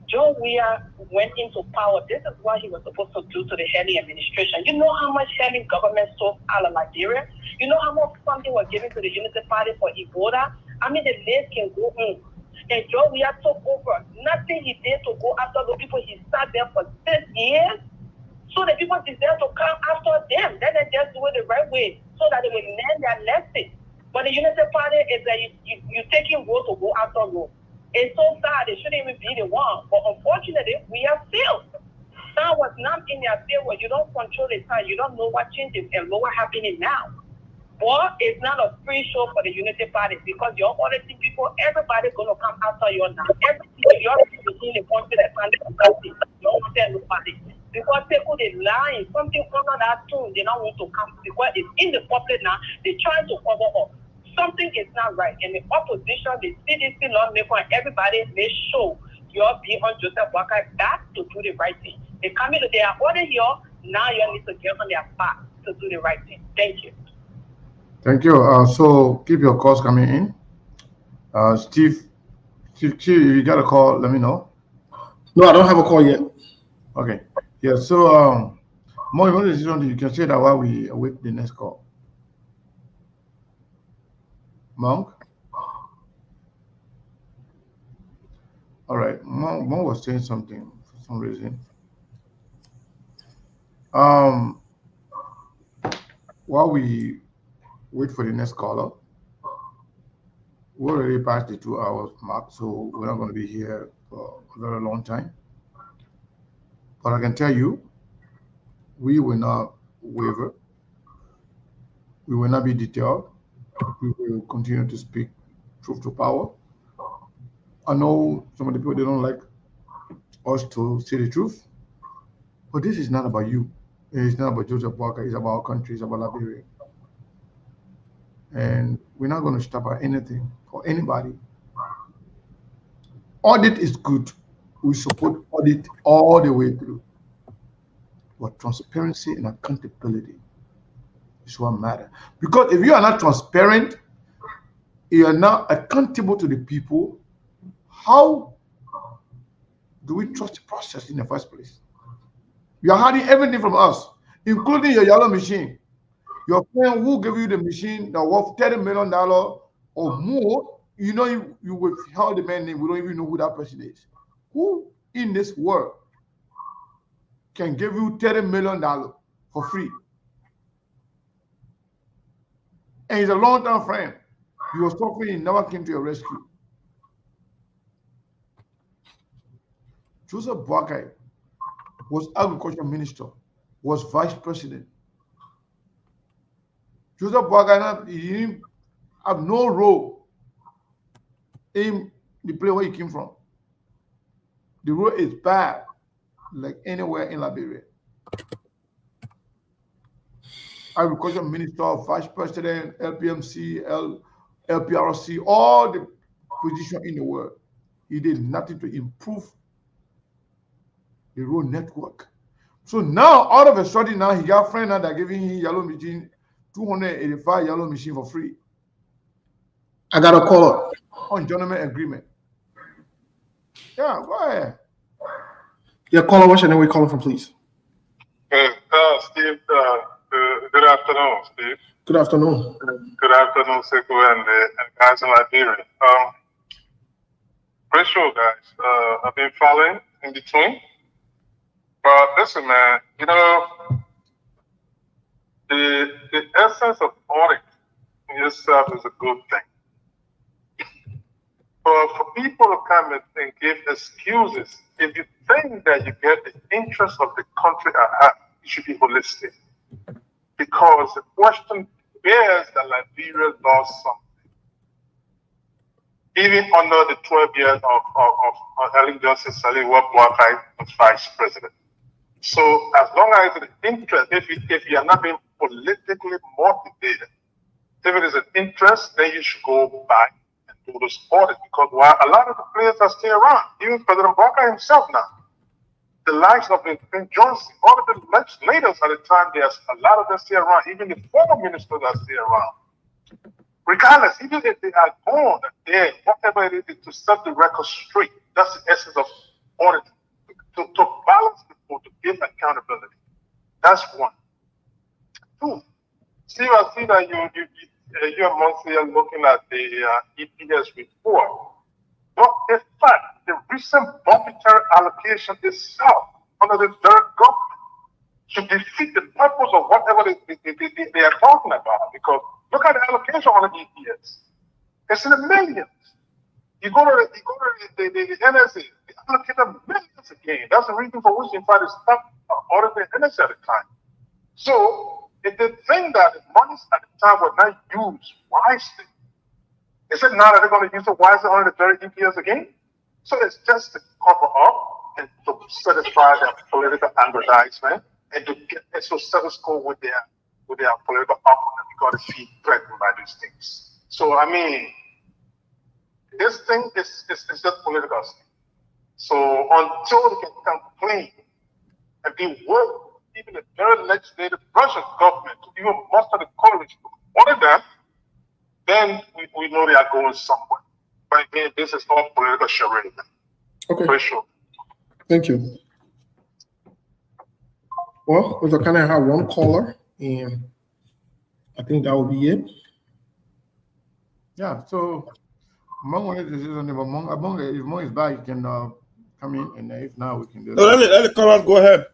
John Weir went into power. This is what he was supposed to do to the Haley administration. You know how much Haley government sold out of Liberia? You know how much funding was given to the Unity Party for Ebola? I mean, the list can go on. And John Weir took over. Nothing he did to go after those people. He sat there for 6 years. So the people deserve to come after them. Then they just do it the right way so that they will learn their lesson. But the Unity Party is that you taking road to go after road. It's so sad. It shouldn't even be the one. But unfortunately, we have failed. Time was not in their favor. You don't control the time. You don't know what changes and what happening now. But it's not a free show for the Unity Party because you're auditing people. Everybody's going to come after you now. Everything you're in the country that's under the country. You don't want to tell nobody. Because people, they lying. Something under that tune, they don't want to come because it's in the public now. They're trying to cover up. Something is not right. And the opposition, the CDC lawmaker, and everybody, they show you're being on Joseph Walker back to do the right thing. They come in, they are ordered here. Now you need to get on their back to do the right thing. Thank you. Thank you. So keep your calls coming in. Steve, you got a call, let me know. No, I don't have a call yet. Okay. Yeah, so more decision, you can say that while we await the next call. Monk? All right. Monk was saying something for some reason. While we wait for the next caller, we already passed the 2 hours mark, so we're not going to be here for a very long time. But I can tell you, we will not waver. We will not be deterred. We will continue to speak truth to power. I know some of the people, they don't like us to say the truth, but this is not about you. It's not about Joseph Walker. It's about our country. It's about Liberia. And we're not going to stop at anything for anybody. Audit is good. We support audit all the way through. But transparency and accountability is what matters. Because if you are not transparent, you are not accountable to the people, how do we trust the process in the first place? You are hiding everything from us, including your yellow machine. Your friend who gave you the machine that worth $30 million or more, you know, you will tell the man name. We don't even know who that person is. Who in this world can give you $30 million for free? And he's a long-term friend. He was suffering, he never came to your rescue. Joseph Boakai was agriculture minister, was vice president. Joseph Boakai, he didn't have no role in the place where he came from. The road is bad, like anywhere in Liberia. Agriculture minister, vice president, LPMC, LPRC, all the positions in the world. He did nothing to improve the road network. So now, all of a sudden, now he got a friend now that giving him yellow machine, 285 yellow machine for free. I got a call on gentleman agreement. Yeah, go ahead. Yeah, caller, what's your name? Where you calling from, please? Steve, good afternoon, Steve. Good afternoon. Good afternoon, Sekou and guys in Liberia. Great show, guys. I've been following in between. But listen, man, you know, the essence of audit in itself is a good thing. But for people to come and give excuses, if you think that you get the interest of the country at heart, it should be holistic. Because the question is that Liberia lost something. Even under the 12 years of Ellen Johnson Sirleaf Boakai was vice president. So as long as the interest, if you are not being politically motivated, if it is an interest, then you should go back and do those audits. Because while a lot of the players are still around, even President Boakai himself now, the likes of Ben Johnson, all of the legislators at the time, there's a lot of them still around. Even the former ministers are still around. regardless, even if they are gone, dead, whatever it is, to set the record straight. That's the essence of auditing. To balance people, to give accountability. That's one. Two, see, I see that you and Monsi are looking at the EPS report. But in fact, the recent budgetary allocation itself under the third government should defeat the purpose of whatever they are talking about. Because look at the allocation on the EPS. It's in the millions. You go to the NSA, they allocated millions again. That's the reason for which they tried to stop auditing NSA at the time. So if they think that the monies at the time were not used wisely, is it now that they're going to use it wisely on the very EPS again? So it's just to cover up and to satisfy their political aggrandizement and to get so status quo with their political opponent because they feel threatened by these things. So I mean, this thing is just political. So until they can complain and be worth even the very legislative branch of government to even muster the courage to order them, then we know they are going somewhere. But again, this is all political charade. Okay. For sure. Thank you. Well, we kind of have one caller, and I think that will be it. Yeah. So among one decisions, among if Mo is back, you can come in, and if not, we can do. No, let the callers go ahead.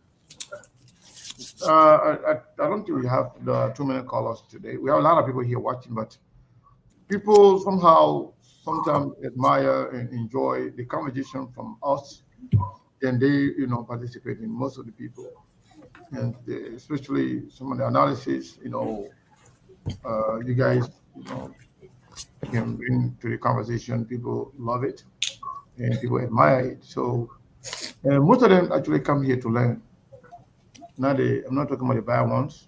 I don't think we have the 2 minute callers today. We have a lot of people here watching, but people somehow sometimes admire and enjoy the conversation from us, and they participate in most of the people, and especially some of the analysis. You guys can bring to the conversation. People love it, and people admire it. So, and most of them actually come here to learn. I'm not talking about the bad ones,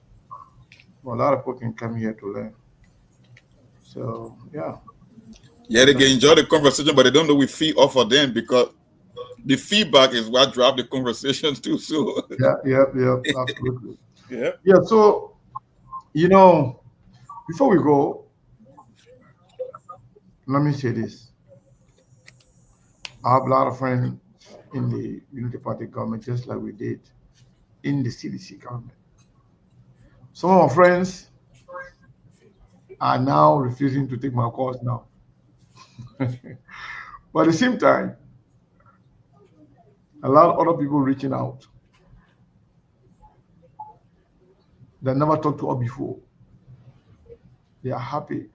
but a lot of people can come here to learn. So, yeah. Yeah, they can enjoy the conversation, but they don't know we feed off of them because the feedback is what drives the conversation too. So yeah, absolutely. Yeah. So, before we go, let me say this. I have a lot of friends in the Unity Party government, just like we did in the CDC government. Some of my friends are now refusing to take my calls now. But at the same time, a lot of other people reaching out that never talked to us before. They are happy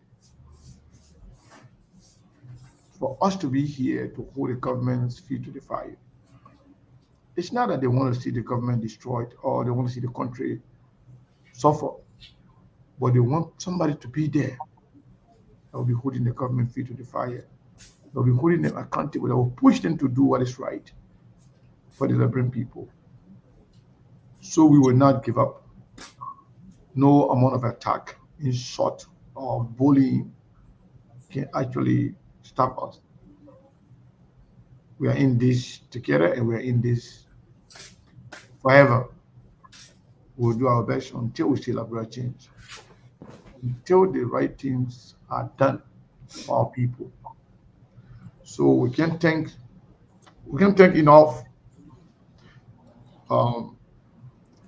for us to be here to hold the government's feet to the fire. It's not that they want to see the government destroyed or they want to see the country suffer, but they want somebody to be there that will be holding the government feet to the fire, that will be holding them accountable, that will push them to do what is right for the Liberian people. So we will not give up. No amount of attack, insult, or bullying can actually stop us. We are in this together and we are in this forever. We'll do our best until we see Liberia change, until the right things are done for our people. So we can thank enough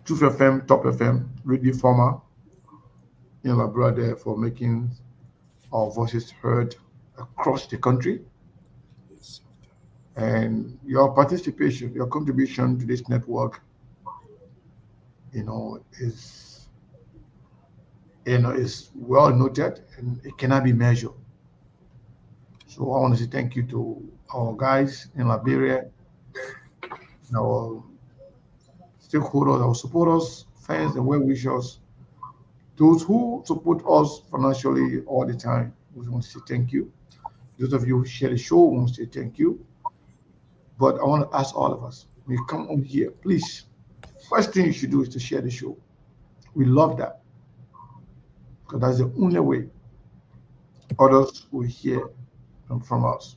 Truth FM, Top FM, Radio Former in Liberia there for making our voices heard across the country. And your participation, your contribution to this network, is well noted and it cannot be measured. So I want to say thank you to our guys in Liberia, our stakeholders, our supporters, fans, and well-wishers, those who support us financially all the time. We want to say thank you. Those of you who share the show, we want to say thank you. But I want to ask all of us, when you come on here, please, first thing you should do is to share the show. We love that, because that's the only way others will hear from us.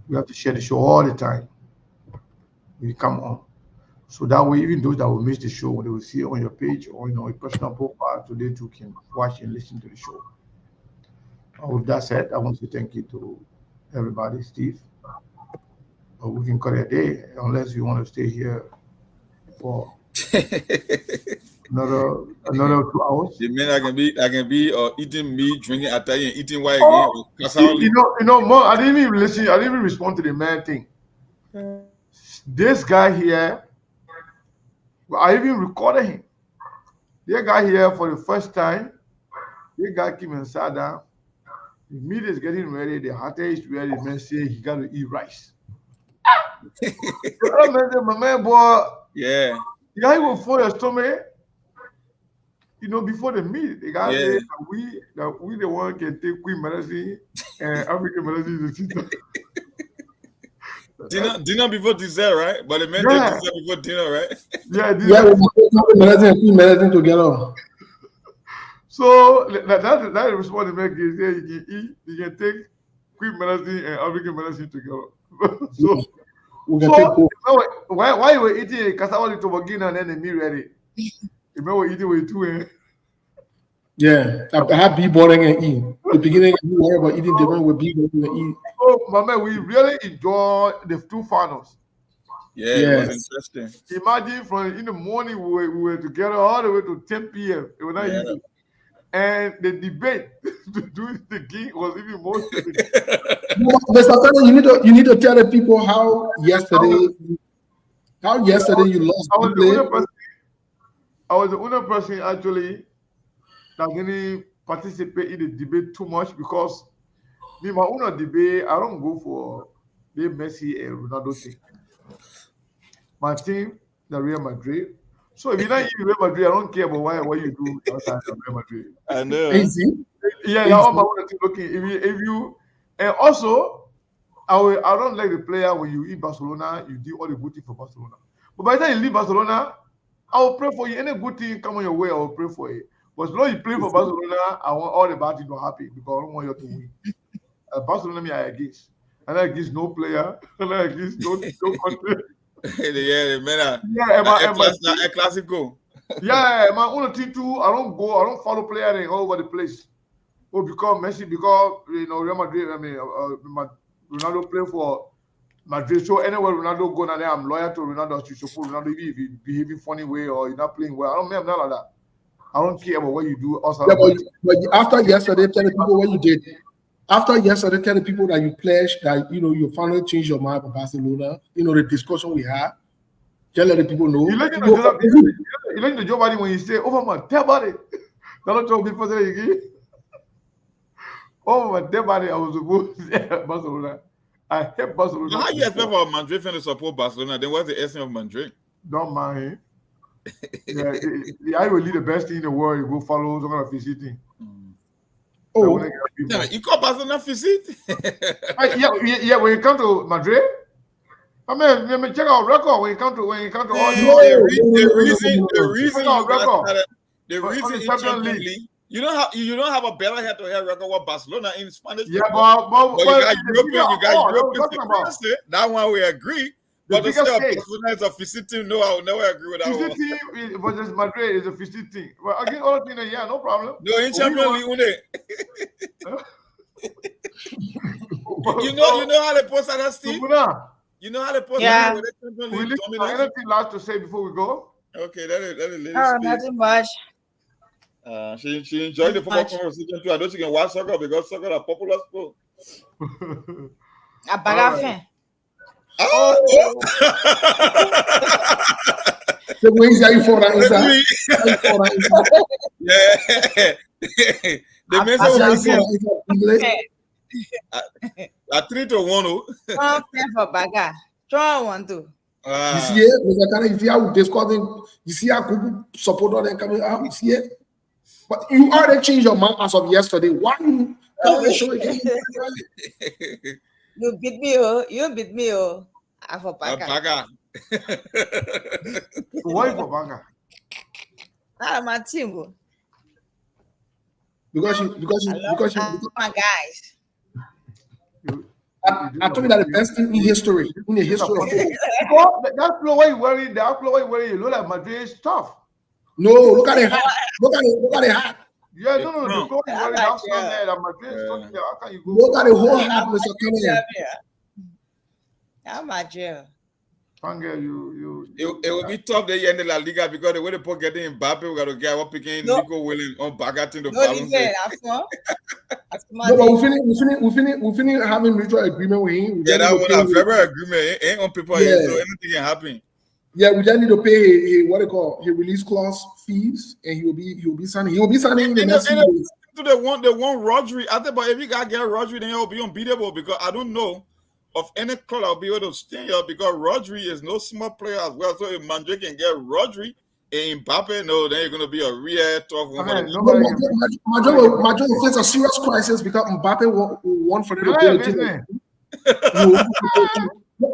We have to share the show all the time when you come on. So that way, even those that will miss the show, they will see it on your page or a personal profile, so they too can watch and listen to the show. With that said, I want to thank you to everybody, Steve. We can call it a day unless you want to stay here for another 2 hours. The man I can be eating meat, drinking Italian, eating white again. You know, more. I didn't even listen. I didn't even respond to the man thing. This guy here, I even recorded him. This guy here for the first time. This guy came and sat down. The meat is getting ready. The hotter is ready. The man say he got to eat rice. My man, boy. Yeah. The guy will for your stomach. You know, before the meet, the guy said that we the one can take Queen medicine and African medicine is dinner before dessert, right? But the men take dessert before dinner, right? Yeah, we take Queen medicine together. So that's the response the man gives. Yeah, you can take Queen medicine and African medicine together. Why you were eating cassava toboggan and then the meat ready? You know what eating with two. Yeah, I had beef boiling and eat. The beginning, you worry about eating different with beef boiling and eat. So, my man, we really enjoy the two finals. Yeah, it was interesting. Imagine from in the morning we were together all the way to 10 p.m. It was not easy. And the debate to do the game was even more specific. Mr. Tony, you need to tell the people how yesterday you lost. I was the only person actually that didn't participate in the debate too much because in my own debate, I don't go for the Messi and Ronaldo thing. My team, the Real Madrid. So if you're not in Real Madrid, I don't care about what you do outside of Real Madrid. I know. Easy. Yeah, that's all my own thing. Okay, if you and also I don't like the player when you in Barcelona, you do all the good things for Barcelona. But by the time you leave Barcelona, I will pray for you. Any good thing come on your way, I will pray for you. But as long as you play for Barcelona, I want all the bad things to happen because I don't want you to win. Barcelona, me, I against. And I against no player. And I against no country. Yeah, man. A classical. Yeah, my own team too. I don't follow players all over the place. Oh, because Messi, because Real Madrid, Ronaldo play for Madrid. So anywhere Ronaldo go now, I'm loyal to Ronaldo. To support Ronaldo if he behaving funny way or you're not playing well. I'm not like that. I don't care about what you do. Also, but after yesterday, tell the people what you did. After yesterday, tell the people that you pledged that you finally changed your mind for Barcelona. The discussion we had. Just let the people know. You like the Joe Biden when you say over my dead body. Don't tell people say again. Over my dead body, I was supposed to say Barcelona. I hate Barcelona. How you expect for Madrid fan to support Barcelona? Then what's the essence of Madrid? Don't mind him. I will lead the best thing in the world. You go follow some kind of visiting. Oh, you call Barcelona visit? yeah. When you come to Madrid, I mean, check out record. When you come to all the reason in Champions League. You don't have a better head-to-head record with Barcelona in Spanish. Yeah, but you got European. That one we agree. But the Barcelona is a visiting. No, I will never agree with that one. Visiting versus Madrid is a visiting. But again, all things, yeah, no problem. No, in Champions League, you know how they post that, Steve? You know how they post that? Anything last to say before we go? Okay, let it speak. Nothing much. She enjoyed the football conversation too. I know she can watch soccer because soccer is popular sport. A bagafin. Oh! The ways that you for that yeah. The message was 3-1. For baga. Try one too. You see it? You see how discussing? You see how people support all them coming out? You see it? But you already changed your mind as of yesterday. Why you show again? You beat me, oh. For Baga. Why for Baga? My team. Because you my guys. I told you that the best thing in history of football. That flow you wearing, you look like Madrid is tough. No, look at it hat. Look at it hat. Yeah, no, the goal is already down there. That Madrid is talking there. How can you go? Look at the whole hat, Mr. Kennedy. I'm not sure. It will be tough the end of La Liga because the way the put getting Mbappe, we got to get what picking Nico Williams on Bagat the balance. No, but we finish having mutual agreement with him. Yeah, that was a verbal agreement. Ain't on paper, so anything can happen. Yeah, we just need to pay what they call his release clause fees, and he will be signing. He will be signing in the next few days. They want Rodri. I think, but if you gotta get Rodri, then he'll be unbeatable because I don't know of any club I'll be able to stay here because Rodri is no small player as well. So if Madrid can get Rodri and Mbappe, no, then you're gonna be a real tough one. Madrid will face a serious crisis because Mbappe won for the team.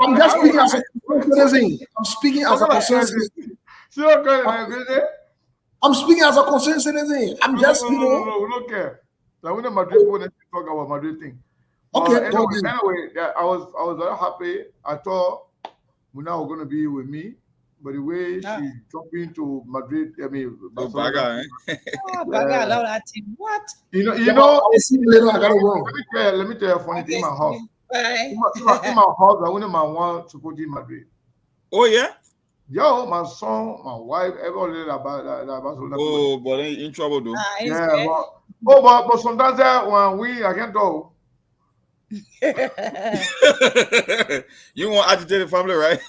I'm just speaking as a concerned citizen. I'm speaking as a concerned citizen. I'm speaking as a concerned citizen. I'm just, we don't care. So when the Madrid won, talk about Madrid thing. Okay. Anyway, yeah, I was very happy. I thought Muna was going to be with me, but the way she jumped into Madrid, I mean, Barcelona. Baga, I love that team. What? You know. I'll see you later. I gotta work. Let me tell you a funny thing in my house. In my house, I wouldn't want to go to Madrid. Oh yeah. Yo, my son, my wife, everybody about Barcelona. Oh, but they in trouble though. Yeah, but sometimes when I can't go. You want agitated family, right?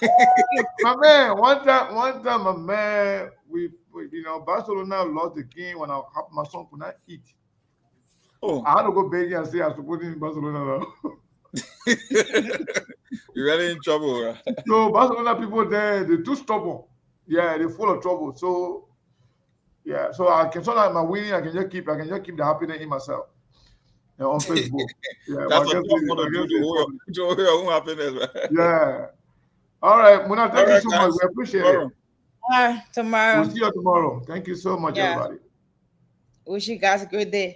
My man, one time, my man, we Barcelona lost the game when my son could not eat. Oh, I had to go beg and say I support him in Barcelona now. You're really in trouble, right? So Barcelona people there, they're too stubborn. Yeah, they're full of trouble. So yeah, so I can sort of my winning. I can just keep the happiness in myself. On Facebook. Yeah, that's what I want to do to hold your own happiness, right? Yeah. All right, Muna, thank you so much. We appreciate it. Tomorrow. We'll see you tomorrow. Thank you so much, everybody. Wish you guys a good day.